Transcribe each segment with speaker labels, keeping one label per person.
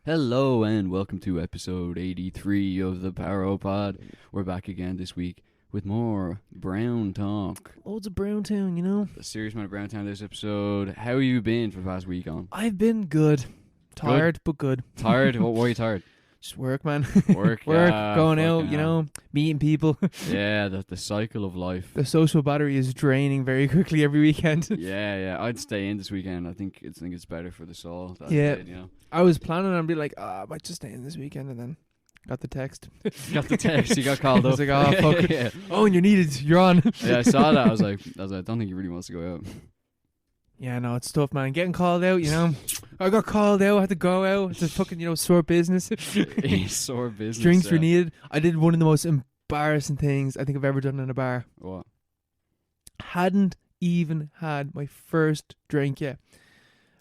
Speaker 1: Hello and welcome to episode 83 of the Paro Pod. We're back again this week with more Brown Talk.
Speaker 2: Loads of Brown Town, you know.
Speaker 1: A serious amount of Brown Town this episode. How have you been for the past week on?
Speaker 2: I've been good. Tired, but good.
Speaker 1: Tired? Why are you tired?
Speaker 2: Just work, man.
Speaker 1: Work?
Speaker 2: Going out,
Speaker 1: fucking
Speaker 2: you
Speaker 1: hell.
Speaker 2: know, meeting people.
Speaker 1: Yeah, the cycle of life.
Speaker 2: The social battery is draining very quickly every weekend.
Speaker 1: Yeah. I'd stay in this weekend. I think it's better for the soul. That's
Speaker 2: Yeah.
Speaker 1: it, you know.
Speaker 2: I was planning on being like, I might just stay in this weekend, and then got the text.
Speaker 1: Got the text. You got called
Speaker 2: I
Speaker 1: up.
Speaker 2: was like, oh, fuck it.
Speaker 1: Yeah.
Speaker 2: Oh, and you're needed. You're on.
Speaker 1: Yeah, I saw that. I was like, I don't think he really wants to go out.
Speaker 2: Yeah, no, it's tough, man. Getting called out, you know. I got called out. I had to go out. It's a fucking, sore business.
Speaker 1: Sore business.
Speaker 2: Drinks were needed. I did one of the most embarrassing things I think I've ever done in a bar.
Speaker 1: What?
Speaker 2: Hadn't even had my first drink yet,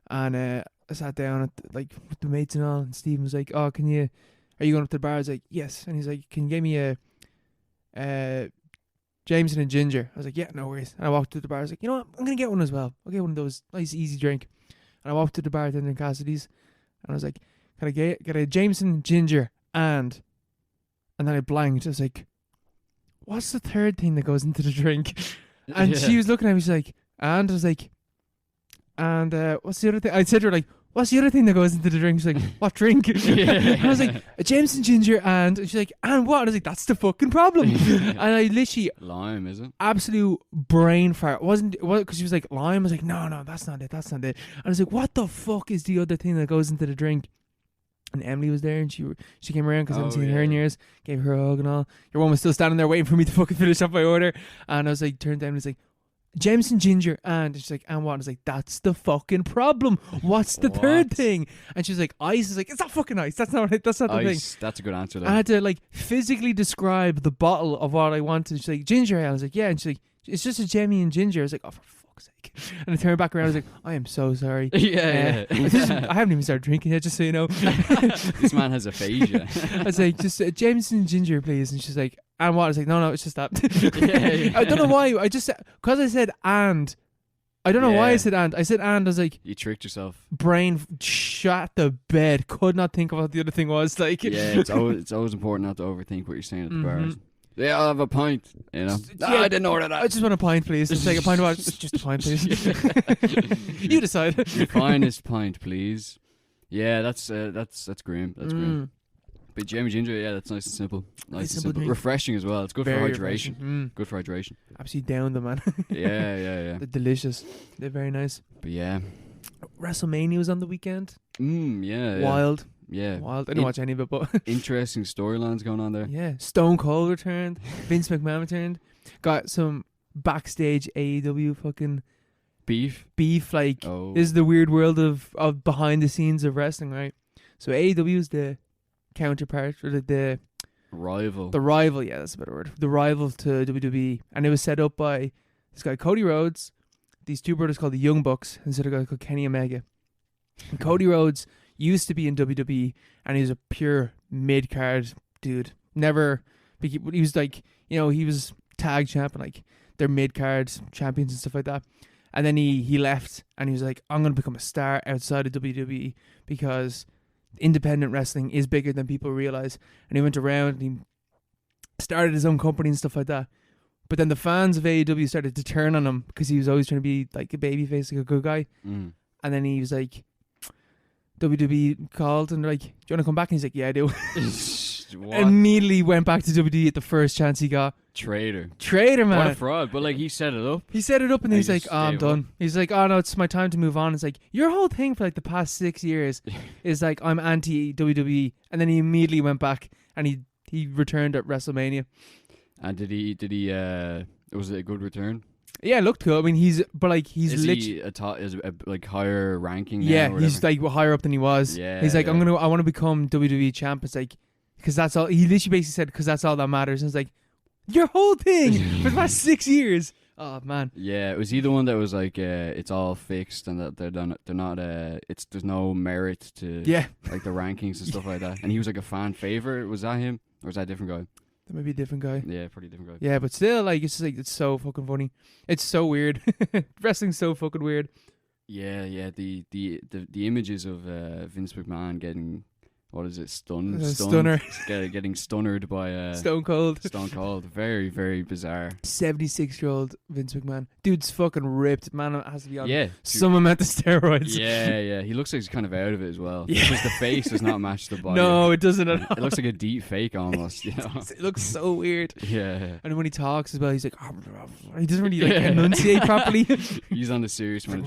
Speaker 2: and I sat down with the mates and all, and Stephen was like, "Oh, are you going up to the bar?" I was like, "Yes," and he's like, "Can you get me a Jameson and ginger?" I was like, "Yeah, no worries." And I walked to the bar. I was like, "You know what? I'm gonna get one as well. I'll get one of those nice easy drink." And I walked to the bartender in Cassidy's, and I was like, "Can I get a Jameson ginger and then I blanked. I was like, "What's the third thing that goes into the drink?" And she was looking at me, she's like, and I was like, and what's the other thing? I said to her, like, what's the other thing that goes into the drink? She's like, what drink? And I was like, a Jameson ginger, and she's like, and what? And I was like, that's the fucking problem. And I literally,
Speaker 1: Lime, is it?
Speaker 2: absolute brain fart. Because she was like, lime. I was like, no, that's not it. And I was like, what the fuck is the other thing that goes into the drink? And Emily was there, and she came around because I haven't seen her in years. Gave her a hug and all. Your one was still standing there waiting for me to fucking finish up my order. And I was like, turned down and was like, Jameson ginger. And she's like, and what? I was like, that's the fucking problem. What's the third thing? And she was like, ice. I was like, it's not fucking ice. That's not the thing.
Speaker 1: Ice. That's a good answer.
Speaker 2: I had to like physically describe the bottle of what I wanted. She's like, ginger ale. I was like, yeah. And she's like, it's just a Jamie and ginger. I was like, oh, for fuck's sake. And I turned back around. I was like, I am so sorry.
Speaker 1: Yeah.
Speaker 2: I haven't even started drinking yet, just so you know.
Speaker 1: This man has aphasia.
Speaker 2: I was like, just Jameson ginger, please. And she's like, and what? I was like, no, it's just that.
Speaker 1: Yeah.
Speaker 2: I don't know why. Because I said and. I don't know why I said and. I said and. I was like,
Speaker 1: You tricked yourself.
Speaker 2: brain shot the bed. Could not think of what the other thing was. Like,
Speaker 1: Yeah, it's always important not to overthink what you're saying at the bars. Yeah, I'll have a pint. You know.
Speaker 2: Yeah,
Speaker 1: I didn't order
Speaker 2: I
Speaker 1: that.
Speaker 2: just want a pint, please. Just like a pint of what? Just a pint, please. You decide.
Speaker 1: The finest pint, please. Yeah, that's grim. That's grim. But Jamie Ginger, yeah, that's nice and simple. Nice and
Speaker 2: simple
Speaker 1: simple.
Speaker 2: drink.
Speaker 1: Refreshing as well. It's good
Speaker 2: Very
Speaker 1: for hydration.
Speaker 2: refreshing.
Speaker 1: Good for hydration.
Speaker 2: Absolutely down them, man.
Speaker 1: Yeah.
Speaker 2: They're delicious. They're very nice.
Speaker 1: But yeah.
Speaker 2: WrestleMania was on the weekend.
Speaker 1: Yeah.
Speaker 2: Wild.
Speaker 1: Yeah.
Speaker 2: I didn't watch any of it, but
Speaker 1: Interesting storylines going on there.
Speaker 2: yeah. Stone Cold returned. Vince McMahon returned. Got some backstage AEW fucking
Speaker 1: Beef.
Speaker 2: like
Speaker 1: Oh.
Speaker 2: this is the weird world of behind the scenes of wrestling, right? So AEW is the counterpart, or the
Speaker 1: Rival.
Speaker 2: rival, yeah, that's a better word. The rival to WWE, and it was set up by this guy Cody Rhodes, these two brothers called the Young Bucks, and this other guy called Kenny Omega. And Cody Rhodes used to be in WWE, and he was a pure mid card dude. Never, he was like, he was tag champ and like their mid card champions and stuff like that. And then he left, and he was like, I'm gonna become a star outside of WWE because independent wrestling is bigger than people realize. And he went around and he started his own company and stuff like that. But then the fans of AEW started to turn on him because he was always trying to be like a babyface, like a good guy.
Speaker 1: Mm.
Speaker 2: And then he was like, WWE called and they're like, do you want to come back? And he's like, yeah, I do.
Speaker 1: What?
Speaker 2: Immediately went back to WWE at the first chance he got.
Speaker 1: Traitor,
Speaker 2: man.
Speaker 1: What a fraud. But like, he set it up.
Speaker 2: He set it up and
Speaker 1: And
Speaker 2: he's
Speaker 1: he
Speaker 2: like,
Speaker 1: just
Speaker 2: I'm
Speaker 1: gave
Speaker 2: done. He's like, oh no, it's my time to move on. It's like, your whole thing for like the past 6 years is like, I'm anti WWE. And then he immediately went back and he returned at WrestleMania.
Speaker 1: And did he was it a good return?
Speaker 2: Yeah, it looked cool. I mean, he's
Speaker 1: Is
Speaker 2: literally,
Speaker 1: he a like higher ranking now
Speaker 2: yeah,
Speaker 1: or
Speaker 2: he's
Speaker 1: whatever?
Speaker 2: like higher up than he was.
Speaker 1: Yeah,
Speaker 2: He's like,
Speaker 1: yeah.
Speaker 2: I want to become WWE champ. It's like, because that's all, he literally basically said, because that's all that matters. And it's like, your whole thing for the past 6 years. Oh man.
Speaker 1: Yeah, was he the one that was like it's all fixed and that they're not there's no merit to
Speaker 2: Yeah.
Speaker 1: like the rankings and stuff like that, and he was like a fan favorite? Was that him or was that a different guy?
Speaker 2: That might be a different guy.
Speaker 1: Yeah, pretty different guy.
Speaker 2: Yeah, but still, like, it's just like, it's so fucking funny. It's so weird. Wrestling's so fucking weird.
Speaker 1: Yeah. The images of Vince McMahon getting what is it?
Speaker 2: Stunner.
Speaker 1: Getting stunnered by
Speaker 2: Stone Cold.
Speaker 1: Stone Cold. Very, very bizarre.
Speaker 2: 76-year-old Vince McMahon. Dude's fucking ripped. Man has to be on some amount of steroids.
Speaker 1: Yeah. He looks like he's kind of out of it as well.
Speaker 2: Yeah.
Speaker 1: Because the face does not match the body.
Speaker 2: No, it doesn't at all.
Speaker 1: It looks like a deep fake almost. You know?
Speaker 2: It looks so weird.
Speaker 1: Yeah.
Speaker 2: And when he talks as well, he's like, he doesn't really like enunciate properly.
Speaker 1: He's on the serious one.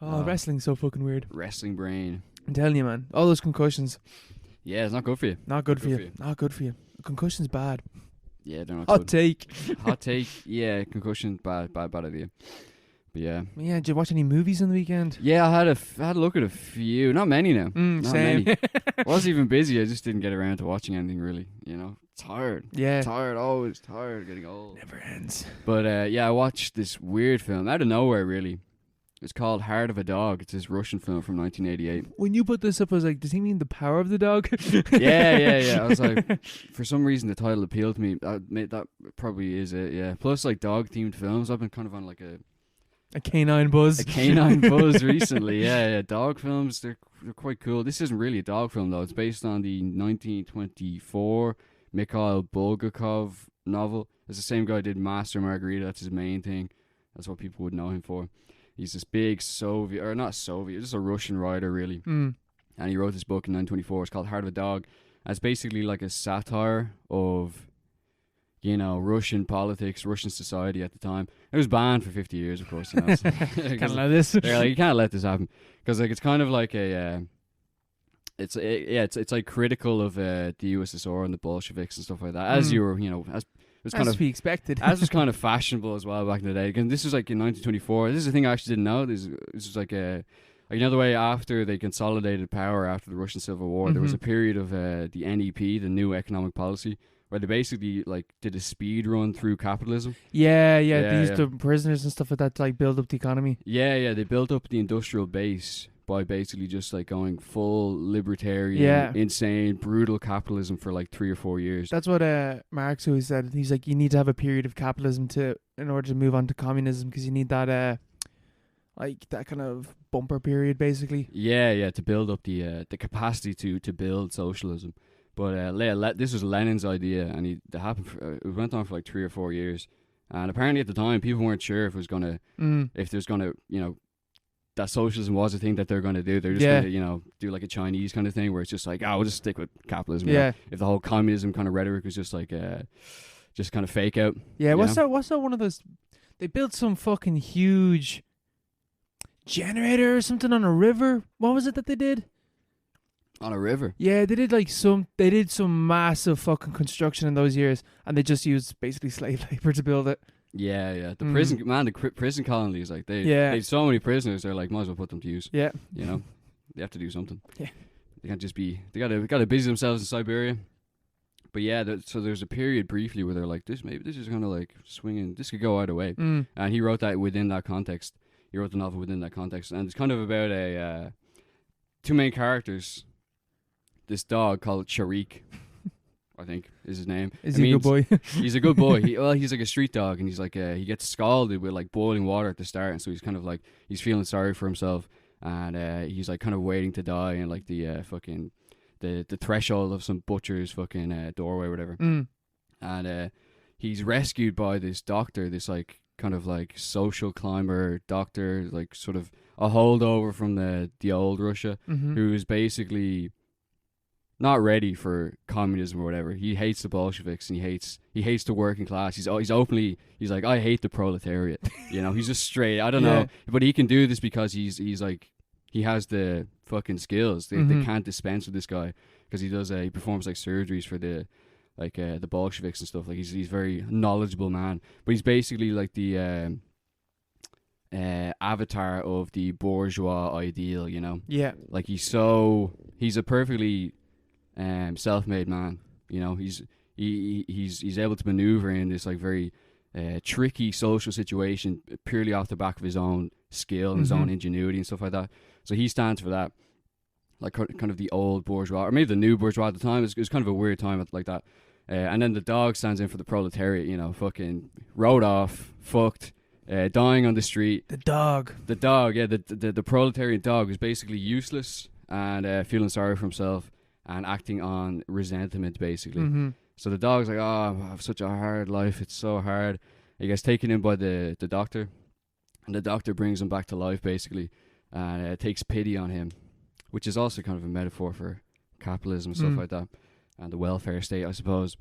Speaker 2: Wrestling's so fucking weird.
Speaker 1: Wrestling brain.
Speaker 2: I'm telling you, man. All those concussions.
Speaker 1: Yeah, it's not good for you.
Speaker 2: Not good for you. Not good for you. Concussion's bad.
Speaker 1: Yeah, they're not
Speaker 2: Hot
Speaker 1: good.
Speaker 2: take.
Speaker 1: Hot take. Yeah, concussion, bad idea. But yeah.
Speaker 2: Yeah, did you watch any movies on the weekend?
Speaker 1: Yeah, I had a look at a few. Not many now. Not
Speaker 2: Same.
Speaker 1: many. I wasn't even busy. I just didn't get around to watching anything really. You know, tired.
Speaker 2: Yeah.
Speaker 1: Tired. Always tired. Getting old.
Speaker 2: Never ends.
Speaker 1: But yeah, I watched this weird film out of nowhere. Really, it's called Heart of a Dog. It's this Russian film from 1988.
Speaker 2: When you put this up, I was like, does he mean The Power of the Dog?
Speaker 1: Yeah. I was like, for some reason the title appealed to me. That probably is it. Yeah. Plus, like dog themed films. I've been kind of on like
Speaker 2: a canine buzz.
Speaker 1: A canine buzz recently. Yeah. Dog films, they're quite cool. This isn't really a dog film though. It's based on the 1924 Mikhail Bulgakov novel. It's the same guy who did Master Margarita. That's his main thing. That's what people would know him for. He's this big just a Russian writer really. And he wrote this book in 1924. It's called Heart of a Dog. And it's basically like a satire of, you know, Russian politics, Russian society at the time. It was banned for 50 years, of course. You know,
Speaker 2: can't allow this.
Speaker 1: They're like, you can't let this happen because like it's kind of like it's like critical of the USSR and the Bolsheviks and stuff like that. As you were, you know, as
Speaker 2: to be expected.
Speaker 1: As was kind of fashionable as well back in the day. Again, this was like in 1924. This is the thing I actually didn't know. This was like the way after they consolidated power after the Russian Civil War, there was a period of the NEP, the New Economic Policy, where they basically like did a speed run through capitalism.
Speaker 2: Yeah. They used the prisoners and stuff like that to like build up the economy.
Speaker 1: Yeah. They built up the industrial base by basically just like going full libertarian, insane, brutal capitalism for like 3 or 4 years.
Speaker 2: That's what Marx always said. He's like, you need to have a period of capitalism in order to move on to communism, because you need that like that kind of bumper period, basically.
Speaker 1: Yeah, to build up the capacity to build socialism. But this was Lenin's idea, and it it went on for like 3 or 4 years. And apparently at the time, people weren't sure if it was gonna, if there's gonna, you know, that socialism was a thing that they're going to do. They're just going to, you know, do like a Chinese kind of thing where it's just like, we'll just stick with capitalism. You know? If the whole communism kind of rhetoric was just like, just kind of fake out.
Speaker 2: Yeah, what's that one of those? They built some fucking huge generator or something on a river. What was it that they did?
Speaker 1: On a river?
Speaker 2: Yeah, they did some massive fucking construction in those years, and they just used basically slave labor to build it.
Speaker 1: Yeah. The prison colonies, like they have so many prisoners. They're like, might as well put them to use.
Speaker 2: Yeah,
Speaker 1: you know, they have to do something.
Speaker 2: Yeah,
Speaker 1: they can't just be. They gotta busy themselves in Siberia. But yeah, so there's a period briefly where they're like, this is gonna like swing in. This could go either way. And he wrote that within that context. He wrote the novel within that context, and it's kind of about two main characters. This dog called Sharik, I think is his name.
Speaker 2: Is he a good boy?
Speaker 1: He's a good boy. He's like a street dog, and he's like he gets scalded with like boiling water at the start, and so he's kind of like he's feeling sorry for himself, and he's like kind of waiting to die in like the fucking the threshold of some butcher's fucking doorway or whatever, and he's rescued by this doctor, this like kind of like social climber doctor, like sort of a holdover from the old Russia, who is basically not ready for communism or whatever. He hates the Bolsheviks, and he hates the working class. He's like, I hate the proletariat. You know, he's just straight. I don't know, but he can do this because he's like, he has the fucking skills. They can't dispense with this guy because he performs like surgeries for the Bolsheviks and stuff. Like he's very knowledgeable man, but he's basically like the avatar of the bourgeois ideal. You know, like he's a perfectly self-made man. You know, he's able to maneuver in this like very tricky social situation purely off the back of his own skill and his own ingenuity and stuff like that. So he stands for that, like kind of the old bourgeois, or maybe the new bourgeois at the time. It was kind of a weird time like that. And then the dog stands in for the proletariat. You know, fucking rode off, fucked, dying on the street.
Speaker 2: The dog.
Speaker 1: The dog, yeah, the proletarian dog was basically useless and feeling sorry for himself and acting on resentment, basically.
Speaker 2: Mm-hmm.
Speaker 1: So the dog's like, oh, I have such a hard life. It's so hard. He gets taken in by the doctor, and the doctor brings him back to life, basically, and takes pity on him, which is also kind of a metaphor for capitalism and stuff like that, and the welfare state, I suppose.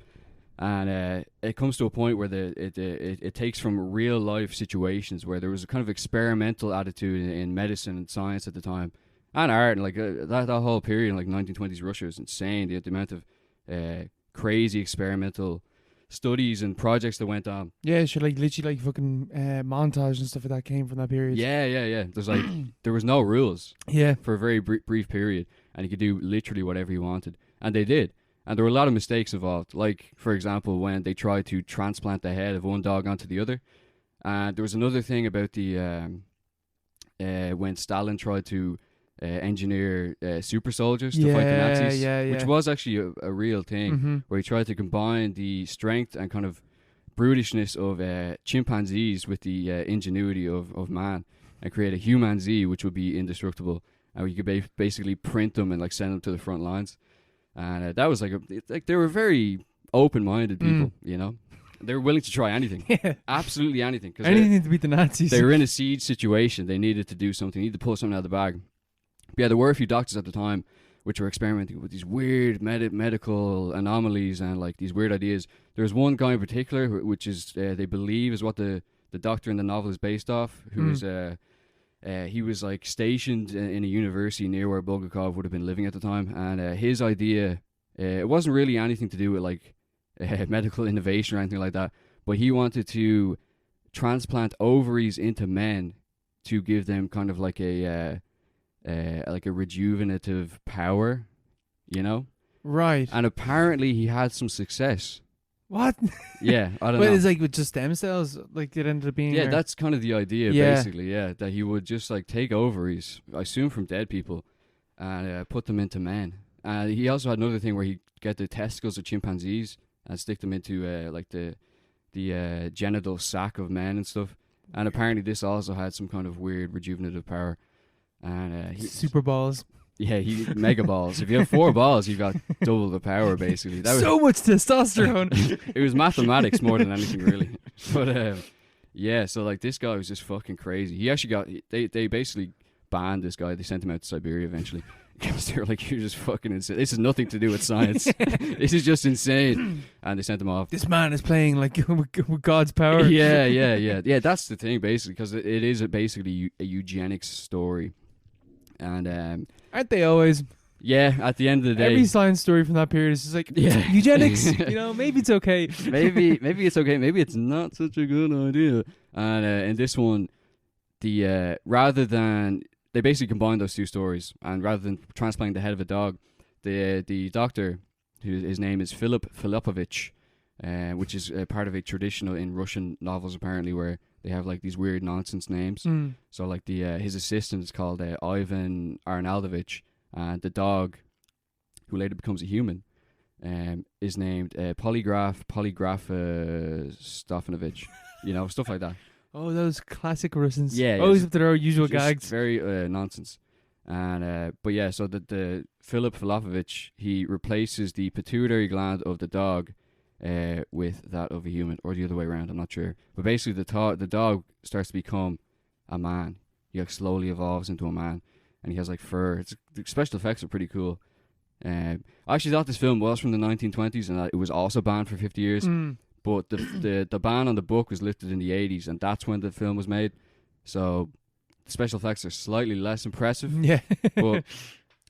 Speaker 1: And it comes to a point where it takes from real life situations where there was a kind of experimental attitude in medicine and science at the time, and art, and like that whole period in like 1920s Russia is insane. The amount of crazy experimental studies and projects that went on.
Speaker 2: Yeah, sure, like literally like fucking montage and stuff like that came from that period.
Speaker 1: Yeah. There's like there was no rules
Speaker 2: Yeah.
Speaker 1: for a very brief period, and you could do literally whatever you wanted, and they did. And there were a lot of mistakes involved. Like, for example, when they tried to transplant the head of one dog onto the other. And there was another thing about the when Stalin tried to engineer super soldiers to fight the Nazis, which was actually a real thing, where he tried to combine the strength and kind of brutishness of chimpanzees with the ingenuity of man, and create a humanzee which would be indestructible, and you could basically print them and like send them to the front lines. And that was like they were very open-minded people, you know. They were willing to try anything, absolutely anything, because
Speaker 2: anything to beat the Nazis.
Speaker 1: They were in a siege situation. They needed to do something. They needed to pull something out of the bag. But yeah, there were a few doctors at the time which were experimenting with these weird medical anomalies and like these weird ideas. There was one guy in particular, which is they believe is what the doctor in the novel is based off, who was he was like stationed in a university near where Bulgakov would have been living at the time, and his idea, it wasn't really anything to do with like medical innovation or anything like that, but he wanted to transplant ovaries into men to give them kind of like a rejuvenative power, you know?
Speaker 2: Right.
Speaker 1: And apparently he had some success.
Speaker 2: What?
Speaker 1: Yeah, I don't
Speaker 2: But
Speaker 1: know.
Speaker 2: it's like with just stem cells, like it ended up being.
Speaker 1: Yeah, that's kind of the idea, basically. Yeah, that he would just like take ovaries, I assume from dead people, and put them into men. And he also had another thing where he'd get the testicles of chimpanzees and stick them into like the genital sac of men and stuff. And apparently this also had some kind of weird rejuvenative power. And
Speaker 2: super balls.
Speaker 1: Yeah, he mega balls. If you have 4 balls, you've got double the power, basically. That was
Speaker 2: so much testosterone.
Speaker 1: It was mathematics more than anything, really. But yeah, so like this guy was just fucking crazy. He actually got they basically banned this guy. They sent him out to Siberia eventually because they were like, "You're just fucking insane. This has nothing to do with science. This is just insane." And they sent him off.
Speaker 2: This man is playing like with God's power.
Speaker 1: Yeah. That's the thing, basically, because it is basically a eugenics story. And
Speaker 2: aren't they always?
Speaker 1: Yeah, at the end of the day,
Speaker 2: every science story from that period is just like eugenics. You know, maybe it's okay.
Speaker 1: maybe it's okay. Maybe it's not such a good idea. And in this one, the rather than they basically combined those two stories, and rather than transplanting the head of a dog, the doctor, his name is Philip Filipovich, which is part of a traditional in Russian novels apparently, where they have like these weird nonsense names. So like his assistant is called Ivan Arnaldovich, and the dog, who later becomes a human, is named Polygraph Stofanovich. You know, stuff like that.
Speaker 2: Oh, those classic Russians.
Speaker 1: Yeah,
Speaker 2: always up to their usual gags.
Speaker 1: Very nonsense. And but yeah, so the Philip Filipovich, he replaces the pituitary gland of the dog with that of a human, or the other way around, I'm not sure. But basically the dog starts to become a man. He like slowly evolves into a man, and he has like fur. The special effects are pretty cool. I actually thought this film was from the 1920s and that it was also banned for 50 years. But the ban on the book was lifted in the 80s, and that's when the film was made. So the special effects are slightly less impressive.
Speaker 2: Yeah.
Speaker 1: But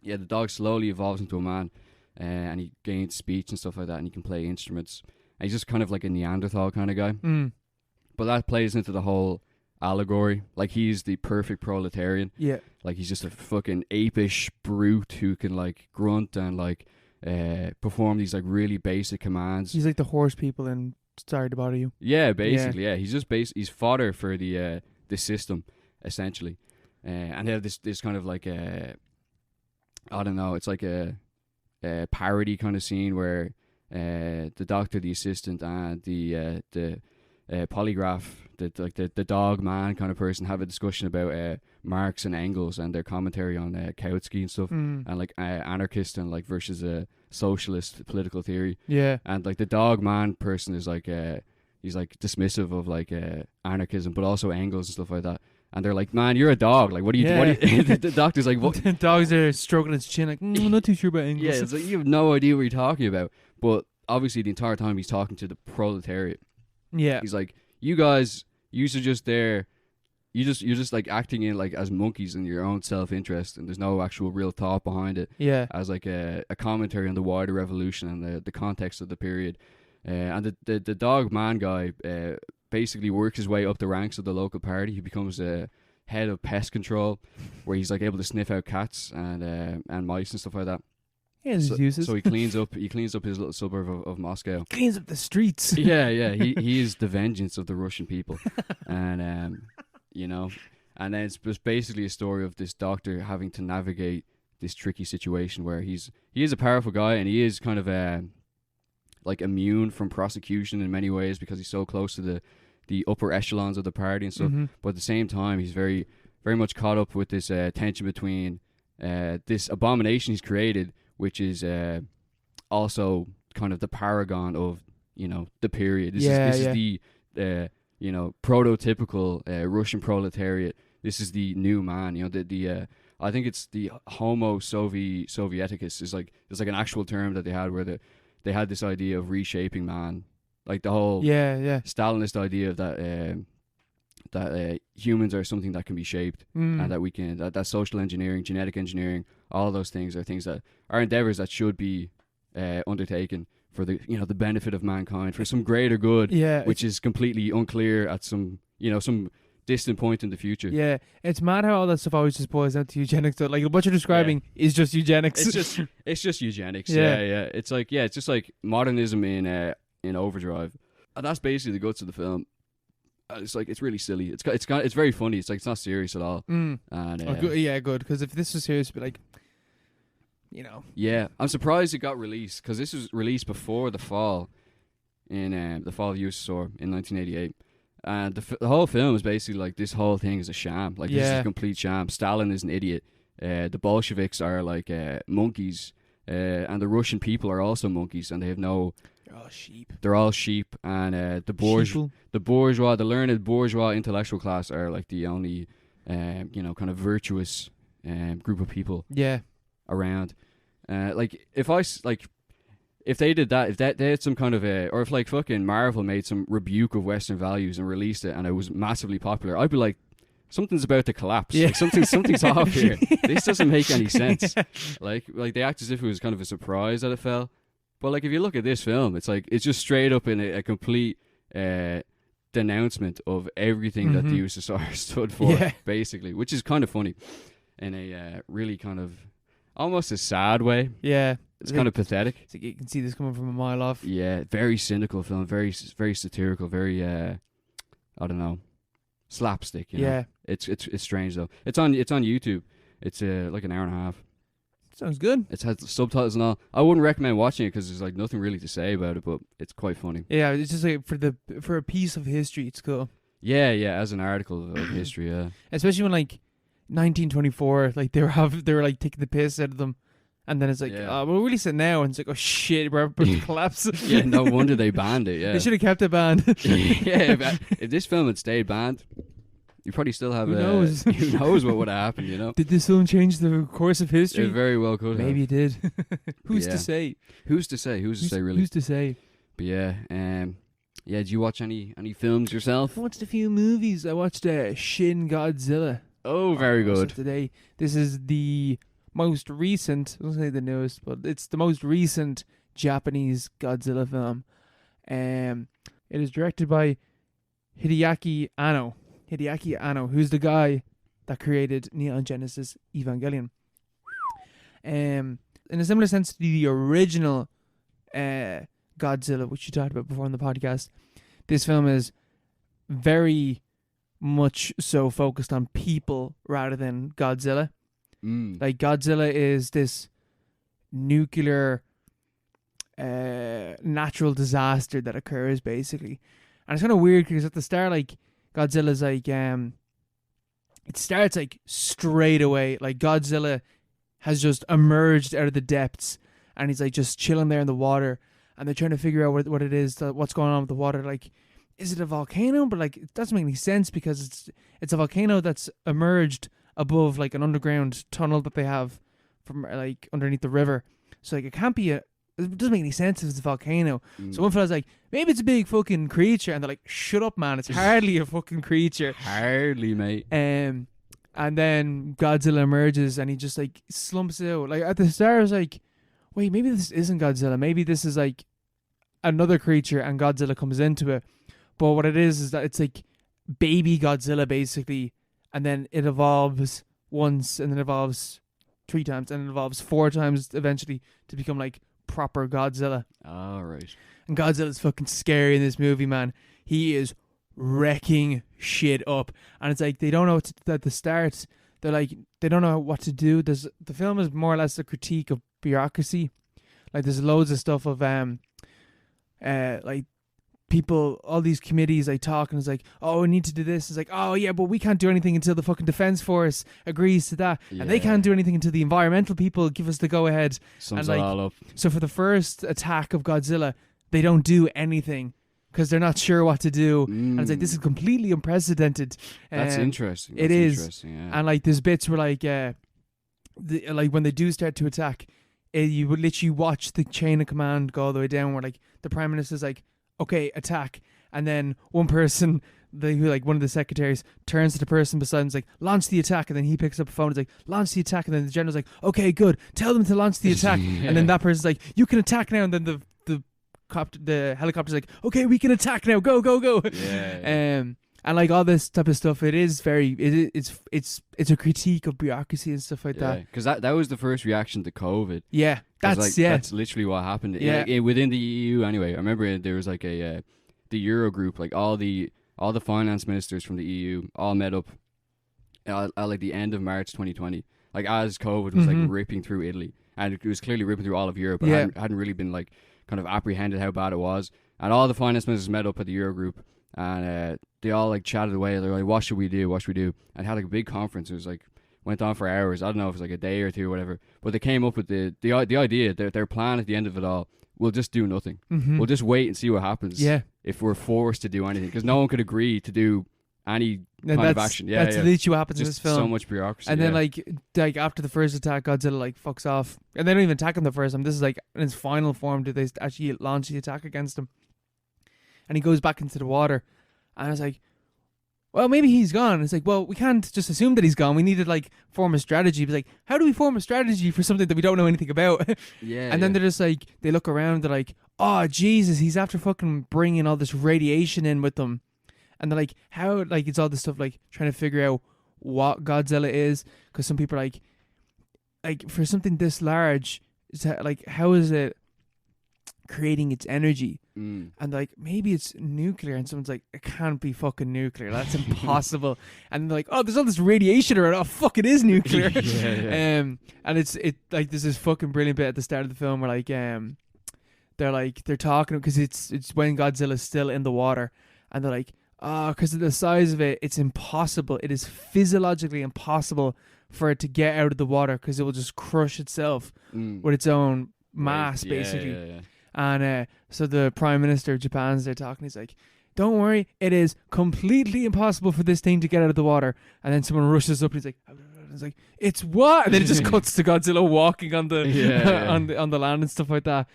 Speaker 1: yeah, the dog slowly evolves into a man, and he gains speech and stuff like that, and he can play instruments. And he's just kind of like a Neanderthal kind of guy. But that plays into the whole allegory. Like, he's the perfect proletarian.
Speaker 2: Yeah.
Speaker 1: Like, he's just a fucking apish brute who can like grunt and like perform these like really basic commands.
Speaker 2: He's like the horse people in Sorry to Bother You.
Speaker 1: Yeah, basically, yeah. He's just he's fodder for the system, essentially. And they have this kind of like I don't know, it's like a parody kind of scene where the doctor, the assistant, and the polygraph, the dog man kind of person, have a discussion about Marx and Engels and their commentary on Kautsky and stuff, and like anarchist and like versus a socialist political theory.
Speaker 2: Yeah.
Speaker 1: And like the dog man person is like he's like dismissive of like anarchism, but also Engels and stuff like that. And they're like, man, you're a dog. Like, what do you?
Speaker 2: Yeah.
Speaker 1: What do you the doctor's like, what?
Speaker 2: Dogs are stroking its chin like, I'm not too sure about Engels.
Speaker 1: Yeah, it's like you have no idea what you're talking about. But obviously, the entire time he's talking to the proletariat.
Speaker 2: Yeah.
Speaker 1: He's like, you guys, you're just there. You're just like acting in like as monkeys in your own self-interest, and there's no actual real thought behind it.
Speaker 2: Yeah.
Speaker 1: As like a commentary on the wider revolution and the context of the period. And the dog man guy basically works his way up the ranks of the local party. He becomes a head of pest control, where he's like able to sniff out cats and mice and stuff like that.
Speaker 2: Yeah, his uses.
Speaker 1: So he cleans up his little suburb of Moscow.
Speaker 2: Cleans up the streets.
Speaker 1: Yeah. He is the vengeance of the Russian people, and you know, and then it's just basically a story of this doctor having to navigate this tricky situation where he is a powerful guy, and he is kind of like immune from prosecution in many ways because he's so close to the upper echelons of the party and stuff. But at the same time, he's very, very much caught up with this tension between this abomination he's created, which is also kind of the paragon of, you know, the period. This is the prototypical Russian proletariat. This is the new man. You know, the I think it's the Homo Sovieticus is like, there's like an actual term that they had where they had this idea of reshaping man, like the whole Stalinist idea of that humans are something that can be shaped, and that we can that social engineering, genetic engineering, all those things are things that are endeavors that should be undertaken for the the benefit of mankind, for some greater good, which is completely unclear at some distant point in the future.
Speaker 2: Yeah, it's mad how all that stuff always just boils down to eugenics. Though. Like what you're describing is just eugenics.
Speaker 1: It's just eugenics. Yeah. It's like it's just like modernism in overdrive. And that's basically the guts of the film. It's like it's really silly. It's very funny. It's like it's not serious at all. And
Speaker 2: good. Because if this was serious, but like,
Speaker 1: yeah, I'm surprised it got released because this was released before the fall in the fall of USSR in 1988. And the whole film is basically like this whole thing is a sham. Like this is a complete sham. Stalin is an idiot. The Bolsheviks are like monkeys, and the Russian people are also monkeys, and they have no.
Speaker 2: They're all sheep.
Speaker 1: They're all sheep, and the learned bourgeois intellectual class are like the only, kind of virtuous group of people.
Speaker 2: Yeah.
Speaker 1: Around, if they did that, if they had some kind of or if like fucking Marvel made some rebuke of Western values and released it and it was massively popular, I'd be like, something's about to collapse.
Speaker 2: Yeah.
Speaker 1: Like something's off here. This doesn't make any sense. Like they act as if it was kind of a surprise that it fell. But like if you look at this film, it's like it's just straight up in a complete denouncement of everything that the USSR stood for, basically, which is kind of funny in a really kind of almost a sad way.
Speaker 2: Yeah.
Speaker 1: It's kind of pathetic.
Speaker 2: It's like you can see this coming from a mile off.
Speaker 1: Yeah, very cynical film, very very satirical, very I don't know, slapstick. You know? It's strange though. It's on YouTube. It's like an hour and a half.
Speaker 2: Sounds good.
Speaker 1: It has subtitles and all. I wouldn't recommend watching it because there's like nothing really to say about it, but it's quite funny.
Speaker 2: Yeah, it's just like for a piece of history, it's cool.
Speaker 1: Yeah, as an article of history, yeah.
Speaker 2: Especially when like 1924, like they were like taking the piss out of them. And then it's like, we'll release it now. And it's like, oh shit, we're about to collapse.
Speaker 1: Yeah, no wonder they banned it, yeah.
Speaker 2: They should have kept it banned.
Speaker 1: If this film had stayed banned, you probably still have
Speaker 2: who knows?
Speaker 1: Who knows what would have happened, you know?
Speaker 2: Did this film change the course of history?
Speaker 1: It very well could have.
Speaker 2: Maybe it did. Who's to say?
Speaker 1: Who's to say, really?
Speaker 2: Who's to say?
Speaker 1: But did you watch any films yourself?
Speaker 2: I watched a few movies. I watched Shin Godzilla.
Speaker 1: Oh, very good.
Speaker 2: Today, this is the most recent, I won't say the newest, but it's the most recent Japanese Godzilla film. It is directed by Hideaki Anno. Hideaki Anno, who's the guy that created Neon Genesis Evangelion. In a similar sense to the original Godzilla, which you talked about before on the podcast, this film is very much so focused on people rather than Godzilla. Like Godzilla is this nuclear natural disaster that occurs basically, And it's kind of weird because at the start, like, Godzilla's like, it starts like straight away. Like, Godzilla has just emerged out of the depths, and he's like just chilling there in the water, and they're trying to figure out what it is, what's going on with the water. Like, is it a volcano? But like, it doesn't make any sense because it's a volcano that's emerged above like an underground tunnel that they have from like underneath the river. So like, it can't be it doesn't make any sense if it's a volcano. So one fella's like, maybe it's a big fucking creature, and they're like, shut up, man, it's hardly a fucking creature.
Speaker 1: Hardly, mate.
Speaker 2: And then Godzilla emerges, and he just like slumps out. Like at the start, I was like, wait, maybe this isn't Godzilla. Maybe this is like another creature, and Godzilla comes into it. But what it is that it's like baby Godzilla basically, and then it evolves once, and then evolves 3 times, and it evolves 4 times eventually to become like proper Godzilla.
Speaker 1: All right.
Speaker 2: And Godzilla's fucking scary in this movie, man. He is wrecking shit up, and it's like they don't know what to, at the start. They're like, they don't know what to do. The film is more or less a critique of bureaucracy. Like, there's loads of stuff of like people, all these committees like talk, and it's like, oh, we need to do this. It's like, oh yeah, but we can't do anything until the fucking defense force agrees to that, and they can't do anything until the environmental people give us the go ahead.
Speaker 1: Sums
Speaker 2: and
Speaker 1: it
Speaker 2: like,
Speaker 1: all up.
Speaker 2: so for the first attack of Godzilla, they don't do anything because they're not sure what to do, and it's like, this is completely unprecedented.
Speaker 1: That's interesting.
Speaker 2: It
Speaker 1: That's
Speaker 2: is,
Speaker 1: interesting, yeah.
Speaker 2: and like there's bits where like like when they do start to attack, you would literally watch the chain of command go all the way down, where like the prime minister's like, okay, attack, and then one person, one of the secretaries, turns to the person beside him and is like, launch the attack, and then he picks up a phone and is like, launch the attack, and then the general's like, okay, good, tell them to launch the attack. And then that person's like, you can attack now, and then the helicopter's like, okay, we can attack now, go. And like all this type of stuff, it's a critique of bureaucracy and stuff like that.
Speaker 1: Because that was the first reaction to COVID.
Speaker 2: Yeah,
Speaker 1: that's literally what happened.
Speaker 2: Yeah.
Speaker 1: Within the EU anyway. I remember there was like the Euro group, like all the finance ministers from the EU all met up at like the end of March 2020. Like, as COVID was like ripping through Italy, and it was clearly ripping through all of Europe, but hadn't really been like kind of apprehended how bad it was. And all the finance ministers met up at the Euro group, and they all like chatted away. They're like, what should we do? And had like a big conference. It was like, went on for hours. I don't know if it was like a day or 2 or whatever, but they came up with the idea, their plan at the end of it all: we'll just do nothing. We'll just wait and see what happens. If we're forced to do anything, because no one could agree to do any kind of action.
Speaker 2: That's literally what happens in
Speaker 1: just
Speaker 2: this film.
Speaker 1: So much bureaucracy.
Speaker 2: And then like after the first attack, Godzilla like fucks off, and they don't even attack him the first time. This is like in his final form. Do they actually launch the attack against him? And he goes back into the water, and I was like, well, maybe he's gone. It's like, well, we can't just assume that he's gone. We need to like form a strategy. It's like, how do we form a strategy for something that we don't know anything about? And then they're just like, they look around, they're like, oh Jesus, he's after fucking bringing all this radiation in with them. And they're like, how, like, it's all this stuff like trying to figure out what Godzilla is, because some people are like for something this large, like, how is it creating its energy? And like, maybe it's nuclear, and someone's like, it can't be fucking nuclear, that's impossible. And they're like, oh, there's all this radiation around. Oh fuck, it is nuclear. And it's like, there's this fucking brilliant bit at the start of the film where like they're talking, because it's when Godzilla's still in the water, and they're like, because of the size of it, it's impossible, it is physiologically impossible for it to get out of the water, because it will just crush itself with its own mass, basically. And so the Prime Minister of Japan's there talking. He's like, don't worry, it is completely impossible for this thing to get out of the water. And then someone rushes up and he's like, it's what? And then it just cuts to Godzilla walking on the on the land and stuff like that.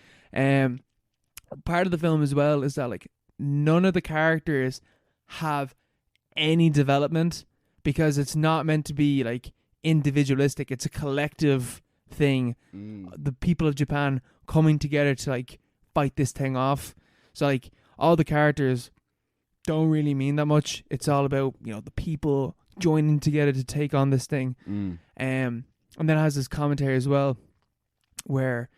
Speaker 2: Part of the film as well is that like none of the characters have any development, because it's not meant to be like individualistic. It's a collective thing. The people of Japan coming together to like fight this thing off. So like all the characters don't really mean that much. It's all about, you know, the people joining together to take on this thing. And then it has this commentary as well where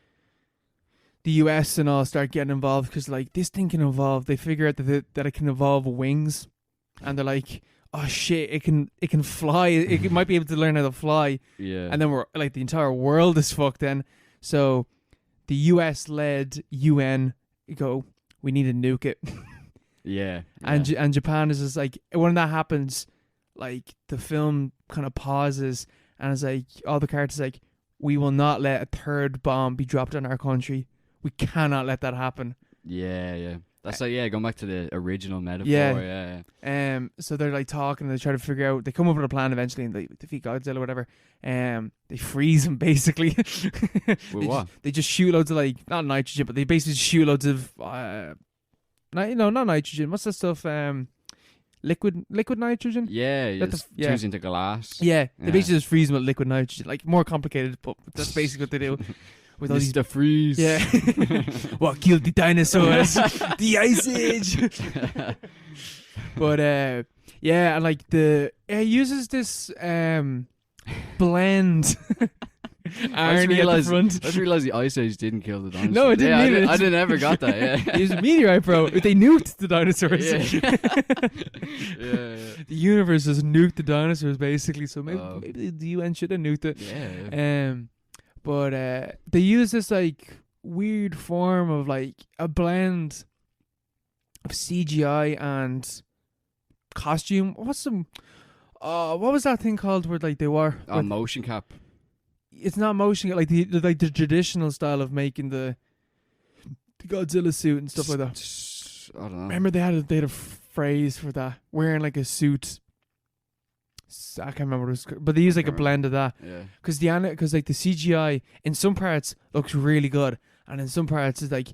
Speaker 2: the US and all start getting involved, because like this thing can evolve. They figure out that it can evolve wings, and they're like, oh shit, it can fly. It might be able to learn how to fly. And then we're like, the entire world is fucked then. So the US led UN go, we need to nuke it.
Speaker 1: Yeah.
Speaker 2: And Japan is just like, when that happens, like the film kind of pauses, and it's like all the characters like, we will not let a third bomb be dropped on our country. We cannot let that happen.
Speaker 1: Yeah. That's like, going back to the original metaphor.
Speaker 2: Yeah.
Speaker 1: Yeah.
Speaker 2: So they're like talking, and they try to figure out. They come up with a plan eventually, and they defeat Godzilla, or whatever. They freeze him basically.
Speaker 1: With what?
Speaker 2: They just shoot loads of like, not nitrogen, but they basically shoot loads of not nitrogen. What's that stuff? Liquid nitrogen.
Speaker 1: Yeah. It's turns into glass.
Speaker 2: Yeah, they basically just freeze them with liquid nitrogen. Like, more complicated, but that's basically what they do. With all these
Speaker 1: Mr. Freeze.
Speaker 2: Yeah. What killed the dinosaurs? The Ice Age. But yeah, and like it uses this blend irony at the front.
Speaker 1: I just realized the Ice Age didn't kill the dinosaurs.
Speaker 2: No, it didn't either.
Speaker 1: I didn't ever got that. Yeah.
Speaker 2: It was a meteorite, bro. They nuked the dinosaurs.
Speaker 1: Yeah.
Speaker 2: The universe has nuked the dinosaurs, basically. So maybe the UN should have nuked it.
Speaker 1: Yeah.
Speaker 2: But they use this like weird form of like a blend of CGI and costume. What was that thing called where like they were
Speaker 1: Motion cap.
Speaker 2: It's not motion, like the traditional style of making the Godzilla suit and stuff like that.
Speaker 1: I don't know.
Speaker 2: Remember they had a phrase for that, wearing like a suit. I can't remember what it was, but they use like a blend of that.
Speaker 1: Yeah.
Speaker 2: Because like the CGI in some parts looks really good, and in some parts it's like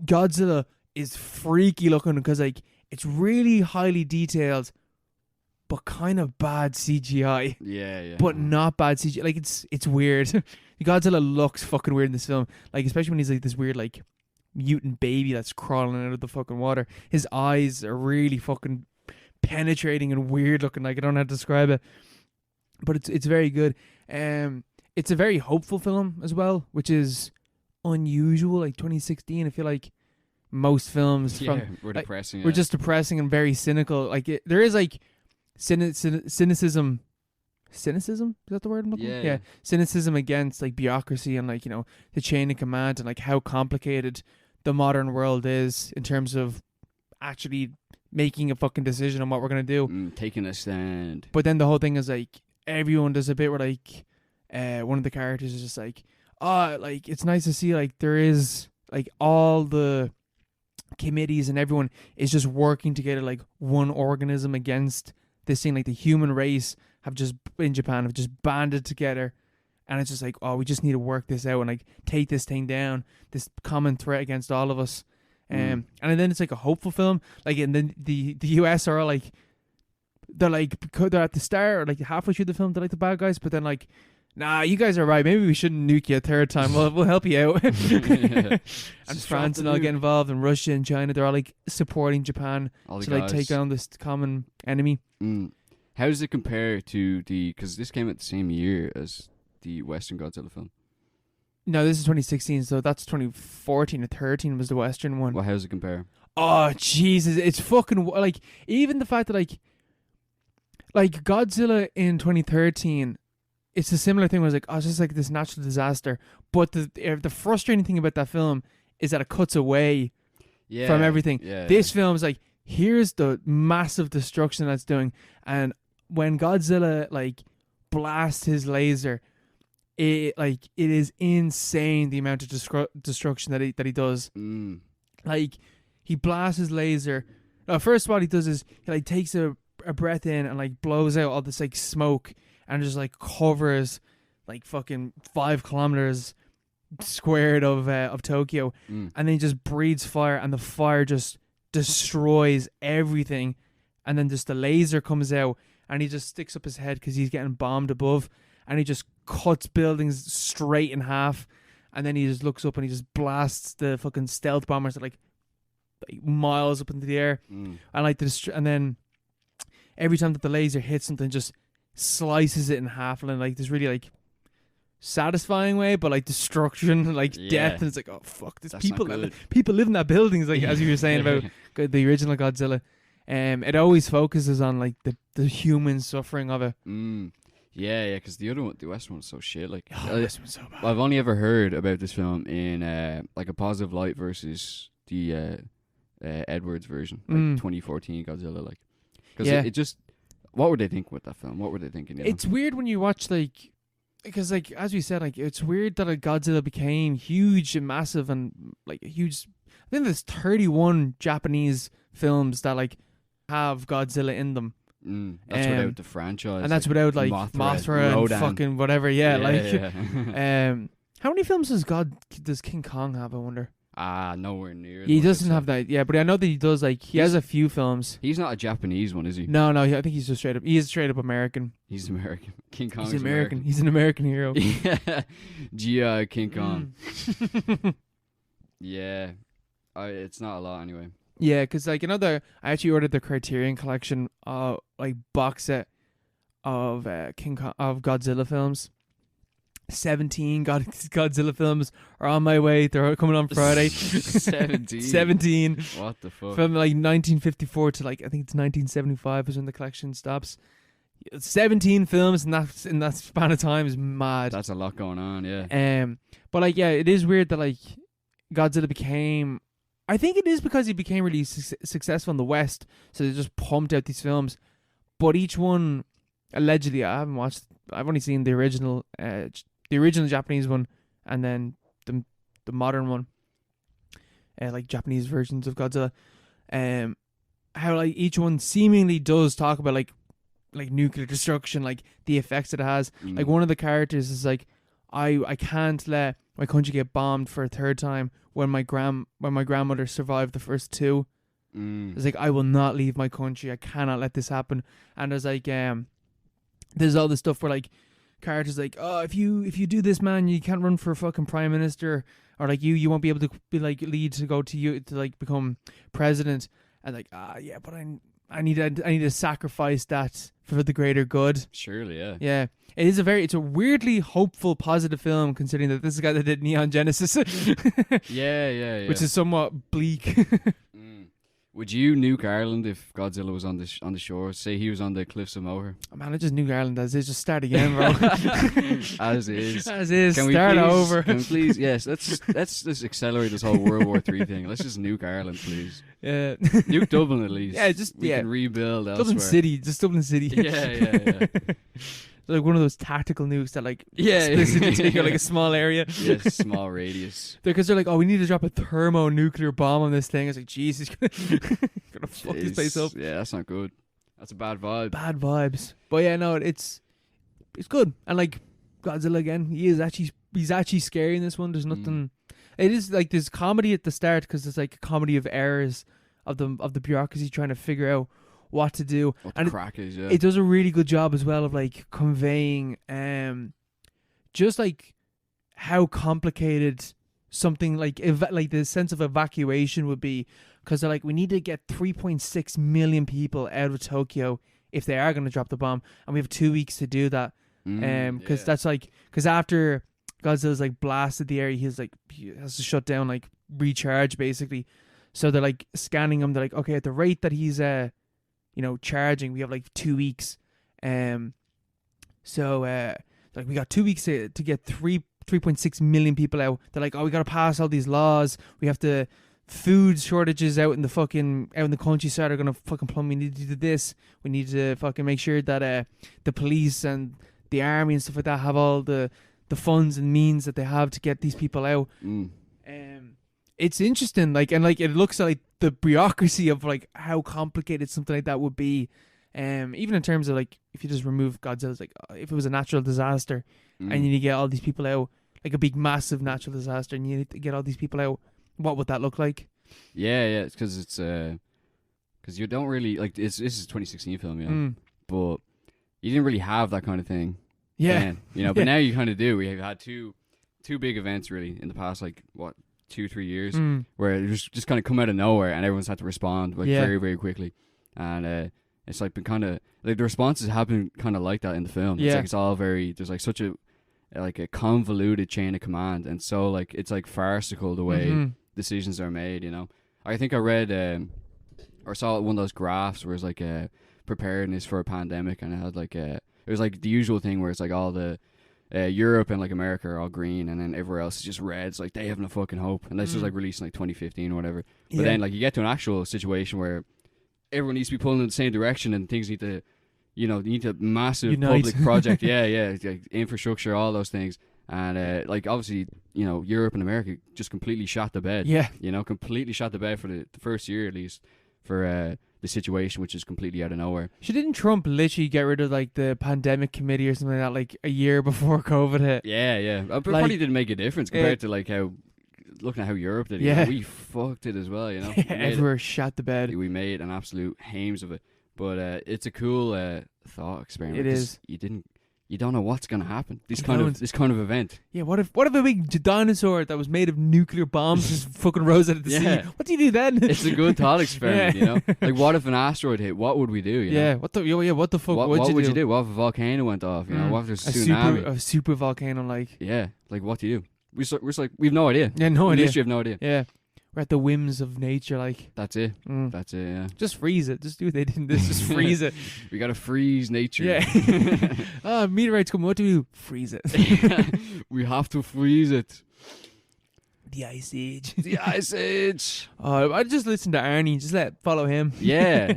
Speaker 2: Godzilla is freaky looking because like it's really highly detailed, but kind of bad CGI.
Speaker 1: Yeah.
Speaker 2: But not bad CGI. Like it's weird. Godzilla looks fucking weird in this film. Like, especially when he's like this weird like mutant baby that's crawling out of the fucking water. His eyes are really fucking penetrating and weird looking. Like, I don't know how to describe it, but it's very good. It's a very hopeful film as well, which is unusual. Like 2016, I feel like most films
Speaker 1: we're depressing.
Speaker 2: We're just depressing and very cynical. Like there is like cynicism. Cynicism, is that the word I'm looking for? Yeah. Cynicism against like bureaucracy and like, the chain of command and like how complicated the modern world is in terms of actually making a fucking decision on what we're gonna do.
Speaker 1: Taking a stand.
Speaker 2: But then the whole thing is like everyone does a bit where like one of the characters is just like, like it's nice to see like there is like all the committees and everyone is just working together like one organism against this thing. Like the human race in Japan have just banded together, and it's just like, we just need to work this out and like take this thing down, this common threat against all of us. And then it's like a hopeful film. Like, and then the US are like, they're at the start or like halfway through the film, they're like the bad guys, but then like, nah, you guys are right. Maybe we shouldn't nuke you a third time. We'll help you out. And France and all get involved, and Russia and China, they're all like supporting Japan to like take on this common enemy.
Speaker 1: How does it compare to because this came out the same year as the Western Godzilla film?
Speaker 2: No, this is 2016, so that's 2014 or 13 was the Western one.
Speaker 1: Well, how does it compare?
Speaker 2: Oh, Jesus. It's fucking, like, even the fact that, like Godzilla in 2013, it's a similar thing where it's like, it's just like this natural disaster. But the frustrating thing about that film is that it cuts away from everything. This film is like, here's the massive destruction that's doing. And when Godzilla, like, blasts his laser, it is insane the amount of destruction that he does. Like, he blasts his laser. First what he does is he like takes a breath in and like blows out all this like smoke and just like covers like fucking 5 kilometers squared of Tokyo, and then he just breathes fire, and the fire just destroys everything. And then just the laser comes out, and he just sticks up his head because he's getting bombed above, and he just cuts buildings straight in half, and then he just looks up and he just blasts the fucking stealth bombers that like miles up into the air, and like and then every time that the laser hits something, just slices it in half, and like this really like satisfying way, but like destruction, like death, and it's like, oh fuck, there's people live in that buildings, like as you were saying about the original Godzilla. It always focuses on like the human suffering of it.
Speaker 1: Yeah, because the other one, the Western one's so shit. Like,
Speaker 2: this one's so bad.
Speaker 1: I've only ever heard about this film in like a positive light versus the Edwards version, like 2014 Godzilla, like, because
Speaker 2: Yeah.
Speaker 1: it just, what were they thinking with that film? What were they thinking? You know?
Speaker 2: It's weird when you watch, like, because, like, as we said, like, it's weird that Godzilla became huge and massive and, like, a huge. I think there's 31 Japanese films that, like, have Godzilla in them.
Speaker 1: That's without the franchise,
Speaker 2: and that's without, like, Mothra and
Speaker 1: Rodan.
Speaker 2: fucking whatever. Yeah, like,
Speaker 1: yeah.
Speaker 2: how many films does King Kong have? I wonder.
Speaker 1: Nowhere near.
Speaker 2: He doesn't have that. Yeah, but I know that he does. Like, he has a few films.
Speaker 1: He's not a Japanese one, is he?
Speaker 2: No, I think he's just straight up. He is straight up American.
Speaker 1: He's American. King Kong.
Speaker 2: He's American. He's an American hero.
Speaker 1: Yeah, G.I. King Kong.
Speaker 2: Mm.
Speaker 1: Yeah, it's not a lot anyway.
Speaker 2: Yeah, because, like, I actually ordered the Criterion Collection, like, box set of of Godzilla films. 17 Godzilla films are on my way. They're coming on Friday. 17.
Speaker 1: What the fuck?
Speaker 2: From, like, 1954 to, like, I think it's 1975 is when the collection stops. 17 films in that span of time is mad.
Speaker 1: That's a lot going on, yeah.
Speaker 2: But, like, yeah, it is weird that, like, Godzilla became. I think it is because he became really successful in the West, so they just pumped out these films. But each one, allegedly, I haven't watched. I've only seen the original Japanese one, and then the modern one, like Japanese versions of Godzilla. How, like, each one seemingly does talk about like nuclear destruction, like the effects that it has. Like, one of the characters is like, I can't let my country get bombed for a third time when my grandmother survived the first two. It's like, I will not leave my country. I cannot let this happen. And there's like there's all this stuff where, like, characters like, oh, if you do this, man, you can't run for fucking prime minister, or like you won't be able to be like lead to go to like become president. And like, yeah, but I need to sacrifice that for the greater good.
Speaker 1: Surely, yeah.
Speaker 2: Yeah. It's a weirdly hopeful, positive film, considering that this is the guy that did Neon Genesis.
Speaker 1: yeah.
Speaker 2: Which is somewhat bleak.
Speaker 1: Would you nuke Ireland if Godzilla was on the shore? Say he was on the cliffs of Moher.
Speaker 2: Oh, man, I just nuke Ireland as is. Just start again, bro.
Speaker 1: As is.
Speaker 2: As is.
Speaker 1: Can
Speaker 2: Start
Speaker 1: we please,
Speaker 2: over.
Speaker 1: Can we please? Yes. Let's just accelerate this whole World War III thing. Let's just nuke Ireland, please.
Speaker 2: Yeah.
Speaker 1: Nuke Dublin at least.
Speaker 2: Yeah,
Speaker 1: we can rebuild elsewhere.
Speaker 2: Dublin City. Just Dublin City.
Speaker 1: Yeah.
Speaker 2: Like one of those tactical nukes that, like,
Speaker 1: explicitly
Speaker 2: take out like a small area.
Speaker 1: Yes, small radius.
Speaker 2: Because they're like, oh, we need to drop a thermonuclear bomb on this thing. It's like, Jesus, gonna fuck this place up.
Speaker 1: Yeah, that's not good. That's a bad vibe.
Speaker 2: Bad vibes. But yeah, no, it's good. And like Godzilla again, he's actually scary in this one. There's nothing. It is like there's comedy at the start because it's like a comedy of errors of the bureaucracy trying to figure out what to do.
Speaker 1: What
Speaker 2: and
Speaker 1: the crack is, yeah.
Speaker 2: It does a really good job as well of like conveying just like how complicated something like like the sense of evacuation would be, because they're like, we need to get 3.6 million people out of Tokyo if they are going to drop the bomb, and we have 2 weeks to do that. Because that's like, because after Godzilla's like blasted the area, he has to shut down, like recharge basically. So they're like scanning him. They're like, okay, at the rate that he's charging, we have like 2 weeks. So like we got 2 weeks to get 3.6 million people out. They're like, oh, we got to pass all these laws. We have to, food shortages out in the countryside are going to fucking plumb. We need to do this. We need to fucking make sure that the police and the army and stuff like that have all the funds and means that they have to get these people out. It's interesting, like, and like it looks like the bureaucracy of like how complicated something like that would be. Even in terms of like, if you just remove Godzilla's, like, if it was a natural disaster and you need to get all these people out, like a big massive natural disaster, and you need to get all these people out, what would that look like?
Speaker 1: Yeah, it's because you don't really like this is a 2016 film, but you didn't really have that kind of thing.
Speaker 2: Yeah,
Speaker 1: then, but now you kind of do. We have had two big events really in the past, like 2-3 years, where it just kind of come out of nowhere and everyone's had to respond very, very quickly. And it's like been kind of like the responses have been kind of like that in the film.
Speaker 2: Yeah.
Speaker 1: It's like it's all very, there's like such a convoluted chain of command, and so like it's like farcical the way decisions are made. I think I read or saw one of those graphs where it's like preparedness for a pandemic, and it had like it was like the usual thing where it's like all the Europe and like America are all green, and then everywhere else is just red. It's like they have no fucking hope, and this was like released in like 2015 or whatever. But then like you get to an actual situation where everyone needs to be pulling in the same direction, and things need to, you need to massive
Speaker 2: Unite.
Speaker 1: public project. Yeah, like infrastructure, all those things, and like obviously, Europe and America just completely shot the bed.
Speaker 2: Yeah.
Speaker 1: Completely shot the bed for the first year at least for the situation, which is completely out of nowhere.
Speaker 2: Didn't Trump literally get rid of like the pandemic committee or something like that like a year before COVID hit?
Speaker 1: Yeah. But probably didn't make a difference compared to like how, looking at how Europe did.
Speaker 2: Yeah.
Speaker 1: We fucked it as well.
Speaker 2: Everywhere shot the bed.
Speaker 1: We made an absolute hames of it. But it's a cool thought experiment.
Speaker 2: It is.
Speaker 1: You don't know what's gonna happen. This kind of event.
Speaker 2: Yeah, what if a big dinosaur that was made of nuclear bombs just fucking rose out of the sea? What do you do then?
Speaker 1: It's a good thought experiment, Like, what if an asteroid hit? What would we do?
Speaker 2: What the fuck
Speaker 1: what would you do? What if a volcano went off? What if there's a tsunami?
Speaker 2: A super volcano, like.
Speaker 1: Yeah, like what do you do? We're like, we've no idea.
Speaker 2: Yeah, no idea.
Speaker 1: We literally have no idea.
Speaker 2: Yeah. We're at the whims of nature, like.
Speaker 1: That's it. That's it, yeah.
Speaker 2: Just freeze it. Just do what they did. Just freeze it.
Speaker 1: We gotta freeze nature.
Speaker 2: Yeah. Meteorites come. What do we do? Freeze it.
Speaker 1: We have to freeze it.
Speaker 2: The Ice Age.
Speaker 1: The Ice Age.
Speaker 2: I just listen to Arnie. Just follow him.
Speaker 1: Yeah.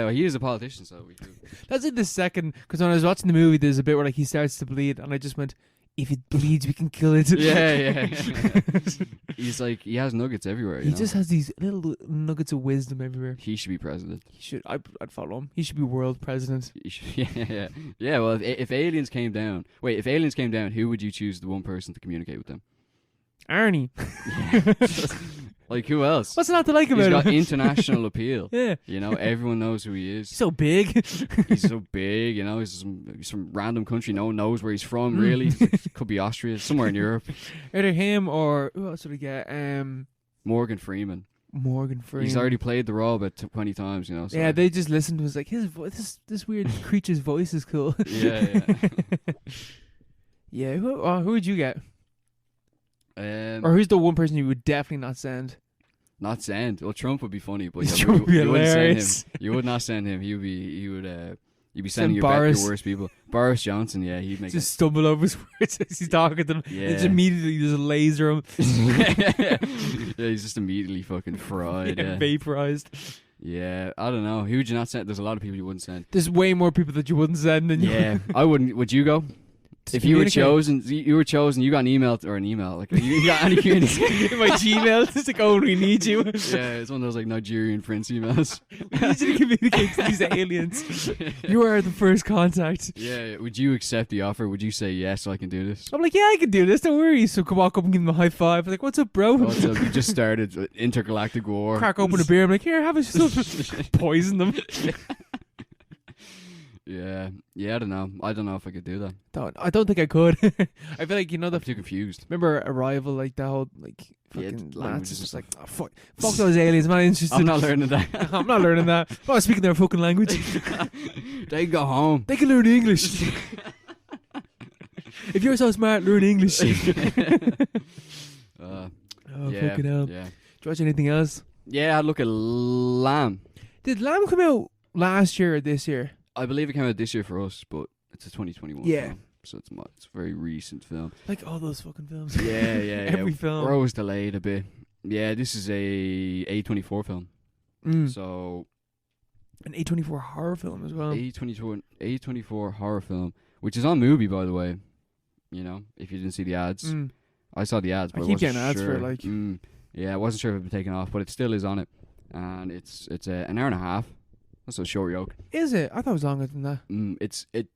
Speaker 1: Well, he is a politician, so we could.
Speaker 2: That's in the second. Because when I was watching the movie, there's a bit where like he starts to bleed, and I just went, if it bleeds, we can kill it.
Speaker 1: Yeah. He's like, he has nuggets everywhere.
Speaker 2: He just has these little nuggets of wisdom everywhere.
Speaker 1: He should be president.
Speaker 2: He should. I'd follow him. He should be world president.
Speaker 1: Yeah. Well, if aliens came down, who would you choose the one person to communicate with them?
Speaker 2: Arnie.
Speaker 1: Like, who else?
Speaker 2: What's not to like about him?
Speaker 1: He's got international appeal.
Speaker 2: Yeah.
Speaker 1: Everyone knows who he is.
Speaker 2: He's so big.
Speaker 1: He's so big, he's some random country. No one knows where he's from, really. Could be Austria, somewhere in Europe.
Speaker 2: Either him or, who else did we get?
Speaker 1: Morgan Freeman.
Speaker 2: He's
Speaker 1: already played the role about 20 times, So.
Speaker 2: Yeah, they just listened to us like, his voice, this weird creature's voice is cool.
Speaker 1: Yeah.
Speaker 2: Yeah, who would you get?
Speaker 1: Or
Speaker 2: who's the one person you would definitely not send?
Speaker 1: Not send. Well, Trump would be funny, but
Speaker 2: Trump would be
Speaker 1: you wouldn't send
Speaker 2: hilarious.
Speaker 1: him. You would not send him. You'd be sending your worst people. Boris Johnson, yeah, he'd make
Speaker 2: just stumble over his words as he's talking to them.
Speaker 1: Yeah.
Speaker 2: Just immediately just laser him.
Speaker 1: Yeah, he's just immediately fucking fried. Yeah.
Speaker 2: Vaporized.
Speaker 1: Yeah, I don't know. Who would you not send? There's a lot of people you wouldn't send.
Speaker 2: There's way more people that you wouldn't send than you.
Speaker 1: Yeah, I wouldn't. Would you go? If you were chosen, you got an email like you got any communication.
Speaker 2: My Gmail, it's like, oh, we need you.
Speaker 1: Yeah, it's one of those like Nigerian prince emails.
Speaker 2: We need you to communicate to these aliens. You are the first contact.
Speaker 1: Yeah, would you accept the offer? Would you say yes, so I can do this?
Speaker 2: I'm like, yeah, I can do this. Don't worry. So come walk up and give him a high five. I'm like, what's up, bro?
Speaker 1: What's up? You just started intergalactic war.
Speaker 2: Crack open a beer. I'm like, here, have a poison them.
Speaker 1: Yeah, I don't know. I don't know if I could do that.
Speaker 2: I don't think I could. I feel like,
Speaker 1: I'm too confused.
Speaker 2: Remember Arrival, like that whole fucking
Speaker 1: language
Speaker 2: lads
Speaker 1: is
Speaker 2: just like, oh, fuck those aliens. I'm not interested.
Speaker 1: I'm not learning that.
Speaker 2: I'm not learning that. I'm not speaking their fucking language.
Speaker 1: They go home.
Speaker 2: They can learn English. If you're so smart, learn English. Fucking hell.
Speaker 1: Yeah.
Speaker 2: Did you watch anything else?
Speaker 1: Yeah, I look at Lamb.
Speaker 2: Did Lamb come out last year or this year?
Speaker 1: I believe it came out this year for us, but it's a 2021 film, so it's a very recent film.
Speaker 2: Like all those fucking films.
Speaker 1: Yeah.
Speaker 2: Every film.
Speaker 1: We're always delayed a bit. Yeah, this is a A24 film. So
Speaker 2: an A24 horror film as well.
Speaker 1: A24 horror film, which is on Mubi, by the way. If you didn't see the ads. I saw the ads, but
Speaker 2: I keep getting ads
Speaker 1: sure.
Speaker 2: for it, like.
Speaker 1: Yeah, I wasn't sure if it had been taken off, but it still is on it. And it's an hour and a half. That's a short yoke.
Speaker 2: Is it? I thought it was longer than that.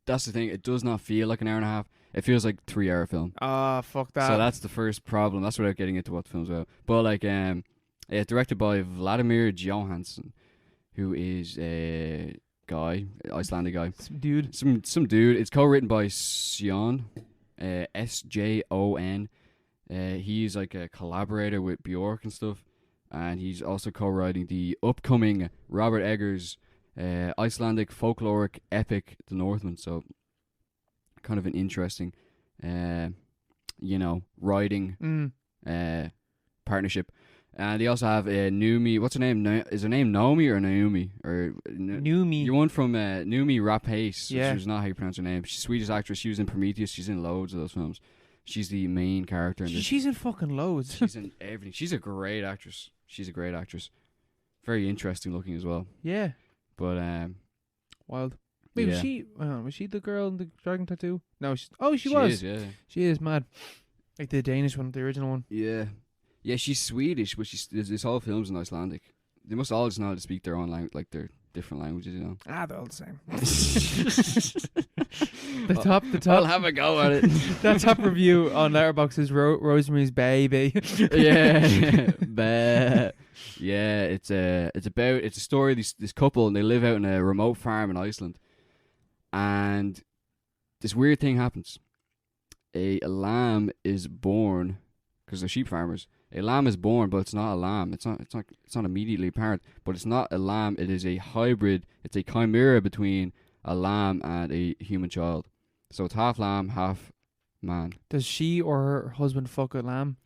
Speaker 1: That's the thing. It does not feel like an hour and a half. It feels like 3-hour film.
Speaker 2: Ah, fuck that.
Speaker 1: So that's the first problem. That's without getting into what the film's about. But it's directed by Vladimir Johansson, who is a guy, Icelandic guy.
Speaker 2: Some dude.
Speaker 1: Some dude. It's co-written by Sjon, Sjon. He's like a collaborator with Bjork and stuff, and he's also co-writing the upcoming Robert Eggers Icelandic folkloric epic, The Northman. So kind of an interesting, writing partnership. And they also have Numi. What's her name? Is her name Naomi or Naomi? Or
Speaker 2: Numi.
Speaker 1: You one from Numi Rapace,
Speaker 2: Yeah.
Speaker 1: which is not how you pronounce her name. She's a Swedish actress. She was in Prometheus. She's in loads of those films. She's the main character in this.
Speaker 2: She's in fucking loads.
Speaker 1: She's in everything. She's a great actress. Very interesting looking as well.
Speaker 2: Yeah.
Speaker 1: But
Speaker 2: Wild. Wait,
Speaker 1: yeah.
Speaker 2: was she the girl in the dragon tattoo? No, she
Speaker 1: She
Speaker 2: was.
Speaker 1: is, yeah.
Speaker 2: She is mad. Like the Danish one, the original one.
Speaker 1: Yeah. Yeah, she's Swedish, but this whole film's in Icelandic. They must all just know how to speak their own language, like their different languages, you know.
Speaker 2: They're all the same. the top.
Speaker 1: I'll have a go at it.
Speaker 2: That top review on Letterboxd is Rosemary's Baby.
Speaker 1: Yeah. Yeah, it's a story of this couple, and they live out in a remote farm in Iceland. And this weird thing happens. A lamb is born, because they're sheep farmers. A lamb is born, but it's not a lamb. It's not immediately apparent, but it's not a lamb. It is a hybrid. It's a chimera between a lamb and a human child. So it's half lamb, half man.
Speaker 2: Does she or her husband fuck a lamb?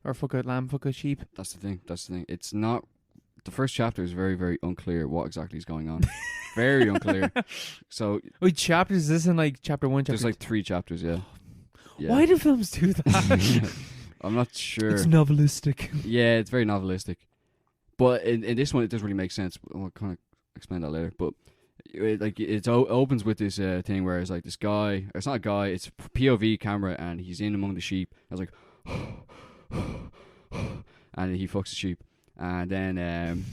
Speaker 2: Or fuck a lamb, fuck a sheep?
Speaker 1: That's the thing. It's not. The first chapter is very, very unclear what exactly is going on. Very unclear. So
Speaker 2: Wait, chapters? Is this in like chapter 1, chapter
Speaker 1: there's like 3 chapters, yeah.
Speaker 2: Why do films do that?
Speaker 1: I'm not sure.
Speaker 2: It's novelistic.
Speaker 1: Yeah, it's very novelistic. But in this one, it doesn't really make sense. I'll kind of explain that later. But it opens with this thing where it's like this guy. Or it's not a guy. It's POV camera, and he's in among the sheep. I was like, and he fucks the sheep, and then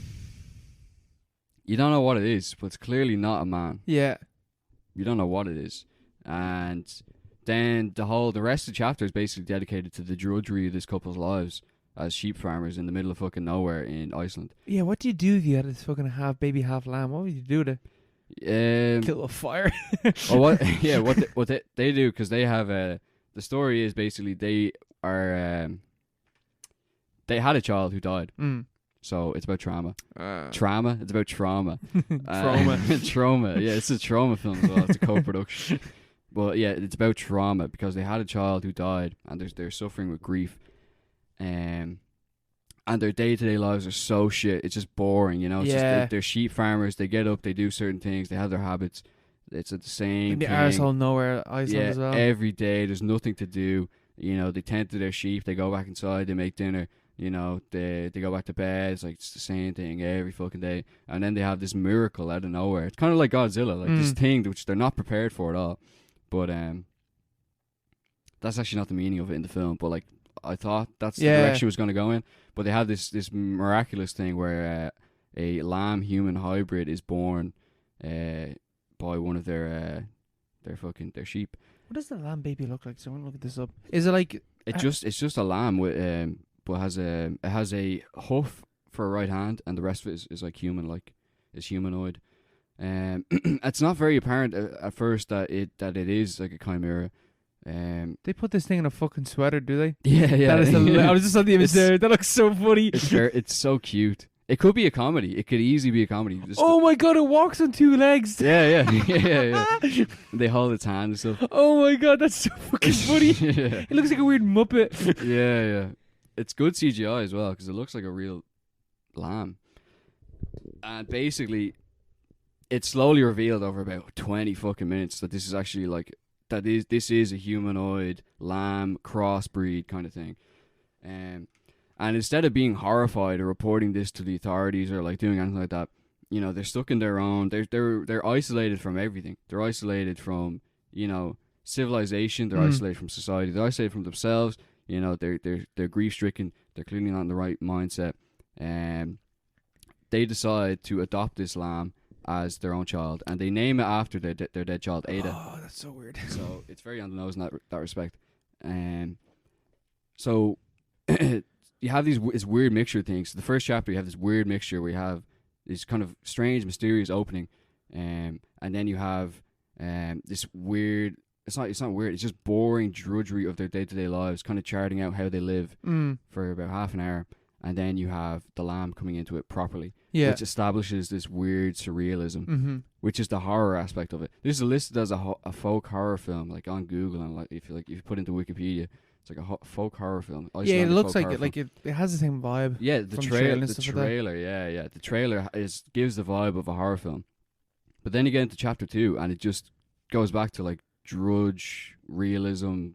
Speaker 1: you don't know what it is, but it's clearly not a man.
Speaker 2: Yeah.
Speaker 1: You don't know what it is, and then the rest of the chapter is basically dedicated to the drudgery of this couple's lives as sheep farmers in the middle of fucking nowhere in Iceland.
Speaker 2: Yeah, what do you do if you had this fucking half baby, half lamb? What would you do to kill a fire?
Speaker 1: Or what? Yeah, what they do, because they have the story is basically they are they had a child who died. So it's about trauma. Trauma? It's about trauma.
Speaker 2: Trauma.
Speaker 1: Trauma. Yeah, it's a trauma film as well. It's a co-production. But yeah, it's about trauma because they had a child who died, and they're suffering with grief. And their day-to-day lives are so shit. It's just boring, you know? It's just they're sheep farmers. They get up, they do certain things, they have their habits. It's the same
Speaker 2: the
Speaker 1: thing.
Speaker 2: arsehole nowhere, Iceland as well.
Speaker 1: Every day, there's nothing to do. You know, they tend to their sheep, they go back inside, they make dinner. You know, they go back to bed. It's the same thing every fucking day. And then they have this miracle out of nowhere. It's kind of like Godzilla, like this thing which they're not prepared for at all. But that's actually not the meaning of it in the film. But like, I thought that's the direction it was going to go in. But they have this miraculous thing where a lamb-human hybrid is born by one of their sheep.
Speaker 2: What does the lamb baby look like? So I want to look at this up. Is it like
Speaker 1: it's just a lamb with but it has a hoof for a right hand, and the rest of it is like human, like is humanoid. It's not very apparent at first that it is like a chimera.
Speaker 2: They put this thing in a fucking sweater, do they?
Speaker 1: Yeah.
Speaker 2: That is I was just on the image there. That looks so funny.
Speaker 1: It's so cute. It could be a comedy. It could easily be a comedy.
Speaker 2: Oh my god, it walks on 2 legs.
Speaker 1: Yeah. They hold its hand and stuff.
Speaker 2: Oh my god, that's so fucking funny. It looks like a weird Muppet.
Speaker 1: Yeah. It's good CGI as well, because it looks like a real lamb. And basically, it's slowly revealed over about 20 fucking minutes that this is actually this is a humanoid lamb crossbreed kind of thing. And instead of being horrified or reporting this to the authorities or like doing anything like that, you know, they're stuck in their own. They're isolated from everything. They're isolated from, you know, civilization. They're isolated from society. They're isolated from themselves. You know, they're grief stricken. They're clearly not in the right mindset. They decide to adopt this lamb as their own child, and they name it after their dead child, Ada.
Speaker 2: Oh, that's so weird.
Speaker 1: So it's very on the nose in that respect. So you have this weird mixture of things. So the first chapter, you have this weird mixture where you have this kind of strange, mysterious opening, and then you have this weird. It's not weird. It's just boring drudgery of their day-to-day lives, kind of charting out how they live for about half an hour, and then you have the lamb coming into it properly, which establishes this weird surrealism, which is the horror aspect of it. This is listed as a folk horror film, like on Google, and like if you put into Wikipedia, It's like a folk horror film.
Speaker 2: Yeah, it
Speaker 1: Icelandic
Speaker 2: looks
Speaker 1: folk
Speaker 2: like
Speaker 1: horror
Speaker 2: it. Like it has the same vibe.
Speaker 1: yeah, the
Speaker 2: from
Speaker 1: trailer,
Speaker 2: and
Speaker 1: the
Speaker 2: stuff like that.
Speaker 1: trailer, yeah. The trailer gives the vibe of a horror film, but then you get into chapter 2, and it just goes back to like drudge realism,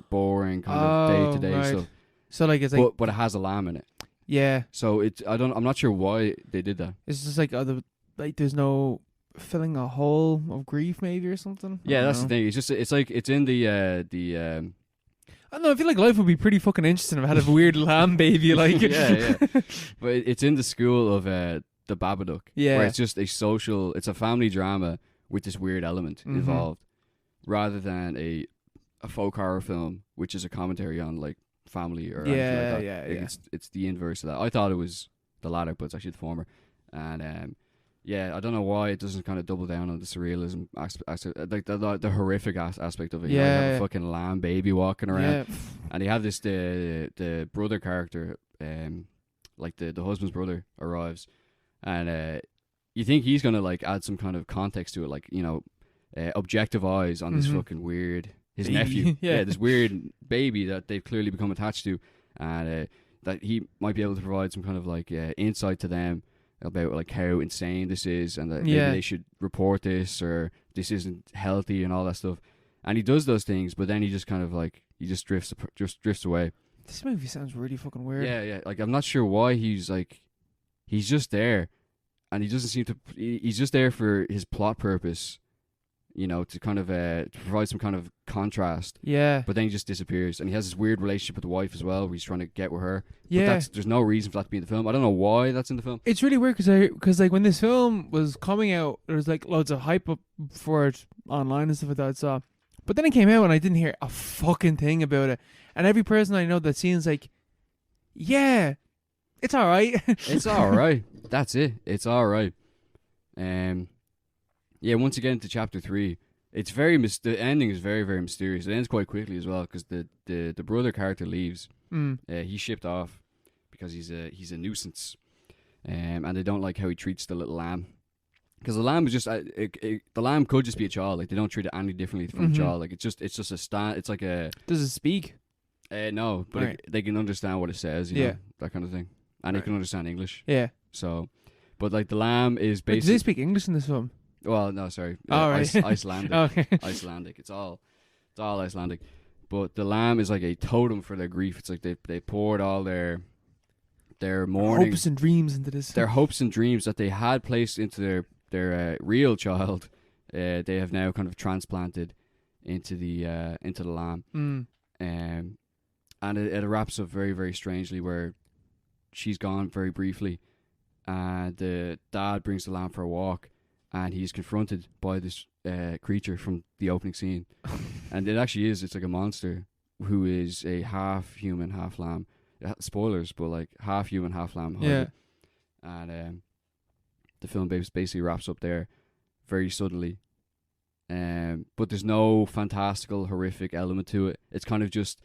Speaker 1: boring kind of day to day
Speaker 2: right.
Speaker 1: stuff.
Speaker 2: So like it's like
Speaker 1: But it has a lamb in it,
Speaker 2: yeah,
Speaker 1: so I'm not sure why they did that.
Speaker 2: it's just like there's no filling a hole of grief maybe or something.
Speaker 1: Yeah, that's
Speaker 2: the
Speaker 1: the thing. It's like it's in the
Speaker 2: I don't know. I feel like life would be pretty fucking interesting if I had a weird lamb baby. Like
Speaker 1: yeah, but it's in the school of the Babadook.
Speaker 2: Yeah.
Speaker 1: Where it's just it's a family drama with this weird element
Speaker 2: Mhm.
Speaker 1: involved, rather than a folk horror film, which is a commentary on like family or anything
Speaker 2: Yeah,
Speaker 1: like that.
Speaker 2: yeah,
Speaker 1: Like,
Speaker 2: yeah.
Speaker 1: It's the inverse of that. I thought it was the latter, but it's actually the former. And yeah, I don't know why it doesn't kind of double down on the surrealism aspect, like the horrific aspect of it. You know, you have
Speaker 2: Yeah.
Speaker 1: a fucking lamb baby walking around,
Speaker 2: Yeah.
Speaker 1: and you have this the brother character, like the husband's brother arrives, and you think he's gonna like add some kind of context to it, like objective eyes on this
Speaker 2: Mhm.
Speaker 1: fucking weird his
Speaker 2: Baby,
Speaker 1: nephew,
Speaker 2: yeah.
Speaker 1: this weird baby that they've clearly become attached to, and that he might be able to provide some kind of like insight to them about like how insane this is, and that maybe
Speaker 2: Yeah.
Speaker 1: they should report this, or this isn't healthy and all that stuff. And he does those things, but then he just kind of like he just drifts away.
Speaker 2: This movie sounds really fucking weird.
Speaker 1: Yeah. Like I'm not sure why he's just there, and he doesn't seem to. He's just there for his plot purpose, to kind of to provide some kind of contrast.
Speaker 2: Yeah.
Speaker 1: But then he just disappears, and he has this weird relationship with the wife as well, where he's trying to get with her.
Speaker 2: Yeah.
Speaker 1: But there's no reason for that to be in the film. I don't know why that's in the film.
Speaker 2: It's really weird because like when this film was coming out, there was like loads of hype up for it online and stuff like that. I saw, but then it came out and I didn't hear a fucking thing about it. And every person I know that's seen is like, yeah, it's all right.
Speaker 1: It's all right. That's it. It's all right. Yeah. Once you get into chapter 3, it's the ending is very, very mysterious. It ends quite quickly as well, because the brother character leaves. He's shipped off because he's a nuisance, and they don't like how he treats the little lamb. Because the lamb is just the lamb could just be a child. Like they don't treat it any differently from
Speaker 2: Mhm.
Speaker 1: a child. Like it's just a stand. It's like a
Speaker 2: Does it speak?
Speaker 1: no, but
Speaker 2: Right.
Speaker 1: they can understand what it says. You
Speaker 2: Yeah.
Speaker 1: know, that kind of thing, and they
Speaker 2: Right.
Speaker 1: can understand English.
Speaker 2: Yeah.
Speaker 1: So, but like the lamb is
Speaker 2: Wait, do
Speaker 1: basically
Speaker 2: they speak English in this film?
Speaker 1: well, no, sorry,
Speaker 2: Oh, right.
Speaker 1: Icelandic.
Speaker 2: Okay.
Speaker 1: Icelandic. It's all Icelandic. But the lamb is like a totem for their grief. It's like they poured all their mourning,
Speaker 2: Hopes and dreams into this.
Speaker 1: their hopes and dreams that they had placed into their real child. They have now kind of transplanted into the lamb. And it wraps up very, very strangely, where she's gone very briefly, and the dad brings the lamb for a walk, and he's confronted by this creature from the opening scene. And it actually it's like a monster who is a half human, half lamb. Spoilers, but like half human, half lamb.
Speaker 2: Yeah.
Speaker 1: And the film basically wraps up there very suddenly. But there's no fantastical, horrific element to it. It's kind of just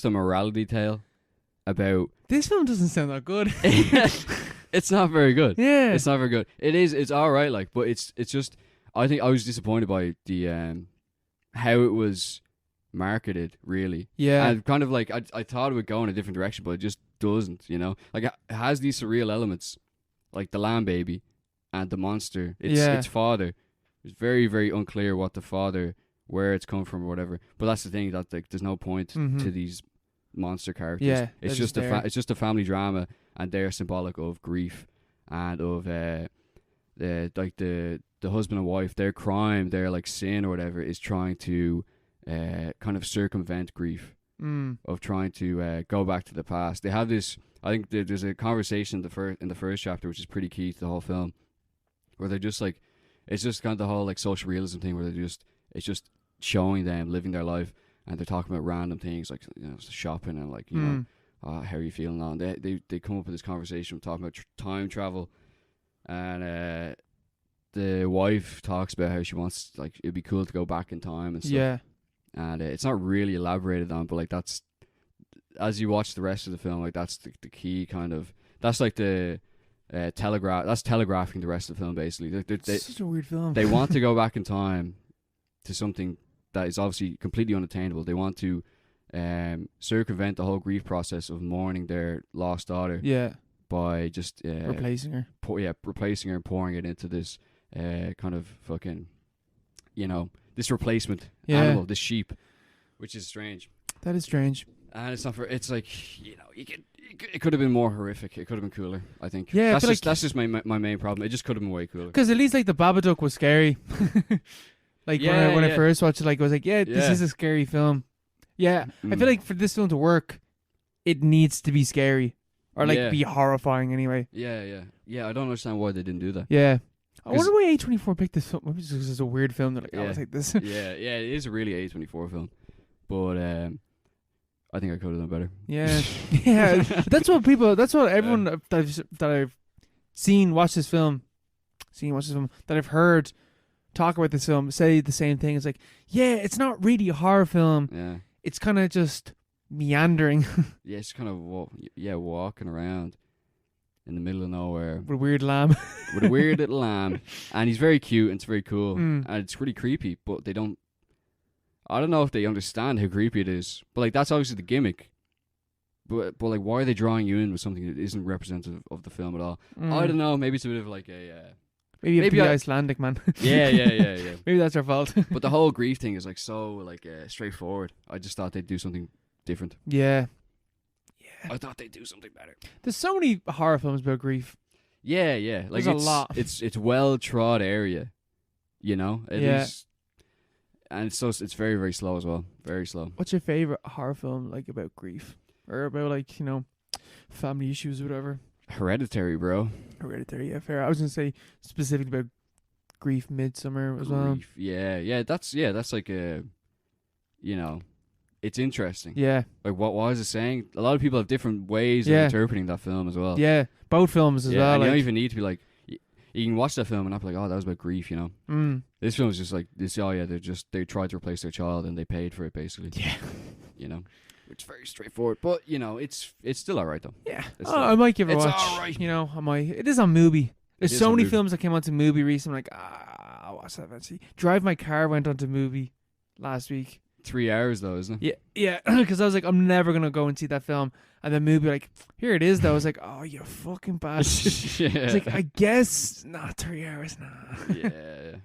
Speaker 1: a morality tale about.
Speaker 2: This film doesn't sound that good.
Speaker 1: It's not very good.
Speaker 2: Yeah.
Speaker 1: It's not very good. It's all right, like, but it's just. I think I was disappointed by the how it was marketed, really.
Speaker 2: Yeah.
Speaker 1: And kind of like I thought it would go in a different direction, but it just doesn't. Like it has these surreal elements, like the lamb baby and the monster. Its father. It's very, very unclear what the father, where it's come from or whatever. But that's the thing, that like there's no point to these monster characters.
Speaker 2: Yeah,
Speaker 1: It's
Speaker 2: they're
Speaker 1: just
Speaker 2: just
Speaker 1: it's just a family drama, and they're symbolic of grief and of the husband and wife, their crime, their like sin or whatever, is trying to kind of circumvent grief, of trying to go back to the past. They have this. I think there's a conversation in the first chapter, which is pretty key to the whole film, where they're just like, it's just kind of the whole like social realism thing, where it's just showing them living their life, and they're talking about random things like shopping and like how are you feeling now. And they come up with this conversation talking about time travel, and the wife talks about how she wants, like, it'd be cool to go back in time and stuff.
Speaker 2: Yeah.
Speaker 1: And it's not really elaborated on, but like that's, as you watch the rest of the film, like that's the key kind of, that's like the telegraphing the rest of the film basically.
Speaker 2: It's such a weird film.
Speaker 1: They want to go back in time to something that is obviously completely unattainable. They want to circumvent the whole grief process of mourning their lost daughter
Speaker 2: Yeah.
Speaker 1: by just
Speaker 2: Replacing her.
Speaker 1: replacing her and pouring it into this kind of fucking, this replacement
Speaker 2: Yeah.
Speaker 1: animal, this sheep, which is strange.
Speaker 2: That is strange.
Speaker 1: And it's not for. It's like, it could have been more horrific. It could have been cooler. I think.
Speaker 2: Yeah, I
Speaker 1: that's
Speaker 2: feel
Speaker 1: just my main problem. It just could have been way cooler.
Speaker 2: Because at least like the Babadook was scary. Like when I first watched it, like I was like, this
Speaker 1: Yeah.
Speaker 2: is a scary film. Yeah, I feel
Speaker 1: Mm.
Speaker 2: like for this film to work, it needs to be scary or like
Speaker 1: Yeah.
Speaker 2: be horrifying anyway.
Speaker 1: Yeah. I don't understand why they didn't do that.
Speaker 2: Yeah. I
Speaker 1: 'Cause-
Speaker 2: wonder why A24 picked this film. Maybe it's just a weird film. They're like,
Speaker 1: Yeah.
Speaker 2: I'll take this.
Speaker 1: Yeah, it is a really A24 film, but I think I could have done better.
Speaker 2: Yeah, yeah. That's what everyone that I've watched this film, that I've heard talk about this film say the same thing. It's like, yeah, it's not really a horror film.
Speaker 1: Yeah,
Speaker 2: It's kind of just meandering
Speaker 1: yeah, it's kind of walking around in the middle of nowhere
Speaker 2: with a weird lamb.
Speaker 1: with a weird little lamb, and he's very cute and it's very cool,
Speaker 2: Mm.
Speaker 1: and it's really creepy. But they don't. I don't know if they understand how creepy it is, but like that's obviously the gimmick. But like, why are they drawing you in with something that isn't representative of the film at all? I don't know. Maybe it's a bit of like a.
Speaker 2: Maybe
Speaker 1: I-
Speaker 2: Icelandic man.
Speaker 1: Yeah.
Speaker 2: Maybe that's our fault.
Speaker 1: But the whole grief thing is like so like straightforward. I just thought they'd do something different.
Speaker 2: Yeah.
Speaker 1: I thought they'd do something better.
Speaker 2: There's so many horror films about grief.
Speaker 1: Yeah. Like
Speaker 2: There's a
Speaker 1: it's,
Speaker 2: lot.
Speaker 1: It's well trod area, It
Speaker 2: Yeah.
Speaker 1: is, and it's very very slow as well. Very slow.
Speaker 2: What's your favorite horror film like about grief or about like family issues or whatever?
Speaker 1: Hereditary, bro.
Speaker 2: Hereditary, yeah, fair. I was gonna say specifically about grief, Midsummer as well.
Speaker 1: Grief. Yeah. That's like a, it's interesting.
Speaker 2: Yeah,
Speaker 1: Like what was it saying? A lot of people have different ways
Speaker 2: Yeah.
Speaker 1: of interpreting that film as well.
Speaker 2: yeah, both films as well.
Speaker 1: And you
Speaker 2: Like,
Speaker 1: don't even need to be like, you can watch that film and not be like, oh, that was about grief, This film is just like this. Oh yeah, they tried to replace their child and they paid for it basically.
Speaker 2: Yeah.
Speaker 1: Which is very straightforward. But it's still alright though.
Speaker 2: Yeah,
Speaker 1: It's
Speaker 2: I might give it a
Speaker 1: it's
Speaker 2: watch.
Speaker 1: alright.
Speaker 2: I might. It is on Mubi. There's
Speaker 1: is
Speaker 2: so
Speaker 1: on
Speaker 2: many
Speaker 1: Mubi.
Speaker 2: films that came onto Mubi recently. I'm like, I'll watch that eventually. Drive My Car went onto Mubi last week.
Speaker 1: 3 hours though, isn't it?
Speaker 2: Yeah, because I was like, I'm never gonna go and see that film. And then Mubi like, here it is though. I was like, oh, you fucking bastard.
Speaker 1: Yeah.
Speaker 2: It's like, I guess not 3 hours. Nah.
Speaker 1: Yeah.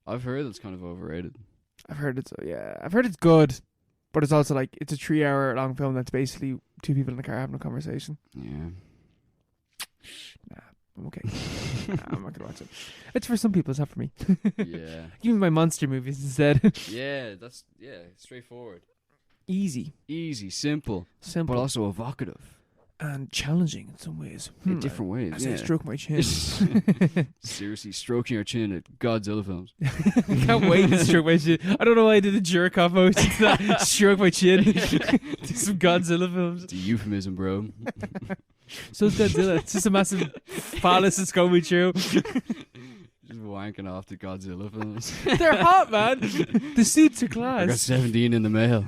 Speaker 1: I've heard it's kind of overrated.
Speaker 2: I've heard it's good, but it's also like it's a 3 hour long film that's basically two people in the car having a conversation.
Speaker 1: Yeah.
Speaker 2: I'm okay. I'm not gonna watch it. It's for some people. It's not for me.
Speaker 1: Yeah.
Speaker 2: Give me my monster movies instead.
Speaker 1: Yeah. Straightforward.
Speaker 2: Easy,
Speaker 1: Easy, simple,
Speaker 2: simple,
Speaker 1: but also evocative
Speaker 2: and challenging in some ways.
Speaker 1: in different ways.
Speaker 2: As
Speaker 1: Yeah.
Speaker 2: I stroke my chin.
Speaker 1: Seriously, stroking your chin at Godzilla films.
Speaker 2: Can't wait to stroke my chin. I don't know why I did the jerk off motion to that. Stroke my chin. Do some Godzilla films.
Speaker 1: It's a euphemism, bro.
Speaker 2: So it's Godzilla. It's just a massive phallus that's going through.
Speaker 1: Just wanking off the Godzilla films.
Speaker 2: They're hot, man. The suits are
Speaker 1: I got
Speaker 2: class.
Speaker 1: 17 in the mail.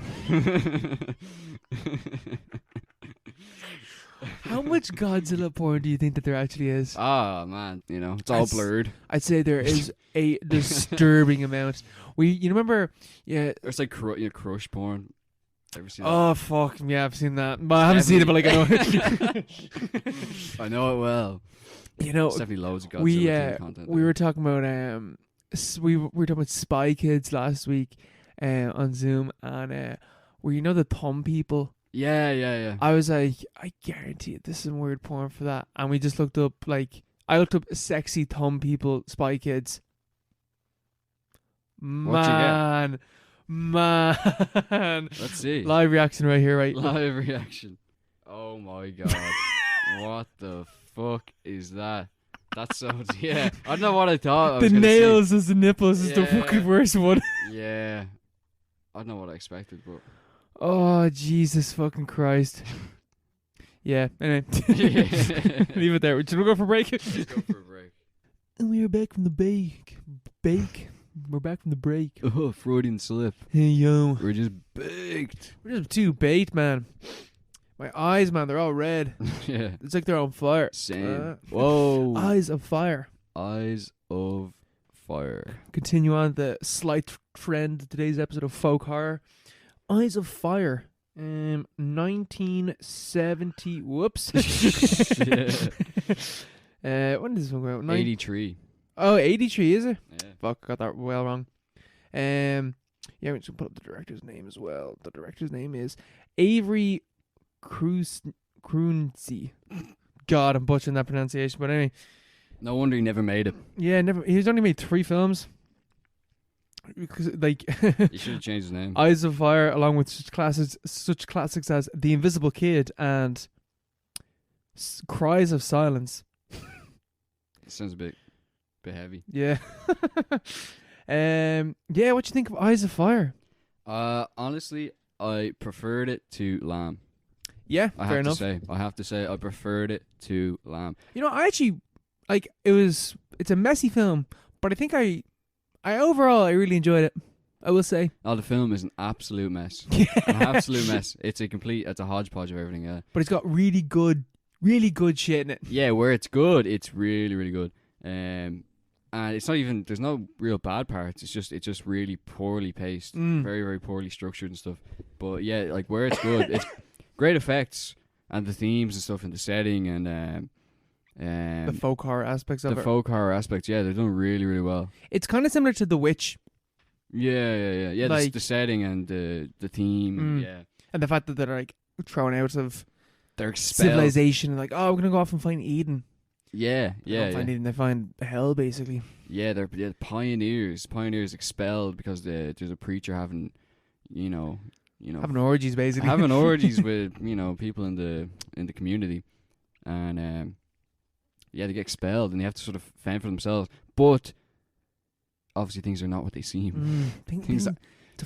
Speaker 2: How much Godzilla porn do you think that there actually is?
Speaker 1: Ah, man. It's all blurred.
Speaker 2: I'd say there is a disturbing amount. You remember? Yeah.
Speaker 1: It's like crush porn. Ever seen that?
Speaker 2: Oh fuck yeah, I've seen that, but I haven't seen it. But like I know it.
Speaker 1: I know it well.
Speaker 2: You know,
Speaker 1: There's definitely loads of Godzilla
Speaker 2: we
Speaker 1: content.
Speaker 2: we were talking about we were talking about Spy Kids last week on Zoom, and the thumb people.
Speaker 1: Yeah.
Speaker 2: I was like, I guarantee it, this is some weird porn for that, and we just looked up I looked up sexy thumb people Spy Kids.
Speaker 1: What'd you get?
Speaker 2: Man,
Speaker 1: Let's see.
Speaker 2: live reaction right here, right?
Speaker 1: Live reaction. Oh my god. What the fuck is that? That's so... Yeah. I don't know what I thought I
Speaker 2: The
Speaker 1: was gonna
Speaker 2: nails as the nipples is the
Speaker 1: Yeah.
Speaker 2: fucking worst one.
Speaker 1: say. Yeah. I don't know what I expected, but...
Speaker 2: Oh, Jesus fucking Christ. Yeah, anyway. Leave it there. Should we go for a break?
Speaker 1: Let's go for a break.
Speaker 2: And we are back from the bake. We're back from the break.
Speaker 1: Oh, Freudian slip.
Speaker 2: Hey, yo.
Speaker 1: We're just baked.
Speaker 2: We're just too baked, man. My eyes, man, they're all red.
Speaker 1: Yeah.
Speaker 2: It's like they're on fire.
Speaker 1: Same. Whoa.
Speaker 2: Eyes of fire.
Speaker 1: Eyes of fire.
Speaker 2: Continue on the slight trend of today's episode of Folk Horror. Eyes of Fire. 1970. Whoops. When did this one go out?
Speaker 1: 83.
Speaker 2: Oh, 83, is it?
Speaker 1: Yeah.
Speaker 2: Fuck, got that well wrong. Yeah, we should put up the director's name as well. The director's name is Avery Krunze. God, I'm butchering that pronunciation, but anyway.
Speaker 1: No wonder he never made it.
Speaker 2: Yeah, never. He's only made 3 films. Because, like,
Speaker 1: He should have changed his name.
Speaker 2: Eyes of Fire, along with such classics as The Invisible Kid and Cries of Silence.
Speaker 1: It sounds a bit heavy.
Speaker 2: Yeah. Yeah, what you think of Eyes of Fire?
Speaker 1: Honestly, I preferred it to Lamb.
Speaker 2: Yeah,
Speaker 1: I
Speaker 2: fair
Speaker 1: have
Speaker 2: enough.
Speaker 1: to say, I preferred it to Lamb.
Speaker 2: You know, I actually like it's a messy film, but I think I overall really enjoyed it. I will say.
Speaker 1: Oh, the film is an absolute mess. An absolute mess. It's a hodgepodge of everything. Yeah.
Speaker 2: But it's got really good shit in it.
Speaker 1: Yeah, where it's good, it's really, really good. And it's not even. There's no real bad parts. It's just really poorly paced, very, very poorly structured and stuff. But yeah, like where it's good, it's great effects and the themes and stuff and the setting and
Speaker 2: The folk horror aspects of it.
Speaker 1: the folk horror aspects. Yeah, they're done really, really well.
Speaker 2: It's kind of similar to The Witch.
Speaker 1: Yeah.
Speaker 2: Like-
Speaker 1: the setting and the theme. Yeah,
Speaker 2: And the fact that they're like thrown out of
Speaker 1: they're expelled.
Speaker 2: civilization and like, oh, we're gonna go off and find Eden.
Speaker 1: Yeah.
Speaker 2: They don't find Eden, they find hell basically.
Speaker 1: Yeah, they're pioneers. Pioneers expelled because there's a preacher having,
Speaker 2: Having orgies basically.
Speaker 1: having orgies with people in the community, and they get expelled and they have to sort of fend for themselves. But obviously, things are not what they seem.
Speaker 2: It's a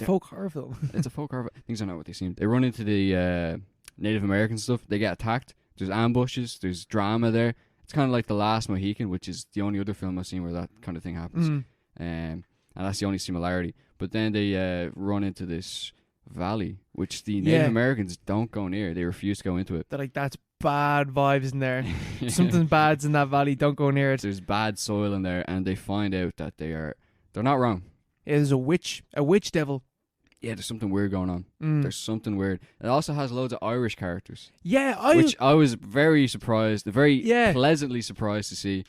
Speaker 2: folk horror film.
Speaker 1: It's a folk horror. Things are not what they seem. They run into the Native American stuff. They get attacked. There's ambushes. There's drama there. It's kind of like The Last Mohican, which is the only other film I've seen where that kind of thing happens. And that's the only similarity. But then they run into this valley, which the Native Americans don't go near. They refuse to go into it.
Speaker 2: They're like, that's bad vibes in there. Something bad's in that valley. Don't go near it.
Speaker 1: There's bad soil in there, and they find out that they're not wrong.
Speaker 2: Yeah, there's a witch devil.
Speaker 1: Yeah, there's something weird going on. There's something weird. It also has loads of Irish characters.
Speaker 2: Yeah,
Speaker 1: which I was very surprised, pleasantly surprised to see.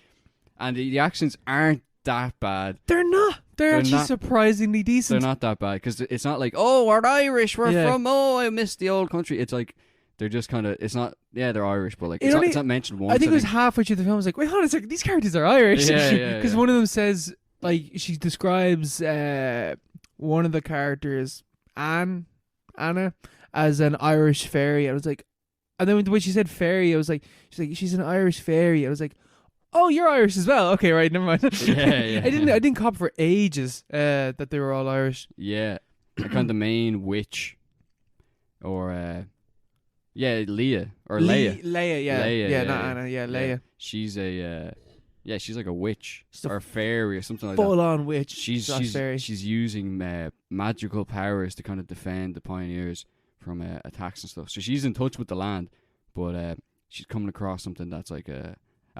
Speaker 1: And the accents aren't that bad.
Speaker 2: They're not. They're actually
Speaker 1: not,
Speaker 2: surprisingly decent.
Speaker 1: They're not that bad because it's not like, oh, we're Irish, we're from, I miss the old country. It's like they're just kind of. It's not. Yeah, they're Irish, but like it's not mentioned once.
Speaker 2: I think it was halfway through the film. I was like, wait, hold on a second, these characters are Irish.
Speaker 1: Yeah.
Speaker 2: Because one of them says, like, she describes one of the characters, Anna, as an Irish fairy. I was like, and then when she said fairy, I was like, she's an Irish fairy. I was like, oh, you're Irish as well. Okay, right, never mind.
Speaker 1: Yeah.
Speaker 2: I didn't cop for ages that they were all Irish.
Speaker 1: Yeah, kind of the main witch, or Leah or Leia.
Speaker 2: Leia, not Anna. Yeah, Leia.
Speaker 1: She's she's like a witch or a fairy or something like
Speaker 2: that. Full on witch.
Speaker 1: She's using magical powers to kind of defend the pioneers from attacks and stuff. So she's in touch with the land, but she's coming across something that's like a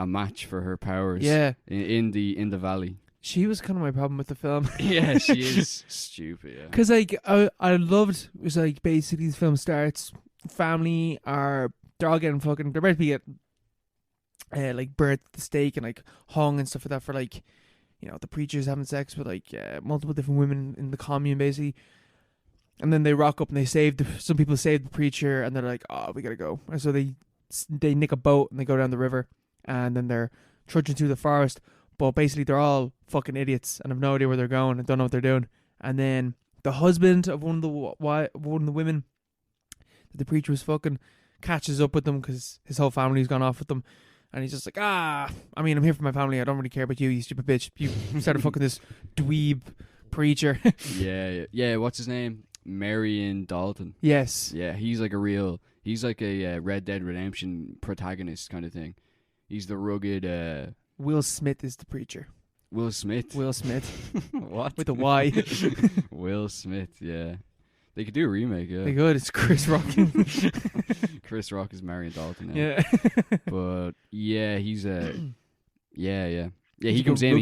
Speaker 1: match for her powers.
Speaker 2: Yeah.
Speaker 1: In the valley.
Speaker 2: She was kind of my problem with the film.
Speaker 1: Yeah, she is stupid. Yeah.
Speaker 2: Because like I loved it was like basically the film starts. Family they're all getting fucking. They're about to be like burnt at the stake and like hung and stuff like that for like, the preachers having sex with like multiple different women in the commune basically. And then they rock up and some people save the preacher and they're like, oh, we gotta go. And so they nick a boat and they go down the river and then they're trudging through the forest. But basically they're all fucking idiots and have no idea where they're going and don't know what they're doing. And then the husband of one of the women that the preacher was fucking catches up with them because his whole family's gone off with them. And he's just like, I'm here for my family. I don't really care about you stupid bitch. You started fucking this dweeb preacher.
Speaker 1: Yeah. What's his name? Marion Dalton.
Speaker 2: Yes.
Speaker 1: Yeah, he's like a Red Dead Redemption protagonist kind of thing. He's the rugged.
Speaker 2: Will Smith is the preacher.
Speaker 1: Will Smith. What?
Speaker 2: With a Y.
Speaker 1: Will Smith. Yeah. They could do a remake. Yeah.
Speaker 2: They could. It's Chris Rock.
Speaker 1: Chris Rock is Marion Dalton.
Speaker 2: Yeah.
Speaker 1: But yeah, he's Yeah, he comes in.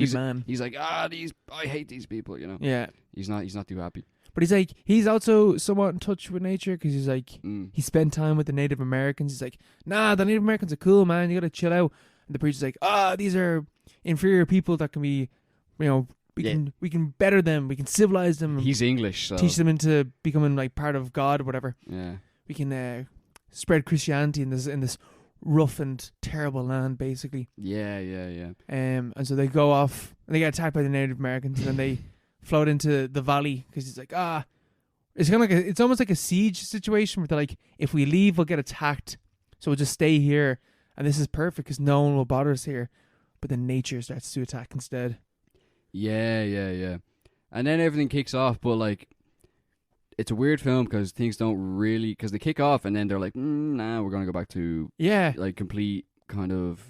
Speaker 1: He's like, I hate these people.
Speaker 2: Yeah.
Speaker 1: He's not too happy.
Speaker 2: But he's like, he's also somewhat in touch with nature because he's like, he spent time with the Native Americans. He's like, nah, the Native Americans are cool, man. You gotta chill out. And the preacher's like, these are inferior people that can be, we can better them. We can civilize them.
Speaker 1: He's English, so
Speaker 2: teach them into becoming like part of God or whatever.
Speaker 1: Yeah.
Speaker 2: We can spread Christianity in this rough and terrible land, basically.
Speaker 1: Yeah.
Speaker 2: And so they go off and they get attacked by the Native Americans, and then they float into the valley because he's like, it's kind of like it's almost like a siege situation where they're like, if we leave, we'll get attacked, so we'll just stay here, and this is perfect because no one will bother us here. But then nature starts to attack instead.
Speaker 1: Yeah. And then everything kicks off, but like, it's a weird film because things don't really, because they kick off and then they're like, nah, we're gonna go back to like complete kind of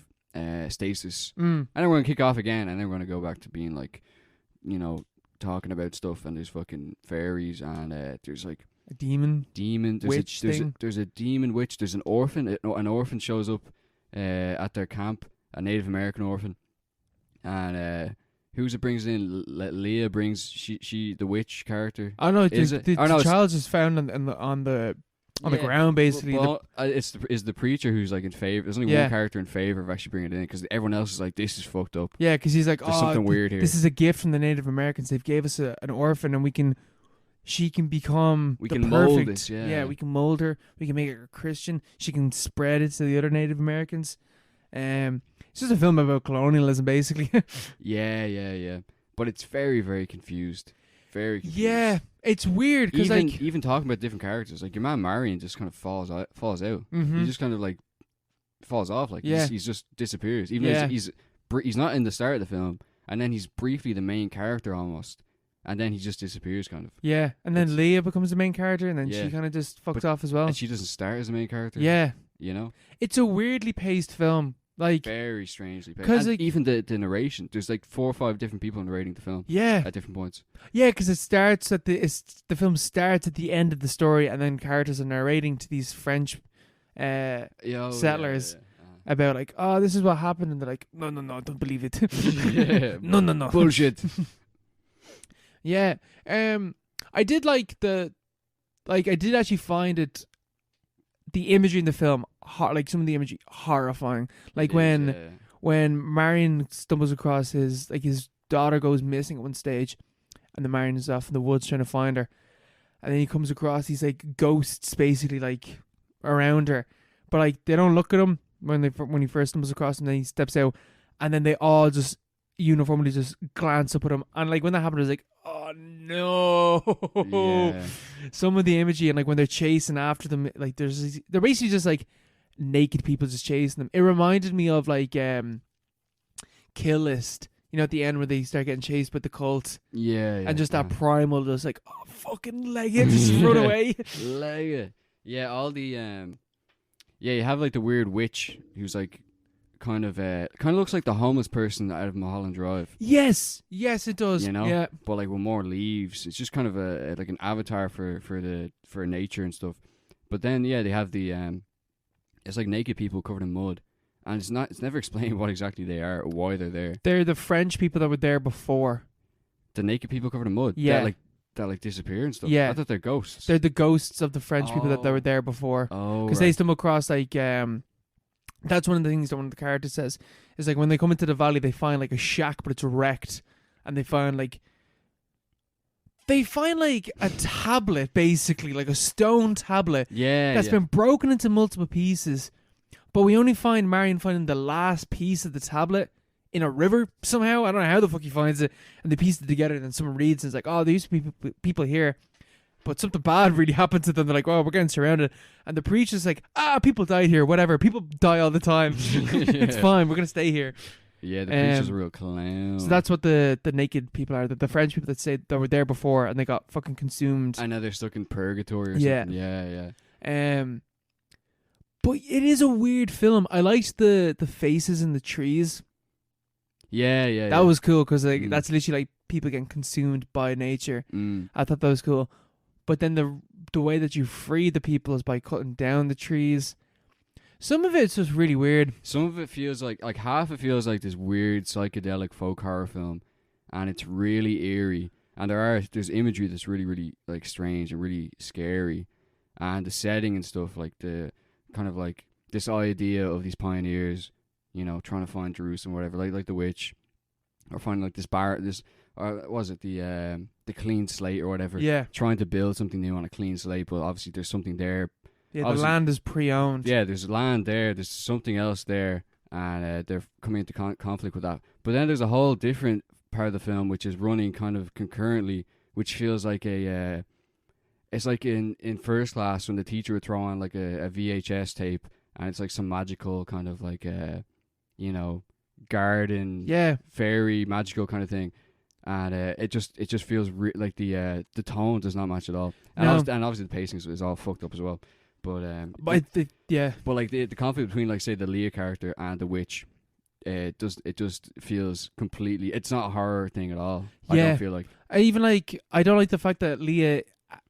Speaker 1: stasis, and then we're gonna kick off again, and then we're gonna go back to being like, talking about stuff, and there's fucking fairies, and there's like
Speaker 2: a demon.
Speaker 1: There's a demon witch. There's an orphan. An orphan shows up at their camp, a Native American orphan, and who's it brings in? Leah brings she the witch character.
Speaker 2: Oh no, the child's just found on the ground basically.
Speaker 1: Well, it's the preacher who's like in favor. There's only one character in favor of actually bringing it in because everyone else is like, this is fucked up.
Speaker 2: Yeah, because he's like,
Speaker 1: there's something weird here.
Speaker 2: This is a gift from the Native Americans. They've gave us an orphan, and she can become
Speaker 1: we
Speaker 2: the
Speaker 1: can
Speaker 2: perfect.
Speaker 1: mold this. Yeah,
Speaker 2: we can mold her. We can make her a Christian. She can spread it to the other Native Americans. It's just a film about colonialism, basically.
Speaker 1: Yeah. But it's very, very confused. Very confused.
Speaker 2: Yeah, it's weird because
Speaker 1: even talking about different characters, like your man Marion just kind of falls out.
Speaker 2: Mm-hmm.
Speaker 1: He just kind of like falls off. Like he's just disappears. Even though he's not in the start of the film, and then he's briefly the main character almost, and then he just disappears kind of.
Speaker 2: Yeah, and then Leah becomes the main character, and then she kind of just fucks off as well.
Speaker 1: And she doesn't start as the main character.
Speaker 2: Yeah,
Speaker 1: it's
Speaker 2: a weirdly paced film. Like
Speaker 1: very strangely paced.
Speaker 2: Because
Speaker 1: like, even the narration, there's like 4 or 5 different people narrating the film.
Speaker 2: Yeah,
Speaker 1: at different points.
Speaker 2: Yeah, because the film starts at the end of the story, and then characters are narrating to these French settlers about like, this is what happened, and they're like, no, don't believe it. No,
Speaker 1: bullshit.
Speaker 2: Yeah, I did I did actually find the imagery in the film, like some of the imagery, horrifying. Like when Marion stumbles across his daughter goes missing at one stage, and the Marion is off in the woods trying to find her, and then he comes across these like ghosts basically like around her, but like they don't look at him when he first stumbles across him. Then he steps out, and then they all just uniformly just glance up at him, and like when that happened, I was like, oh no.
Speaker 1: Yeah.
Speaker 2: Some of the imagery, and like when they're chasing after them, like they're basically just like naked people just chasing them. It reminded me of like Kill List, at the end where they start getting chased by the cult.
Speaker 1: Yeah.
Speaker 2: And just that primal, just like, fucking leg it, just run away.
Speaker 1: Leg it. Yeah, all the you have like the weird witch who's like kind of looks like the homeless person out of Mulholland Drive. Yes, it does. Yeah, but like with more leaves. It's just kind of like an avatar for nature and stuff. But then they have the it's like naked people covered in mud, and it's never explained what exactly they are or why they're there.
Speaker 2: They're the French people that were there before.
Speaker 1: The naked people covered in mud.
Speaker 2: Yeah,
Speaker 1: that disappear and stuff.
Speaker 2: Yeah,
Speaker 1: I thought they're ghosts.
Speaker 2: They're the ghosts of the French people that were there before.
Speaker 1: Oh,
Speaker 2: because they stumble across like that's one of the things that one of the characters says is like when they come into the valley, they find like a shack, but it's wrecked, and they find like a tablet, basically like a stone tablet.
Speaker 1: Yeah,
Speaker 2: that's been broken into multiple pieces, but we only find Marion finding the last piece of the tablet in a river somehow. I don't know how the fuck he finds it, and they piece it together, and then someone reads and it's like, oh, there used to be people here, but something bad really happened to them. They're like, well, we're getting surrounded. And the preacher's like, people died here, whatever. People die all the time. It's fine. We're going to stay here.
Speaker 1: Yeah, the preacher's a real clown.
Speaker 2: So that's what the naked people are. The French people that say that were there before and they got fucking consumed.
Speaker 1: I know they're stuck in purgatory or something. Yeah.
Speaker 2: But it is a weird film. I liked the faces in the trees.
Speaker 1: Yeah.
Speaker 2: That was cool because that's literally like people getting consumed by nature. I thought that was cool. But then the way that you free the people is by cutting down the trees. Some of it's just really weird.
Speaker 1: Some of it feels like half it feels like this weird psychedelic folk horror film, and it's really eerie. and there's imagery that's really really like strange and really scary, and the setting and stuff, like the kind of like this idea of these pioneers, trying to find Jerusalem, or whatever, like the witch, or finding like this or was it the clean slate or whatever,
Speaker 2: Yeah.
Speaker 1: trying to build something new on a clean slate, but obviously there's something there.
Speaker 2: Yeah, the
Speaker 1: Obviously,
Speaker 2: land is pre-owned.
Speaker 1: yeah, there's land there, there's something else there, and they're coming into conflict with that. But then there's a whole different part of the film which is running kind of concurrently, which feels like it's like in First Class when the teacher would throw on like a VHS tape, and it's like some magical kind of like garden, fairy magical kind of thing, and it just feels like the tone does not match at all, and,
Speaker 2: No.
Speaker 1: obviously the pacing is all fucked up as well. But but like the conflict between, like, say, the Leah character and the witch, it just feels completely. It's not a horror thing at all. I
Speaker 2: Yeah.
Speaker 1: don't feel like.
Speaker 2: I don't like the fact that Leah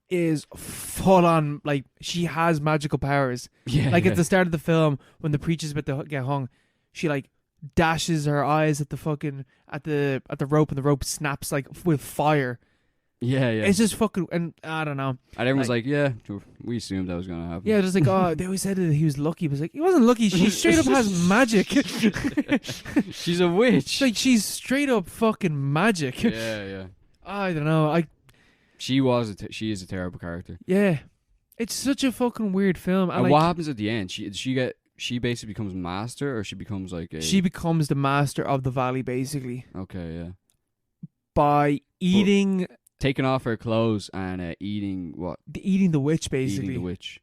Speaker 2: is full on, like, she has magical powers.
Speaker 1: Yeah,
Speaker 2: Like at the start of the film when the preacher's about to get hung, she like dashes her eyes at the fucking at the rope, and the rope snaps like with fire.
Speaker 1: yeah.
Speaker 2: It's just fucking, and I don't know.
Speaker 1: And everyone's like, yeah, we assumed that was gonna happen.
Speaker 2: Yeah, just like, oh, they always said that he was lucky, but it's like, he wasn't lucky. She straight up has magic.
Speaker 1: She's a witch.
Speaker 2: Like, she's straight up fucking magic.
Speaker 1: Yeah.
Speaker 2: I don't know.
Speaker 1: She is a terrible character.
Speaker 2: Yeah, it's such a fucking weird film.
Speaker 1: And what happens at the end? She basically becomes master, or she becomes like a.
Speaker 2: She becomes the master of the valley, basically,
Speaker 1: Okay, yeah.
Speaker 2: by eating
Speaker 1: Taking off her clothes and eating what?
Speaker 2: eating the witch, basically.
Speaker 1: Eating the witch.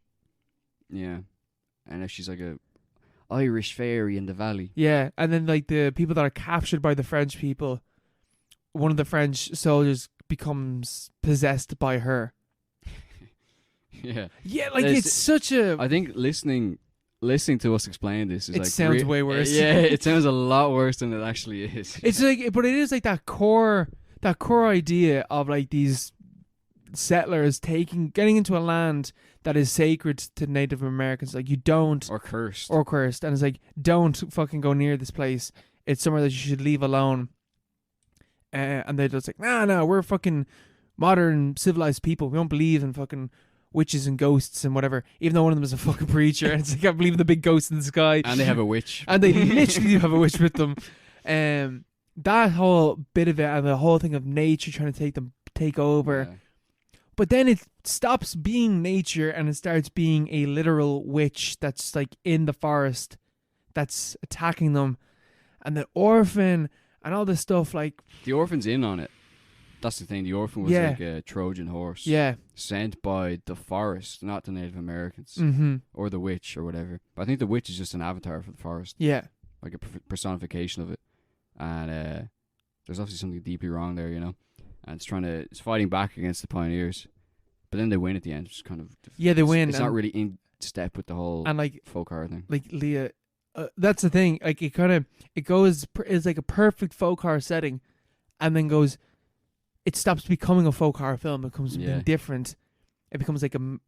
Speaker 1: Yeah. And if she's like a Irish fairy in the valley.
Speaker 2: Yeah, and then like the people that are captured by the French people, one of the French soldiers becomes possessed by her.
Speaker 1: Yeah.
Speaker 2: Yeah, like it's such a.
Speaker 1: I think listening to us explain this is
Speaker 2: It
Speaker 1: like
Speaker 2: sounds way worse.
Speaker 1: Yeah, it sounds a lot worse than it actually is.
Speaker 2: It's like, but it is like that core idea of like these settlers getting into a land that is sacred to Native Americans. Like, you don't,
Speaker 1: or cursed,
Speaker 2: and it's like, don't fucking go near this place. It's somewhere that you should leave alone. And they're just like, no, we're fucking modern civilized people. We don't believe in fucking witches and ghosts and whatever. Even though one of them is a fucking preacher, and it's like, I believe in the big ghost in the sky.
Speaker 1: and they have a witch,
Speaker 2: and they literally have a witch with them. That whole bit of it, and the whole thing of nature trying to take over.
Speaker 1: Yeah.
Speaker 2: But then it stops being nature and it starts being a literal witch that's like in the forest that's attacking them. And the orphan and all this stuff, like,
Speaker 1: The orphan's in on it. That's the thing. The orphan was like a Trojan horse.
Speaker 2: Yeah.
Speaker 1: Sent by the forest, not the Native Americans.
Speaker 2: Mm-hmm.
Speaker 1: Or the witch or whatever. But I think the witch is just an avatar for the forest.
Speaker 2: Yeah.
Speaker 1: Like a personification of it. And there's obviously something deeply wrong there, And it's fighting back against the pioneers. But then they win at the end. It's kind of.
Speaker 2: Yeah, they win.
Speaker 1: It's not really in step with the whole
Speaker 2: and like
Speaker 1: folk horror thing.
Speaker 2: Like Leah, that's the thing. Like it goes, it's like a perfect folk horror setting, and then goes, it stops becoming a folk horror film. It becomes something different. It becomes like an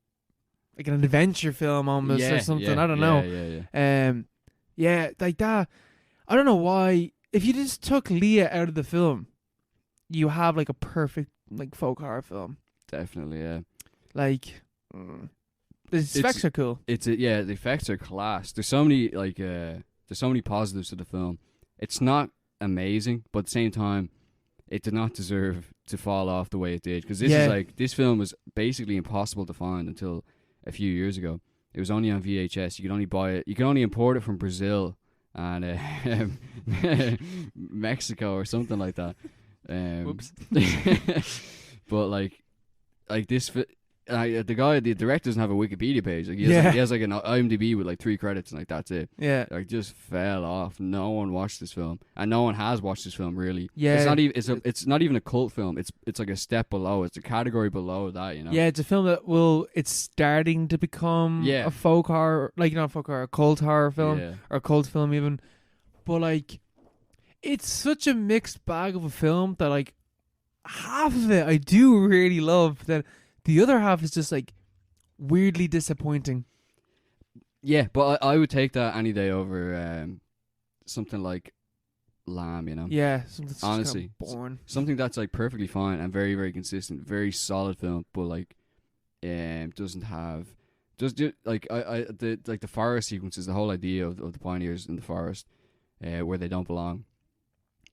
Speaker 2: adventure film almost or something. I don't know.
Speaker 1: Yeah.
Speaker 2: Like that. I don't know why. If you just took Leah out of the film, you have like a perfect like folk horror film.
Speaker 1: Definitely, yeah.
Speaker 2: Like, the effects are cool.
Speaker 1: The effects are class. There's so many positives to the film. It's not amazing, but at the same time, it did not deserve to fall off the way it did. Because this film was basically impossible to find until a few years ago. It was only on VHS. You could only buy it. You could only import it from Brazil and Mexico or something like that.
Speaker 2: Whoops.
Speaker 1: But like this, the director doesn't have a Wikipedia page. Like he has like an IMDb with like 3 credits, and like that's it.
Speaker 2: Yeah,
Speaker 1: like just fell off. No one watched this film, and no one has watched this film really.
Speaker 2: Yeah,
Speaker 1: it's not even a cult film. It's like a step below. It's a category below that.
Speaker 2: Yeah, it's a film that it's starting to become a folk horror, like not folk horror, a cult horror film or a cult film even. But like, it's such a mixed bag of a film that like half of it I do really love. That the other half is just like weirdly disappointing. Yeah,
Speaker 1: but I would take that any day over something like lamb, you know.
Speaker 2: Yeah, something that's
Speaker 1: Honestly,
Speaker 2: just boring.
Speaker 1: Something that's like perfectly fine and very very consistent, very solid film, but like doesn't have just like the forest sequences, the whole idea of the pioneers in the forest, where they don't belong.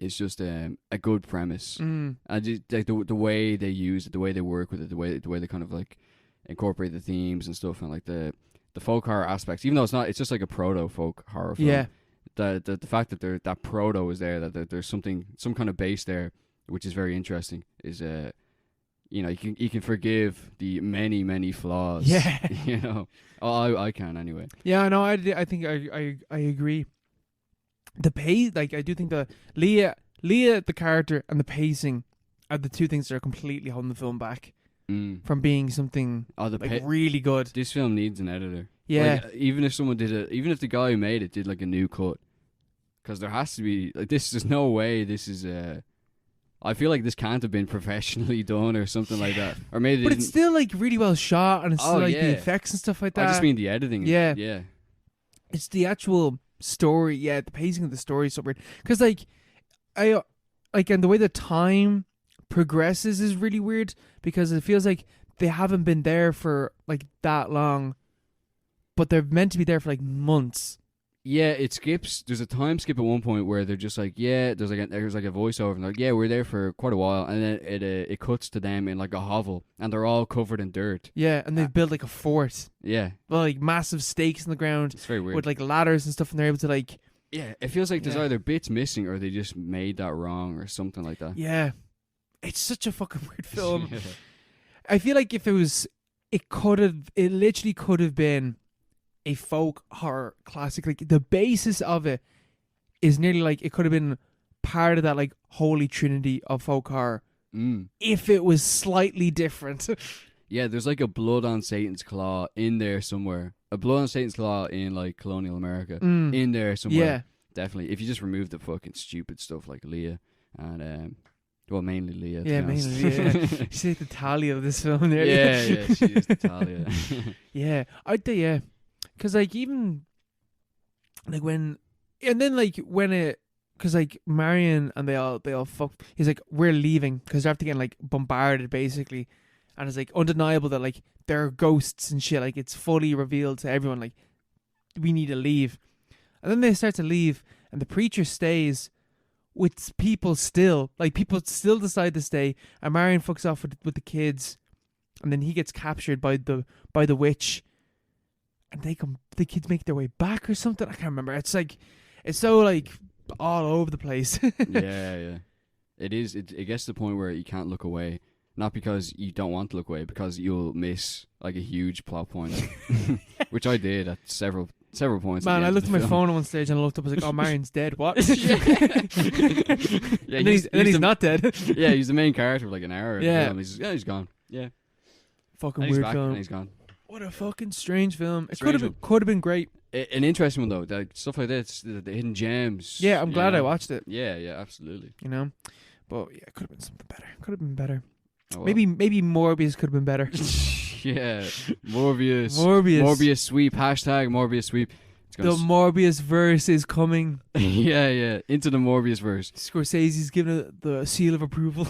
Speaker 1: It's just a good premise, and just, like the way they use it, the way they work with it, the way they kind of like incorporate the themes and stuff, and like the folk horror aspects. Even though it's just like a proto folk horror film.
Speaker 2: Yeah.
Speaker 1: The fact that that proto is there, that there's some kind of base there, which is very interesting. Is you can forgive the many flaws.
Speaker 2: Yeah.
Speaker 1: You know, I can anyway.
Speaker 2: Yeah, no, I think I agree. The pace, like I do think the Leah, the character, and the pacing are the two things that are completely holding the film back from being something really good.
Speaker 1: This film needs an editor.
Speaker 2: Yeah,
Speaker 1: like, even if someone did it, even if the guy who made it did like a new cut, because there has to be like this. There's no way this is. I feel like this can't have been professionally done or something like that, or maybe.
Speaker 2: But it's still like really well shot, and it's still like the effects and stuff like that.
Speaker 1: I just mean the editing.
Speaker 2: Yeah,
Speaker 1: yeah.
Speaker 2: It's the actual story. Yeah, the pacing of the story is so weird. Because like, and the way the time progresses is really weird because it feels like they haven't been there for like that long, but they're meant to be there for like months.
Speaker 1: Yeah, it skips. There's a time skip at one point where they're just like, yeah, there's like a voiceover, and they're like, yeah, we're there for quite a while, and then it cuts to them in like a hovel, and they're all covered in dirt.
Speaker 2: Yeah, and they've built like a fort.
Speaker 1: Yeah,
Speaker 2: well, like massive stakes in the ground.
Speaker 1: It's very weird
Speaker 2: with like ladders and stuff, and they're able to like.
Speaker 1: Yeah, it feels like there's either bits missing or they just made that wrong or something like that.
Speaker 2: Yeah, it's such a fucking weird film.
Speaker 1: Yeah.
Speaker 2: I feel like if it literally could have been a folk horror classic. Like the basis of it is nearly like it could have been part of that like holy trinity of folk horror if it was slightly different.
Speaker 1: Yeah, there's like a blood on Satan's claw in there somewhere. A blood on Satan's claw in like colonial America in there somewhere.
Speaker 2: Yeah,
Speaker 1: definitely. If you just remove the fucking stupid stuff like Leah and well, mainly Leah.
Speaker 2: Yeah, mainly Leah. She's like the Talia of this film. There.
Speaker 1: Yeah, she is the Talia.
Speaker 2: Yeah, I'd say yeah. Cause like even like when it, cause like Marion and they all fuck. He's like, we're leaving because they're after getting like bombarded basically, and it's like undeniable that like there are ghosts and shit. Like it's fully revealed to everyone. Like we need to leave, and then they start to leave, and the preacher stays with people still. Like people still decide to stay, and Marion fucks off with the kids, and then he gets captured by the witch. And the kids make their way back or something. I can't remember. It's like, it's so like all over the place.
Speaker 1: Yeah. It is. It gets to the point where you can't look away. Not because you don't want to look away, because you'll miss like a huge plot point, which I did at several points.
Speaker 2: Man, I looked at my phone at one stage and I looked up. I was like, "Oh, Marion's dead." What?
Speaker 1: Yeah,
Speaker 2: and then he's not dead.
Speaker 1: Yeah, he's the main character for like an hour.
Speaker 2: Yeah,
Speaker 1: he's gone. Yeah,
Speaker 2: fucking
Speaker 1: and
Speaker 2: weird
Speaker 1: back,
Speaker 2: film.
Speaker 1: And he's gone.
Speaker 2: What a fucking strange film. It could have been great.
Speaker 1: An interesting one though. Like stuff like this, the hidden gems.
Speaker 2: Yeah, I'm glad I watched it.
Speaker 1: Yeah, absolutely.
Speaker 2: You know, but yeah, it could have been something better. Could have been better.
Speaker 1: Oh, well.
Speaker 2: Maybe Morbius could have been better.
Speaker 1: Yeah, Morbius sweep. Hashtag Morbius sweep.
Speaker 2: The Morbius verse is coming.
Speaker 1: Yeah, into the Morbius verse.
Speaker 2: Scorsese's giving it the seal of approval.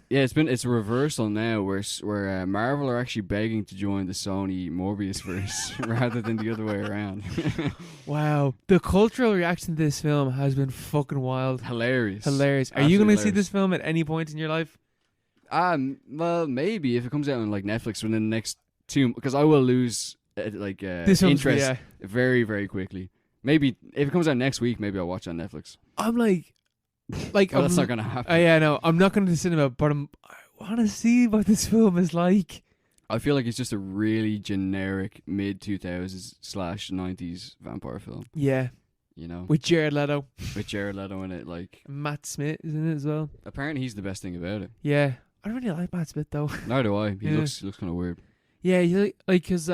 Speaker 1: Yeah, it's a reversal now, where Marvel are actually begging to join the Sony Morbius verse rather than the other way around.
Speaker 2: Wow, the cultural reaction to this film has been fucking wild.
Speaker 1: Hilarious.
Speaker 2: Are you going to see this film at any point in your life?
Speaker 1: Well, maybe if it comes out on like Netflix within the next 2, because I will lose interest very, very quickly. Maybe if it comes out next week, maybe I'll watch it on Netflix.
Speaker 2: I'm like
Speaker 1: well, that's not gonna happen.
Speaker 2: Yeah, no, I'm not going to the cinema, but I want to see what this film is like.
Speaker 1: I feel like it's just a really generic mid 2000s/90s vampire film.
Speaker 2: Yeah,
Speaker 1: you know,
Speaker 2: with Jared Leto
Speaker 1: in it, like
Speaker 2: Matt Smith is in it as well.
Speaker 1: Apparently, he's the best thing about it.
Speaker 2: Yeah, I don't really like Matt Smith though.
Speaker 1: Neither do I. He looks kind of weird.
Speaker 2: Yeah, because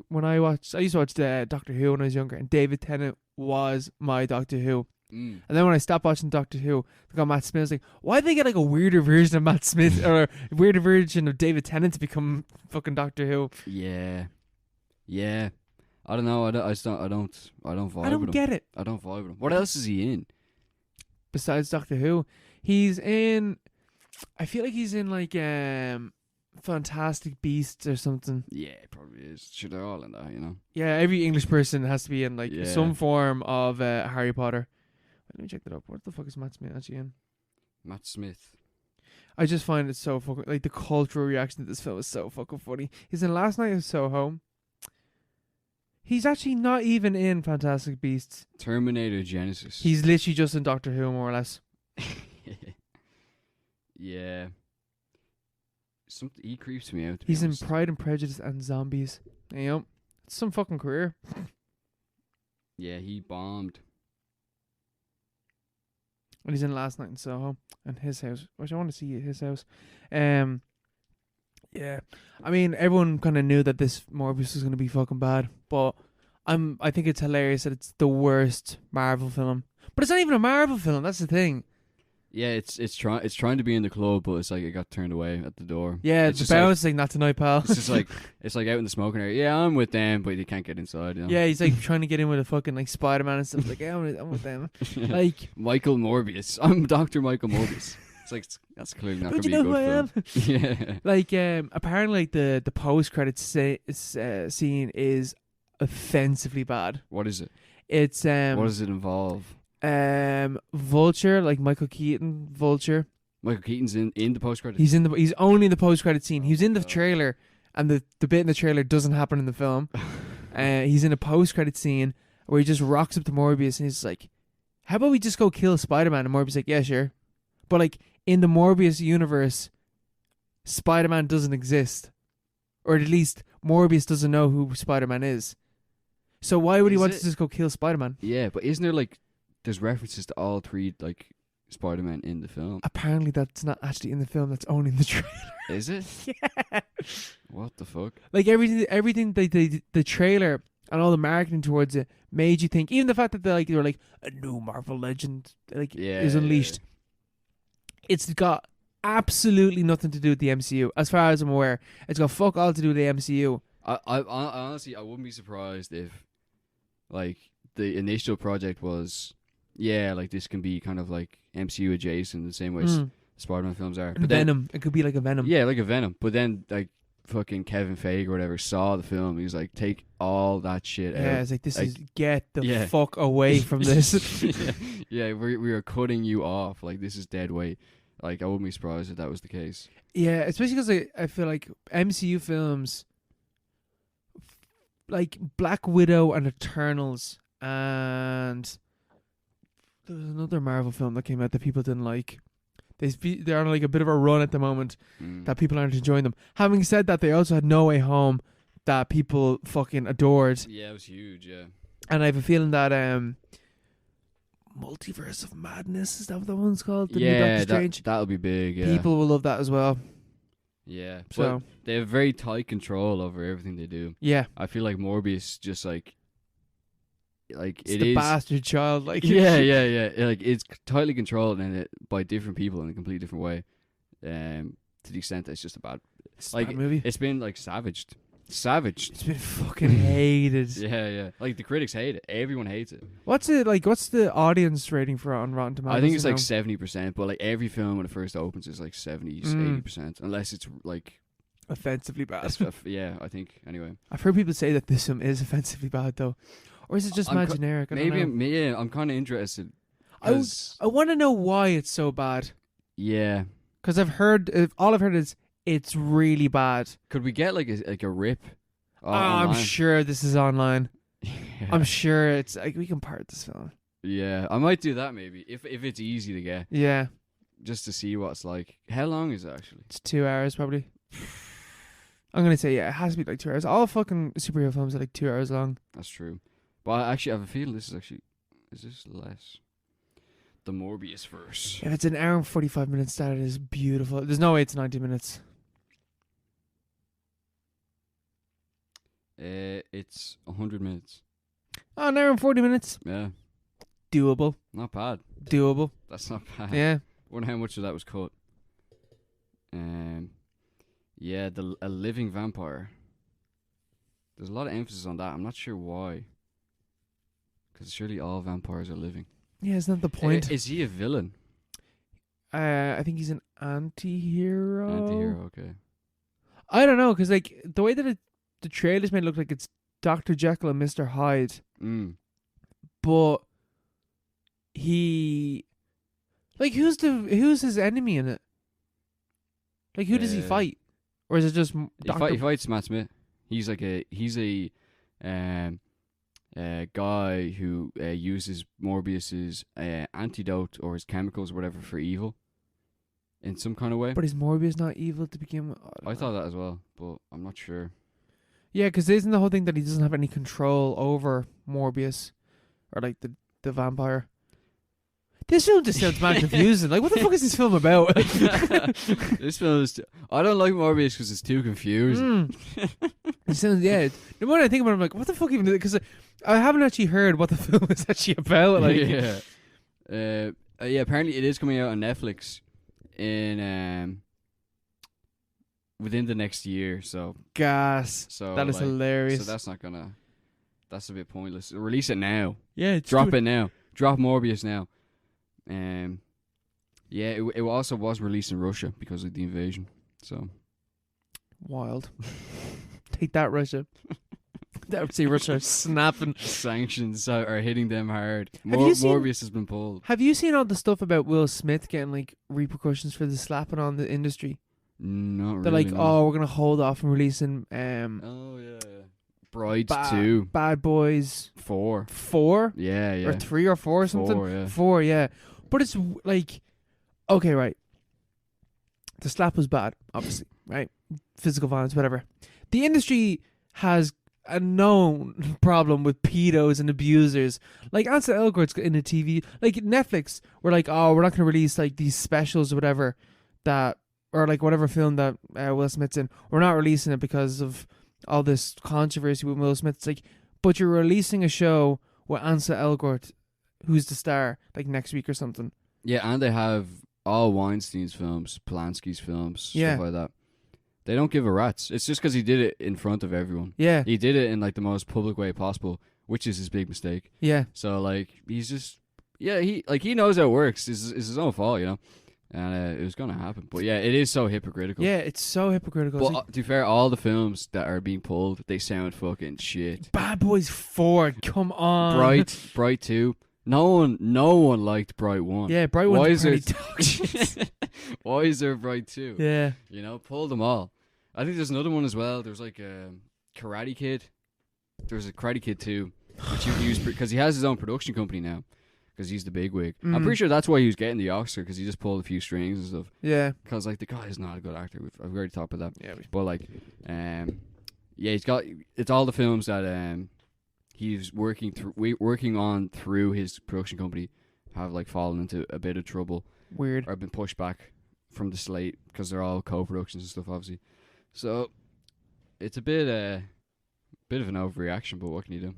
Speaker 2: when I used to watch Doctor Who when I was younger, and David Tennant was my Doctor Who. And then when I stopped watching Doctor Who, I got Matt Smith. I was like, why did they get like a weirder version of Matt Smith or a weirder version of David Tennant to become fucking Doctor Who?
Speaker 1: Yeah. I don't know. I don't vibe with him.
Speaker 2: Get it.
Speaker 1: I don't vibe with him. What else is he in?
Speaker 2: besides Doctor Who. He's in. I feel like he's in like Fantastic Beasts or something.
Speaker 1: Yeah, it probably is. Sure, they're all in that, you know.
Speaker 2: Yeah, every English person has to be in like
Speaker 1: Yeah.
Speaker 2: some form of Harry Potter. Let me check that up. What the fuck is Matt Smith actually in?
Speaker 1: Matt Smith.
Speaker 2: I just find it so fucking like the cultural reaction to this film is so fucking funny. He's in Last Night in Soho. He's actually not even in Fantastic Beasts.
Speaker 1: Terminator Genesis.
Speaker 2: He's literally just in Doctor Who, more or less.
Speaker 1: Yeah. He creeps me out. To be
Speaker 2: He's in
Speaker 1: honest.
Speaker 2: Pride and Prejudice and Zombies. You know, it's some fucking career.
Speaker 1: Yeah, he bombed.
Speaker 2: And he's in Last Night in Soho and His House, which I want to see His House. Yeah, I mean, everyone kind of knew that this Morbius was going to be fucking bad, but I think it's hilarious that it's the worst Marvel film. But it's not even a Marvel film. That's the thing.
Speaker 1: Yeah, it's trying to be in the club, but it's like it got turned away at the door.
Speaker 2: Yeah,
Speaker 1: it's
Speaker 2: it's
Speaker 1: just like,
Speaker 2: bouncing, not tonight, pal.
Speaker 1: it's just like it's like out in the smoking area. Yeah, I'm with them, but you can't get inside. You know?
Speaker 2: Yeah, he's like trying to get in with a fucking like Spider-Man and stuff. Like, yeah, I'm with them. Like,
Speaker 1: Michael Morbius. I'm Dr. Michael Morbius. It's like that's clearly not
Speaker 2: don't
Speaker 1: gonna
Speaker 2: you
Speaker 1: be
Speaker 2: know
Speaker 1: a
Speaker 2: who
Speaker 1: good
Speaker 2: I
Speaker 1: film.
Speaker 2: am?
Speaker 1: Yeah.
Speaker 2: Like, apparently, like the post-credits scene is offensively bad.
Speaker 1: What is it?
Speaker 2: It's
Speaker 1: What does it involve?
Speaker 2: Vulture, like Michael Keaton, Vulture.
Speaker 1: Michael Keaton's in the post credits.
Speaker 2: He's only in the post-credit scene. He was in the
Speaker 1: God.
Speaker 2: trailer, and the bit in the trailer doesn't happen in the film. He's in a post-credit scene where he just rocks up to Morbius and he's like, "How about we just go kill Spider-Man?" And Morbius is like, "Yeah, sure." But like in the Morbius universe, Spider-Man doesn't exist, or at least Morbius doesn't know who Spider-Man is. So why would he
Speaker 1: Is
Speaker 2: want
Speaker 1: it?
Speaker 2: to just go kill Spider-Man?
Speaker 1: Yeah, but isn't there like there's references to all three like Spider-Man in the film?
Speaker 2: Apparently, that's not actually in the film. That's only in the trailer.
Speaker 1: Is it?
Speaker 2: Yeah.
Speaker 1: What the fuck?
Speaker 2: Like everything the trailer and all the marketing towards it made you think. Even the fact that they were like a new Marvel legend is unleashed. It's got absolutely nothing to do with the MCU, as far as I'm aware. It's got fuck all to do with the MCU.
Speaker 1: I honestly I wouldn't be surprised if like the initial project was like this can be kind of like MCU adjacent in the same way Spider-Man films are.
Speaker 2: And
Speaker 1: But then,
Speaker 2: Venom. It could be like a Venom.
Speaker 1: yeah, like a Venom. But then like fucking Kevin Feige or whatever saw the film. He was like, take all that shit
Speaker 2: Yeah,
Speaker 1: out.
Speaker 2: it's like this
Speaker 1: Like,
Speaker 2: is get the
Speaker 1: yeah.
Speaker 2: fuck away from this.
Speaker 1: yeah, we are cutting you off. Like this is dead weight. Like I wouldn't be surprised if that was the case.
Speaker 2: Yeah, especially because I feel like MCU films, like Black Widow and Eternals, and there was another Marvel film that came out that people didn't like. They're on like a bit of a run at the moment that people aren't enjoying them. Having said that, they also had No Way Home that people fucking adored,
Speaker 1: Yeah, it was huge. Yeah.
Speaker 2: and I have a feeling that Multiverse of Madness, is that what that one's called? The new Doctor Strange.
Speaker 1: That'll be big. Yeah.
Speaker 2: People will love that as well.
Speaker 1: Yeah.
Speaker 2: So
Speaker 1: But they have very tight control over everything they do.
Speaker 2: yeah,
Speaker 1: I feel like Morbius just like
Speaker 2: it's
Speaker 1: it
Speaker 2: the
Speaker 1: is.
Speaker 2: bastard child. Like
Speaker 1: Yeah. Like it's tightly controlled and it by different people in a completely different way. To the extent that it's just a bad.
Speaker 2: It's
Speaker 1: Like
Speaker 2: a bad movie.
Speaker 1: it's been like savaged.
Speaker 2: It's been fucking hated.
Speaker 1: Yeah. Like the critics hate it. Everyone hates it.
Speaker 2: What's it like? What's the audience rating for it on Rotten Tomatoes?
Speaker 1: I think it's
Speaker 2: you
Speaker 1: like
Speaker 2: know?
Speaker 1: 70%, but like every film when it first opens is like 70,
Speaker 2: Mm.
Speaker 1: 80%, unless it's like
Speaker 2: Offensively bad.
Speaker 1: yeah. I think anyway.
Speaker 2: I've heard people say that this film is offensively bad though, or is it just
Speaker 1: I'm
Speaker 2: generic? I don't know.
Speaker 1: I'm kind of interested.
Speaker 2: I
Speaker 1: Cause,
Speaker 2: want to know why it's so bad,
Speaker 1: yeah.
Speaker 2: because all I've heard is it's really bad.
Speaker 1: Could we get like a rip?
Speaker 2: I'm
Speaker 1: online?
Speaker 2: sure this is online.
Speaker 1: Yeah.
Speaker 2: I'm sure it's like we can part this film.
Speaker 1: Yeah, I might do that maybe if it's easy to get,
Speaker 2: Yeah,
Speaker 1: just to see what it's like. How long is it actually?
Speaker 2: it's 2 hours probably. I'm gonna say it has to be like 2 hours. All fucking superhero films are like 2 hours long.
Speaker 1: That's true. But I actually have a feeling is this less? The Morbius verse.
Speaker 2: If it's an hour and 45 minutes, that is beautiful. There's no way it's 90 minutes.
Speaker 1: It's 100 minutes.
Speaker 2: Oh, an hour and 40 minutes.
Speaker 1: Yeah,
Speaker 2: Doable.
Speaker 1: not bad.
Speaker 2: Doable.
Speaker 1: That's not bad.
Speaker 2: Yeah.
Speaker 1: Wonder how much of that was cut. Yeah, a living vampire. There's a lot of emphasis on that. I'm not sure why. Because surely all vampires are living.
Speaker 2: Yeah, isn't that the point?
Speaker 1: Is he a villain?
Speaker 2: I think he's an anti-hero.
Speaker 1: Anti-hero, okay.
Speaker 2: I don't know, because like the way that the trailers made it look like it's Dr. Jekyll and Mr. Hyde, but he, like, who's his enemy in it? Like, who does he fight, or is it just
Speaker 1: He fights Matt Smith. He's like a guy who uses Morbius's antidote or his chemicals or whatever for evil, in some kind of way.
Speaker 2: But is Morbius not evil to begin with?
Speaker 1: I thought that as well, but I'm not sure.
Speaker 2: Yeah, because isn't the whole thing that he doesn't have any control over Morbius, or like the vampire? This film just sounds mad confusing. Like, what the fuck is this film about?
Speaker 1: This film is. I don't like Morbius because it's too confusing.
Speaker 2: It sounds, yeah. The more I think about it, I'm like, what the fuck even? Because I haven't actually heard what the film is actually about. Like,
Speaker 1: yeah. Apparently, it is coming out on Netflix in within the next year. So
Speaker 2: gas.
Speaker 1: So
Speaker 2: that is hilarious.
Speaker 1: So that's not gonna. That's a bit pointless. Release it now.
Speaker 2: Yeah,
Speaker 1: drop it now. Drop Morbius now. It also was released in Russia because of the invasion. So
Speaker 2: wild. Take that, Russia. That would say Russia snapping.
Speaker 1: Sanctions are hitting them hard. Morbius has been pulled.
Speaker 2: Have you seen all the stuff about Will Smith getting like repercussions for the slapping on the industry?
Speaker 1: Not really.
Speaker 2: They're like, oh, we're gonna hold off from releasing.
Speaker 1: Oh yeah. Brides 2.
Speaker 2: Bad Boys
Speaker 1: 4.
Speaker 2: 4?
Speaker 1: Yeah.
Speaker 2: Or 3 or 4 or something?
Speaker 1: 4, yeah.
Speaker 2: 4, yeah. But it's like, okay, right. The slap was bad, obviously, right? Physical violence, whatever. The industry has a known problem with pedos and abusers. Like, Ansel Elgort's in the TV. Like, Netflix were like, oh, we're not going to release, like, these specials or whatever that, or, like, whatever film that Will Smith's in. We're not releasing it because of all this controversy with Will Smith. It's like, but you're releasing a show with Ansel Elgort, who's the star, like next week or something.
Speaker 1: Yeah, and they have all Weinstein's films, Polanski's films, stuff like that. They don't give a rat's. It's just because he did it in front of everyone.
Speaker 2: Yeah.
Speaker 1: He did it in like the most public way possible, which is his big mistake.
Speaker 2: Yeah.
Speaker 1: So like he's just he knows how it works. It's his own fault, you know. And it was gonna happen, but yeah, it is so hypocritical.
Speaker 2: Yeah, it's so hypocritical.
Speaker 1: But
Speaker 2: like,
Speaker 1: to be fair, all the films that are being pulled, they sound fucking shit.
Speaker 2: Bad Boys 4, come on.
Speaker 1: Bright 2. No one liked Bright 1.
Speaker 2: Yeah, Bright 1. Why is there?
Speaker 1: Why is there Bright 2?
Speaker 2: Yeah,
Speaker 1: you know, pull them all. I think there's another one as well. There's like a Karate Kid. There's a Karate Kid 2, which he used because he has his own production company now. Because he's the bigwig. I'm pretty sure that's why he was getting the Oscar, because he just pulled a few strings and stuff.
Speaker 2: Yeah.
Speaker 1: Because like the guy is not a good actor. I've already talked about that.
Speaker 2: Yeah.
Speaker 1: But like, it's all the films that he's working on through his production company have like fallen into a bit of trouble.
Speaker 2: Weird.
Speaker 1: Or been pushed back from the slate because they're all co-productions and stuff, obviously. So it's a bit of an overreaction, but what can you do?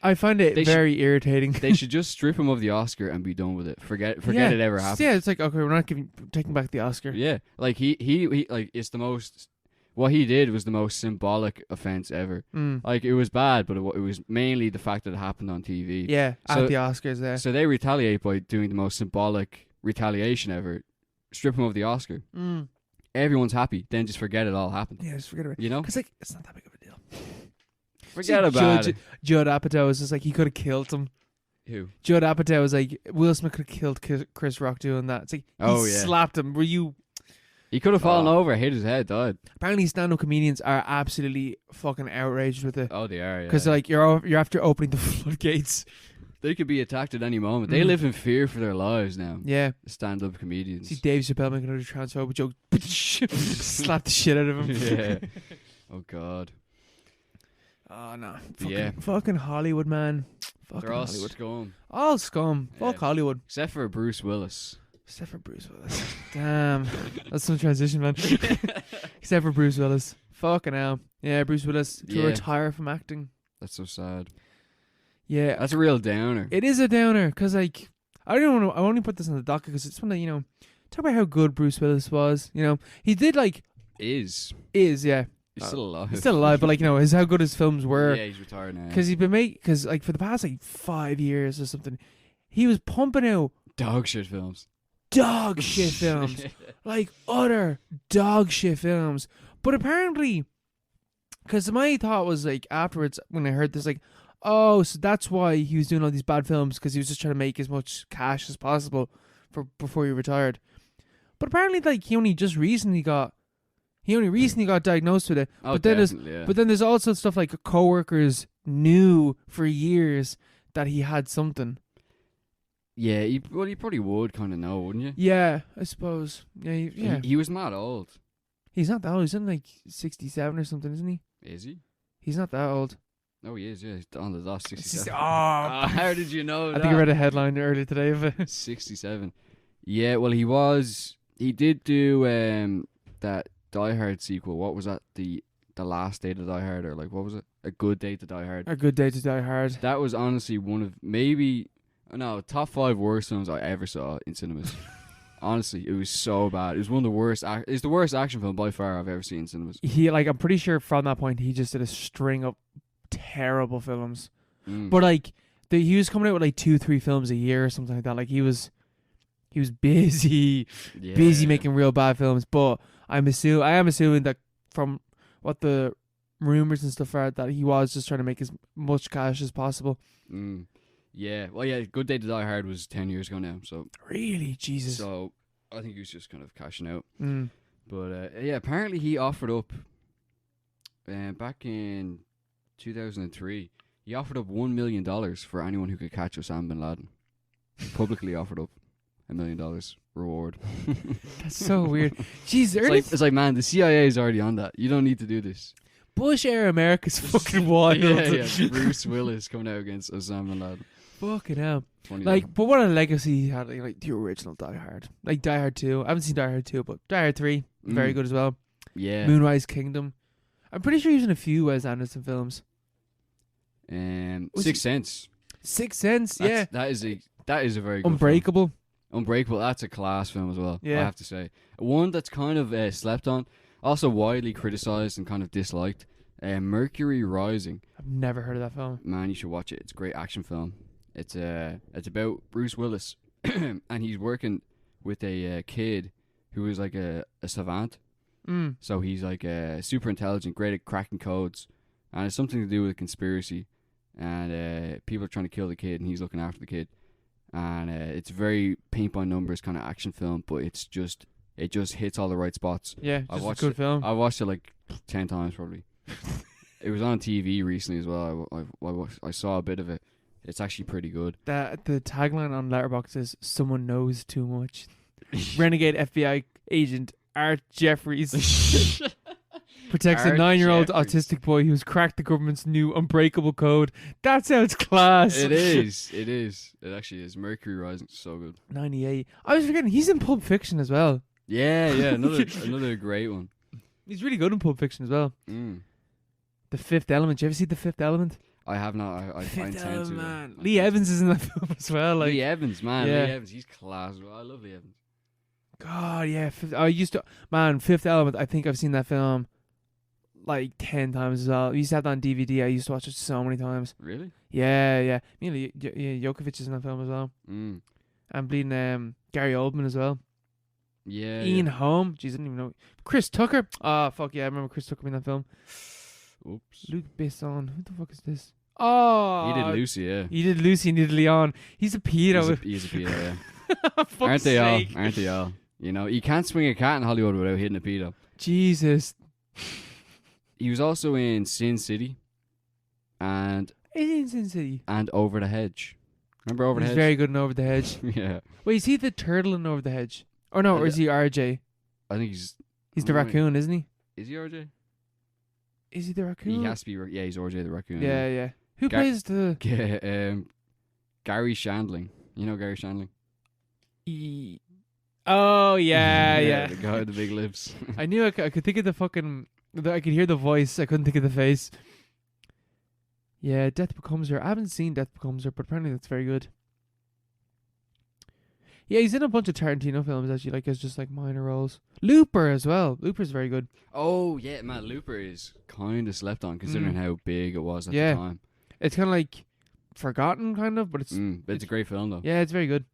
Speaker 2: I find it very irritating.
Speaker 1: They should just strip him of the Oscar and be done with it. Forget it ever happened.
Speaker 2: Yeah, it's like, okay, we're not taking back the Oscar.
Speaker 1: Yeah, like he like it's the most. What he did was the most symbolic offense ever. Like it was bad, but it was mainly the fact that it happened on TV.
Speaker 2: Yeah, at the Oscars there.
Speaker 1: So they retaliate by doing the most symbolic retaliation ever. Strip him of the Oscar. Everyone's happy. Then just forget it all happened.
Speaker 2: Yeah, just forget about it.
Speaker 1: You know,
Speaker 2: because like it's not that big of a deal.
Speaker 1: Forget about it.
Speaker 2: Judd Apatow was just like, he could have killed him.
Speaker 1: Who?
Speaker 2: Judd Apatow was like, Will Smith could have killed Chris Rock doing that. It's like, he slapped him.
Speaker 1: He could have fallen over, hit his head, died.
Speaker 2: Apparently, stand-up comedians are absolutely fucking outraged with it.
Speaker 1: Oh, they are, yeah.
Speaker 2: Because like you're after opening the floodgates.
Speaker 1: They could be attacked at any moment. They live in fear for their lives now.
Speaker 2: Yeah.
Speaker 1: Stand-up comedians.
Speaker 2: See Dave Chappelle making another transphobic joke. Slap the shit out of him.
Speaker 1: Yeah. Oh, God.
Speaker 2: Oh, no. Fucking Hollywood, man.
Speaker 1: They're all scum.
Speaker 2: All scum. Fuck Hollywood.
Speaker 1: Except for Bruce Willis.
Speaker 2: Damn. That's some transition, man. Except for Bruce Willis. Fucking hell. Yeah, Bruce Willis to retire from acting.
Speaker 1: That's so sad.
Speaker 2: Yeah.
Speaker 1: That's a real downer.
Speaker 2: It is a downer, because, like, I only put this on the docket because it's one that, talk about how good Bruce Willis was. He did, like...
Speaker 1: Is,
Speaker 2: yeah.
Speaker 1: He's still alive.
Speaker 2: He's still alive, but, like, how good his films were.
Speaker 1: Yeah, he's retired now.
Speaker 2: Because for the past, like, 5 years or something, he was pumping out
Speaker 1: Dog shit films.
Speaker 2: dog shit films. Like, utter dog shit films. But apparently, because my thought was, like, afterwards, when I heard this, like, oh, so that's why he was doing all these bad films, because he was just trying to make as much cash as possible before he retired. But apparently, like, he only recently got diagnosed with it.
Speaker 1: Oh,
Speaker 2: but then
Speaker 1: definitely,
Speaker 2: but then there's also stuff like coworkers knew for years that he had something.
Speaker 1: Yeah, you probably would kind of know, wouldn't you?
Speaker 2: Yeah, I suppose. Yeah.
Speaker 1: He was mad old.
Speaker 2: He's not that old. He's in like 67 or something, isn't he?
Speaker 1: Is he?
Speaker 2: He's not that old.
Speaker 1: Oh, he is, yeah. He's on the dot, 67.
Speaker 2: Oh,
Speaker 1: How did you know that?
Speaker 2: I think I read a headline earlier today of it.
Speaker 1: 67. Yeah, well, he did do that Die Hard sequel. What was that? The Last Day to Die Hard, or like, what was it? A Good Day to Die Hard.
Speaker 2: A Good Day to Die Hard.
Speaker 1: That was honestly one of top 5 worst films I ever saw in cinemas. Honestly, it was so bad. It was one of the worst. It's the worst action film by far I've ever seen in cinemas.
Speaker 2: I'm pretty sure from that point he just did a string of terrible films.
Speaker 1: Mm.
Speaker 2: But like, he was coming out with like 2-3 films a year or something like that. Like he was busy, busy making real bad films. But I am assuming that from what the rumors and stuff are, that he was just trying to make as much cash as possible.
Speaker 1: Mm. Yeah, well, yeah, Good Day to Die Hard was 10 years ago now, so...
Speaker 2: Really? Jesus.
Speaker 1: So, I think he was just kind of cashing out.
Speaker 2: Mm.
Speaker 1: But, yeah, apparently he offered up, back in 2003, he offered up $1 million for anyone who could catch Osama bin Laden. Publicly offered up $1 million reward.
Speaker 2: That's so weird. Jeez,
Speaker 1: it's like, man, the CIA is already on that. You don't need to do this.
Speaker 2: Bush era America's fucking wild.
Speaker 1: yeah. Bruce Willis coming out against Osama bin Laden.
Speaker 2: Fucking hell. Like, but what a legacy he had, like the original Die Hard. Like Die Hard 2. I haven't seen Die Hard 2, but Die Hard 3, very good as well.
Speaker 1: Yeah.
Speaker 2: Moonrise Kingdom. I'm pretty sure he's in a few Wes Anderson films.
Speaker 1: Sixth Sense.
Speaker 2: Sixth Sense, yeah.
Speaker 1: That is a very good
Speaker 2: Unbreakable.
Speaker 1: film. Unbreakable, that's a class film as well,
Speaker 2: yeah.
Speaker 1: I have to say. One that's kind of slept on, also widely criticised and kind of disliked, Mercury Rising.
Speaker 2: I've never heard of that film.
Speaker 1: Man, you should watch it. It's a great action film. It's about Bruce Willis, and he's working with a kid who is like a savant.
Speaker 2: Mm.
Speaker 1: So he's like super intelligent, great at cracking codes, and it's something to do with a conspiracy. And people are trying to kill the kid, and he's looking after the kid. And it's very paint by numbers kind of action film, but it just hits all the right spots.
Speaker 2: Yeah, just a good film.
Speaker 1: I watched it like 10 times probably. It was on TV recently as well. I saw a bit of it. It's actually pretty good.
Speaker 2: The tagline on Letterboxd is "Someone knows too much." Renegade FBI agent Art Jeffries protects a 9-year-old autistic boy who's cracked the government's new unbreakable code. That sounds class.
Speaker 1: It is. It actually is. Mercury Rising, so good.
Speaker 2: 98. I was forgetting he's in Pulp Fiction as well.
Speaker 1: Yeah. Another great one.
Speaker 2: He's really good in Pulp Fiction as well.
Speaker 1: Mm.
Speaker 2: The Fifth Element. Did you ever see The Fifth Element?
Speaker 1: I have not. I intend to.
Speaker 2: Man. Lee Evans is in that film as well. Like,
Speaker 1: Lee Evans, man.
Speaker 2: Yeah.
Speaker 1: Lee Evans, he's class. I love Lee Evans.
Speaker 2: God, yeah. Fifth Element. I think I've seen that film like 10 times as well. We used to have that on DVD. I used to watch it so many times.
Speaker 1: Really?
Speaker 2: Yeah. Mila Jokovic is in that film as well.
Speaker 1: Mm.
Speaker 2: And bleeding Gary Oldman as well.
Speaker 1: Yeah.
Speaker 2: Ian Holm. Jeez, I didn't even know. Chris Tucker. Oh, fuck yeah. I remember Chris Tucker being in that film.
Speaker 1: Oops.
Speaker 2: Luc Besson. Who the fuck is this? Oh.
Speaker 1: He did Lucy, yeah.
Speaker 2: He did Lucy and he did Leon. He's a pedo.
Speaker 1: He's a pedo, yeah. Aren't they all? Aren't they all? You know, you can't swing a cat in Hollywood without hitting a pedo.
Speaker 2: Jesus.
Speaker 1: He was also in Sin City. And
Speaker 2: Sin City.
Speaker 1: And Over the Hedge. Remember Over the Hedge?
Speaker 2: He's very good in Over the Hedge.
Speaker 1: Yeah.
Speaker 2: Wait, is he the turtle in Over the Hedge? Or no, or is he RJ?
Speaker 1: I think he's
Speaker 2: the raccoon, isn't he?
Speaker 1: Is he RJ?
Speaker 2: Is he the raccoon?
Speaker 1: He has to be. Yeah, he's RJ the raccoon.
Speaker 2: Yeah. Who plays the...
Speaker 1: Gary Shandling. You know Gary Shandling?
Speaker 2: Oh, yeah.
Speaker 1: The guy with the big lips.
Speaker 2: I knew I could think of the fucking... I could hear the voice. I couldn't think of the face. Yeah, Death Becomes Her. I haven't seen Death Becomes Her, but apparently that's very good. Yeah, he's in a bunch of Tarantino films, actually, like as just like minor roles. Looper as well. Looper's very good.
Speaker 1: Oh, yeah, man. Looper is kind of slept on, considering how big it was at the time.
Speaker 2: It's kind of like forgotten, kind of, but it's
Speaker 1: But it's a great film though.
Speaker 2: yeah, it's very good.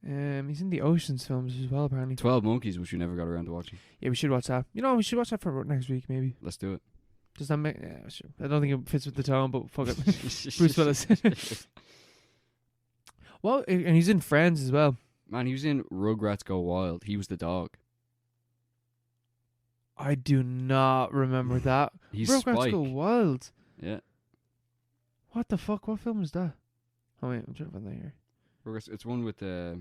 Speaker 2: He's in the Oceans films as well, apparently.
Speaker 1: 12 Monkeys, which we never got around to watching.
Speaker 2: Yeah, we should watch that. You know, we should watch that for next week, maybe.
Speaker 1: Let's do it.
Speaker 2: Does that make? Yeah, sure. I don't think it fits with the tone, but fuck it. Bruce Willis. Well, and he's in Friends as well.
Speaker 1: Man, he was in Rugrats Go Wild. He was the dog.
Speaker 2: I do not remember that.
Speaker 1: He's
Speaker 2: Rugrats
Speaker 1: Spike.
Speaker 2: Go Wild.
Speaker 1: Yeah.
Speaker 2: What the fuck? What film is that? Oh wait, I'm trying to find that here.
Speaker 1: Rugrats, it's one with the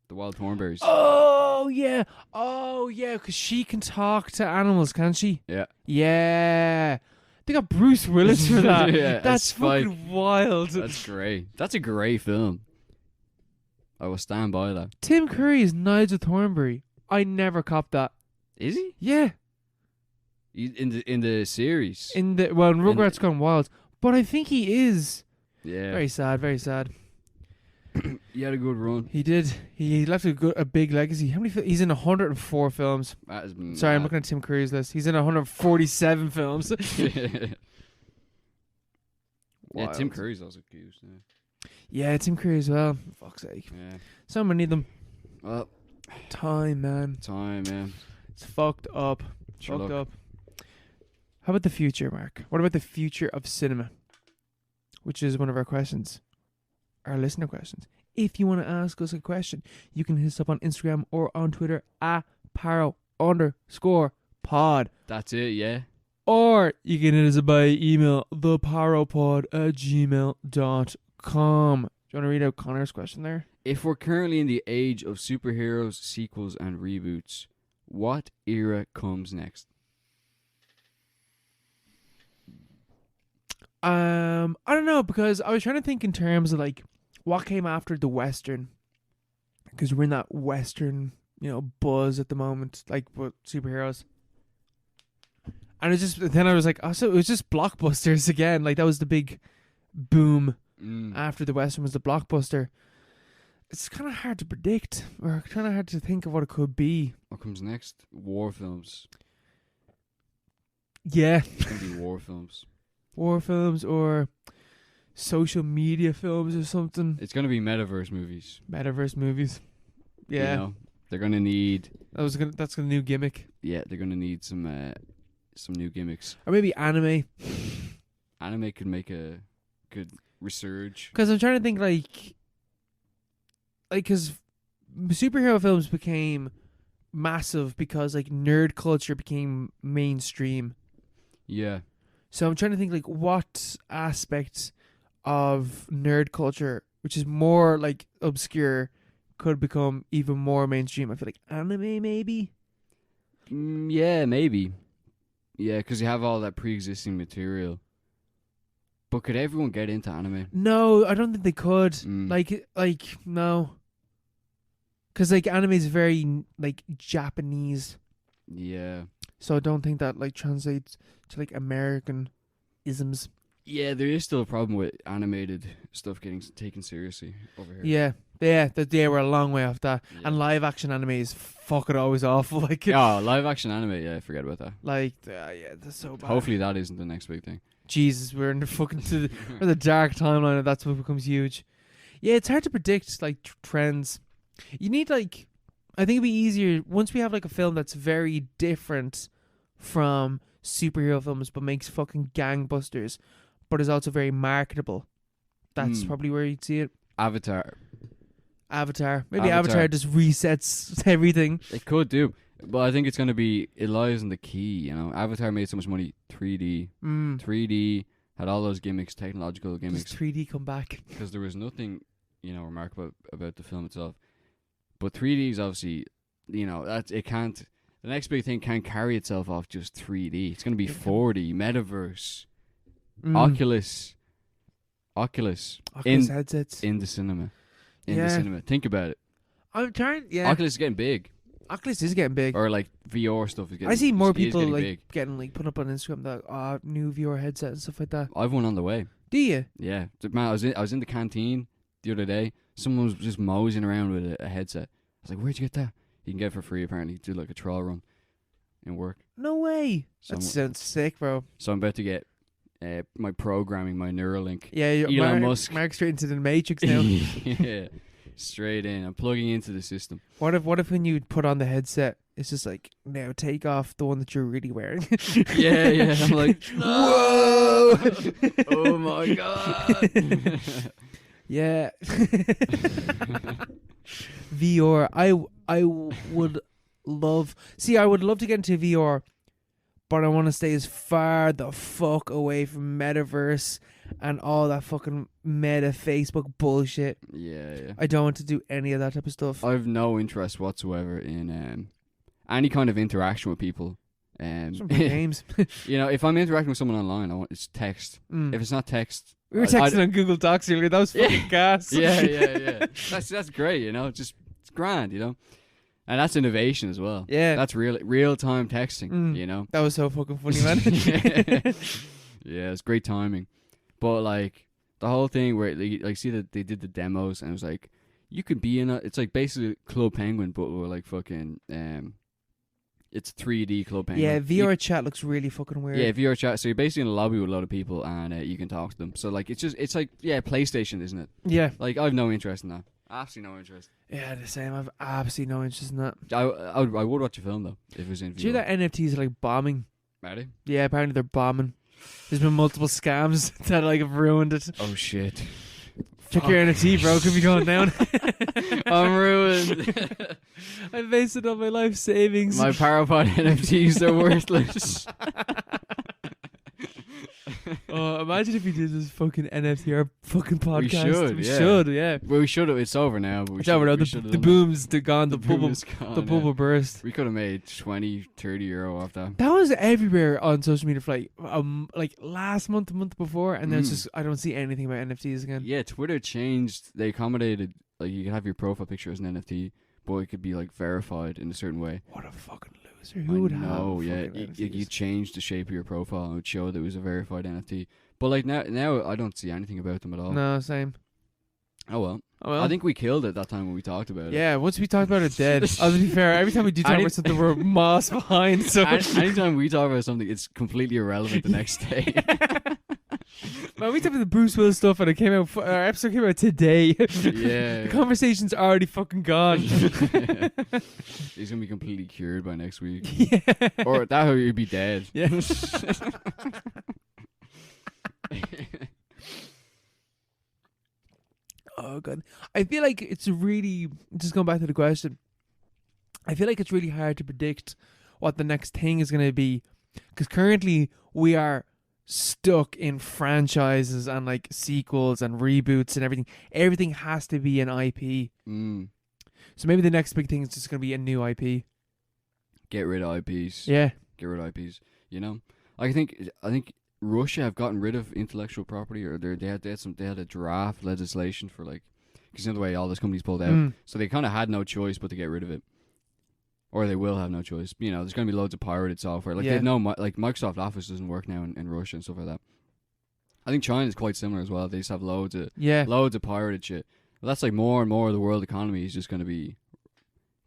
Speaker 1: wild thornberries.
Speaker 2: Oh yeah, because she can talk to animals, can't she?
Speaker 1: Yeah.
Speaker 2: Yeah. They got Bruce Willis for that.
Speaker 1: Yeah,
Speaker 2: That's
Speaker 1: Spike.
Speaker 2: fucking wild.
Speaker 1: That's great. That's a great film. I will stand by that.
Speaker 2: Tim Curry is Nigel Thornberry. I never copped that.
Speaker 1: Is he?
Speaker 2: Yeah.
Speaker 1: In the series?
Speaker 2: In Rugrats Gone Wild. But I think he is.
Speaker 1: Yeah.
Speaker 2: Very sad, very sad.
Speaker 1: He had a good run.
Speaker 2: He did. He left a big legacy. How many? He's in 104 films.
Speaker 1: That is
Speaker 2: Sorry, I'm
Speaker 1: mad.
Speaker 2: looking at Tim Curry's list. He's in 147 films.
Speaker 1: Yeah,
Speaker 2: Wild.
Speaker 1: Tim Curry's also cute.
Speaker 2: Yeah, Tim Curry as well. For fuck's sake.
Speaker 1: Yeah.
Speaker 2: So many of them.
Speaker 1: Well,
Speaker 2: Time, man.
Speaker 1: man.
Speaker 2: It's fucked up.
Speaker 1: Sure
Speaker 2: Fucked
Speaker 1: look.
Speaker 2: up. How about the future, Mark? What about the future of cinema? Which is one of our questions. Our listener questions. If you want to ask us a question, you can hit us up on Instagram or on Twitter at @paro_pod.
Speaker 1: That's it, yeah.
Speaker 2: Or you can hit us up by email, theparopod@gmail.com. Do you want to read out Connor's question there?
Speaker 1: If we're currently in the age of superheroes, sequels, and reboots, what era comes next?
Speaker 2: I don't know, because I was trying to think in terms of like what came after the Western, because we're in that Western, buzz at the moment, like with superheroes. And then I was like, oh, so it was just blockbusters again. Like that was the big boom after the Western was the blockbuster. It's kind of hard to predict, or kind of hard to think of what it could be.
Speaker 1: What comes next? War films.
Speaker 2: Yeah,
Speaker 1: It's gonna be war films.
Speaker 2: war films or social media films or something.
Speaker 1: It's gonna be metaverse movies.
Speaker 2: Metaverse movies. Yeah,
Speaker 1: You know, they're gonna need.
Speaker 2: that's a new gimmick.
Speaker 1: Yeah, they're gonna need some new gimmicks.
Speaker 2: Or maybe anime.
Speaker 1: Anime could make a good resurge.
Speaker 2: Because I'm trying to think because superhero films became massive because like nerd culture became mainstream.
Speaker 1: Yeah.
Speaker 2: So I'm trying to think like what aspect of nerd culture, which is more like obscure, could become even more mainstream. I feel like anime maybe.
Speaker 1: Yeah, maybe. Yeah, because you have all that pre-existing material. But could everyone get into anime?
Speaker 2: No, I don't think they could.
Speaker 1: Mm.
Speaker 2: Like no. Because like anime is very like Japanese,
Speaker 1: Yeah.
Speaker 2: so I don't think that like translates to like American isms.
Speaker 1: Yeah, there is still a problem with animated stuff getting taken seriously over here.
Speaker 2: Yeah, we're a long way off that.
Speaker 1: Yeah.
Speaker 2: And live action anime is fucking always awful. Like,
Speaker 1: Oh, live action anime, yeah, forget about that.
Speaker 2: yeah, that's so bad.
Speaker 1: Hopefully that isn't the next big thing.
Speaker 2: Jesus, we're in the fucking we're the dark timeline, and that's what becomes huge. Yeah, it's hard to predict like trends. You need I think it'd be easier once we have like a film that's very different from superhero films, but makes fucking gangbusters, but is also very marketable. That's probably where you'd see it.
Speaker 1: Avatar.
Speaker 2: Maybe Avatar just resets everything.
Speaker 1: It could do. But I think it lies in the key, Avatar made so much money, 3D. 3D had all those gimmicks, technological gimmicks.
Speaker 2: Just 3D come back.
Speaker 1: Because there was nothing, remarkable about the film itself. But 3D is obviously, the next big thing can't carry itself off just 3D. It's going to be 4D, metaverse, Oculus
Speaker 2: headsets.
Speaker 1: in the cinema. The
Speaker 2: Yeah.
Speaker 1: cinema. Think about it.
Speaker 2: I'm trying. Yeah,
Speaker 1: Oculus is getting big.
Speaker 2: Oculus is getting big.
Speaker 1: Or like VR stuff is getting
Speaker 2: I see more
Speaker 1: is
Speaker 2: people
Speaker 1: getting
Speaker 2: like
Speaker 1: big.
Speaker 2: getting like put up on Instagram that new VR headset and stuff like that.
Speaker 1: I've one on the way.
Speaker 2: Do you?
Speaker 1: Yeah. Man, I was in the canteen the other day. Someone was just moseying around with a headset. I was like, where'd you get that? You can get it for free apparently. Do like a trial run in work.
Speaker 2: No way.
Speaker 1: So
Speaker 2: That
Speaker 1: I'm-
Speaker 2: sounds sick, bro.
Speaker 1: So I'm about to get my programming, my Neuralink.
Speaker 2: Yeah,
Speaker 1: Elon Musk.
Speaker 2: Mark straight into the Matrix now.
Speaker 1: Yeah, straight in. I'm plugging into the system.
Speaker 2: What if when you put on the headset, it's just like, now take off the one that you're really wearing.
Speaker 1: Yeah. I'm like,
Speaker 2: whoa!
Speaker 1: Oh my god.
Speaker 2: Yeah. VR. I would love. See, I would love to get into VR, but I want to stay as far the fuck away from metaverse and all that fucking meta Facebook bullshit.
Speaker 1: Yeah.
Speaker 2: I don't want to do any of that type of stuff.
Speaker 1: I have no interest whatsoever in any kind of interaction with people.
Speaker 2: Some games.
Speaker 1: You know, if I'm interacting with someone online, I want it's text. If it's not text,
Speaker 2: we were texting on Google Docs earlier. That was fucking gas.
Speaker 1: Yeah. That's great. You know, just it's grand. You know, and that's innovation as well.
Speaker 2: Yeah,
Speaker 1: that's real time texting. You know,
Speaker 2: that was so fucking funny, man.
Speaker 1: Yeah, it's great timing. But like the whole thing where see that they did the demos and it was like you could be in it's like basically Club Penguin, but we're like fucking it's 3D Club Penguin.
Speaker 2: Yeah, VR chat looks really fucking weird.
Speaker 1: Yeah, VR chat. So you're basically in a lobby with a lot of people, and you can talk to them. So like, it's like PlayStation, isn't it?
Speaker 2: Yeah.
Speaker 1: Like I've no interest in that. Absolutely no interest.
Speaker 2: Yeah, the same. I've absolutely no interest in that.
Speaker 1: I would watch a film though if it was in VR.
Speaker 2: Do you know that NFTs are like bombing?
Speaker 1: Are they?
Speaker 2: Yeah, apparently they're bombing. There's been multiple scams that like have ruined it.
Speaker 1: Oh shit.
Speaker 2: Check your NFT, bro. Could be going down.
Speaker 1: I'm ruined.
Speaker 2: I based it on my life savings.
Speaker 1: My Parapod NFTs are worthless.
Speaker 2: Oh, imagine if we did this fucking NFT or fucking podcast.
Speaker 1: We
Speaker 2: should, yeah.
Speaker 1: Well, we should have. It's over now. But
Speaker 2: It's over now. The boom's gone. The bubble.
Speaker 1: Gone,
Speaker 2: the bubble burst.
Speaker 1: We could have made 20, 30 euro off that.
Speaker 2: That was everywhere on social media for like last month, the month before, and then it's just I don't see anything about NFTs again.
Speaker 1: Yeah, Twitter changed. They accommodated like you could have your profile picture as an NFT, but it could be like verified in a certain way.
Speaker 2: What a fucking loser! Who would have?
Speaker 1: Yeah, you changed the shape of your profile and it would show that it was a verified NFT. But like now I don't see anything about them at all.
Speaker 2: No, same.
Speaker 1: Oh well. I think we killed it that time when we talked about it.
Speaker 2: Yeah, once we talked about it, dead. I'll be fair. Every time we do talk about something, we're moss behind. So
Speaker 1: anytime we talk about something, it's completely irrelevant the next day.
Speaker 2: Man, we talked about the Bruce Willis stuff, and our episode came out today.
Speaker 1: Yeah,
Speaker 2: the conversation's already fucking gone.
Speaker 1: He's gonna be completely cured by next week.
Speaker 2: Yeah,
Speaker 1: or that he'd be dead.
Speaker 2: Yeah. Oh god, I feel like it's really just going back to the question. I feel like it's really hard to predict what the next thing is going to be, because currently we are stuck in franchises and like sequels and reboots and everything. Everything has to be an IP. So maybe the next big thing is just going to be a new IP.
Speaker 1: Get rid of IPs.
Speaker 2: Yeah,
Speaker 1: get rid of IPs. You know, I think Russia have gotten rid of intellectual property, or they had a draft legislation for like, because you know the way all those companies pulled out, so they kind of had no choice but to get rid of it, or they will have no choice. You know, there's going to be loads of pirated software. Like they have like Microsoft Office doesn't work now in Russia and stuff like that. I think China's quite similar as well. They just have loads of pirated shit. Well, that's like more and more of the world economy is just going to be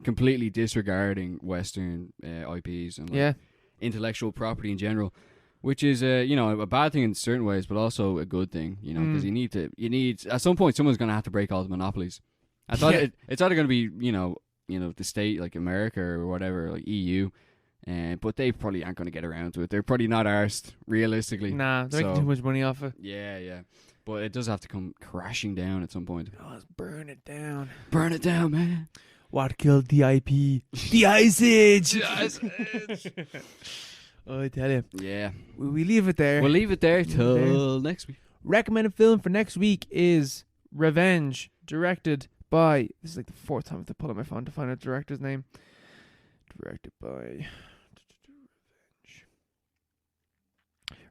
Speaker 1: completely disregarding Western IPs and like intellectual property in general. Which is, a bad thing in certain ways, but also a good thing, you know, because you need at some point someone's going to have to break all the monopolies. I thought it's either going to be, the state like America or whatever, like EU, but they probably aren't going to get around to it. They're probably not arsed, realistically.
Speaker 2: Nah, they're making too much money off it.
Speaker 1: Yeah. But it does have to come crashing down at some point.
Speaker 2: Oh, let's burn it down.
Speaker 1: Burn it down, man.
Speaker 2: What killed the IP? The Ice Age!
Speaker 1: The Ice Age!
Speaker 2: Oh, I tell you.
Speaker 1: Yeah.
Speaker 2: We leave it there.
Speaker 1: We'll leave it there till next week.
Speaker 2: Recommended film for next week is Revenge, directed by... This is like the fourth time I have to pull out my phone to find out the director's name. Directed by...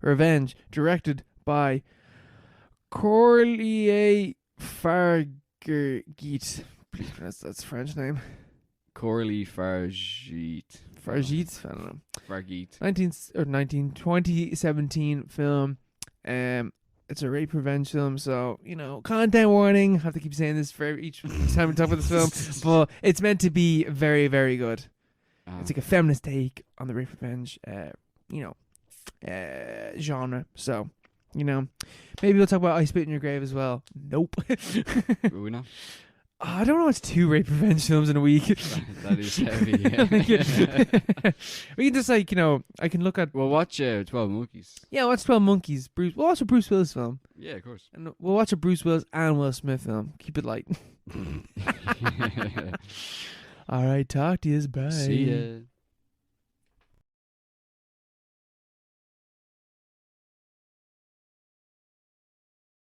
Speaker 2: Revenge, directed by Corlier Fargeet. Please pronounce that's French name.
Speaker 1: Corley Fargeet.
Speaker 2: Fargeet? I don't know.
Speaker 1: Fargeet.
Speaker 2: 2017 film. It's a rape revenge film, so, content warning. I have to keep saying this for each time we talk about this film. But it's meant to be very, very good. It's like a feminist take on the rape revenge, genre. So, You know, maybe we'll talk about I Spit in Your Grave as well. Nope.
Speaker 1: Will we not?
Speaker 2: I don't watch 2 rape revenge films in a week.
Speaker 1: That is heavy. Yeah.
Speaker 2: We can just like, you know, I can look at.
Speaker 1: We'll watch 12 Monkeys.
Speaker 2: Yeah, watch 12 Monkeys. We'll watch a Bruce Willis film.
Speaker 1: Yeah, of course.
Speaker 2: And we'll watch a Bruce Willis and Will Smith film. Keep it light. All right, talk to you. Bye.
Speaker 1: See ya.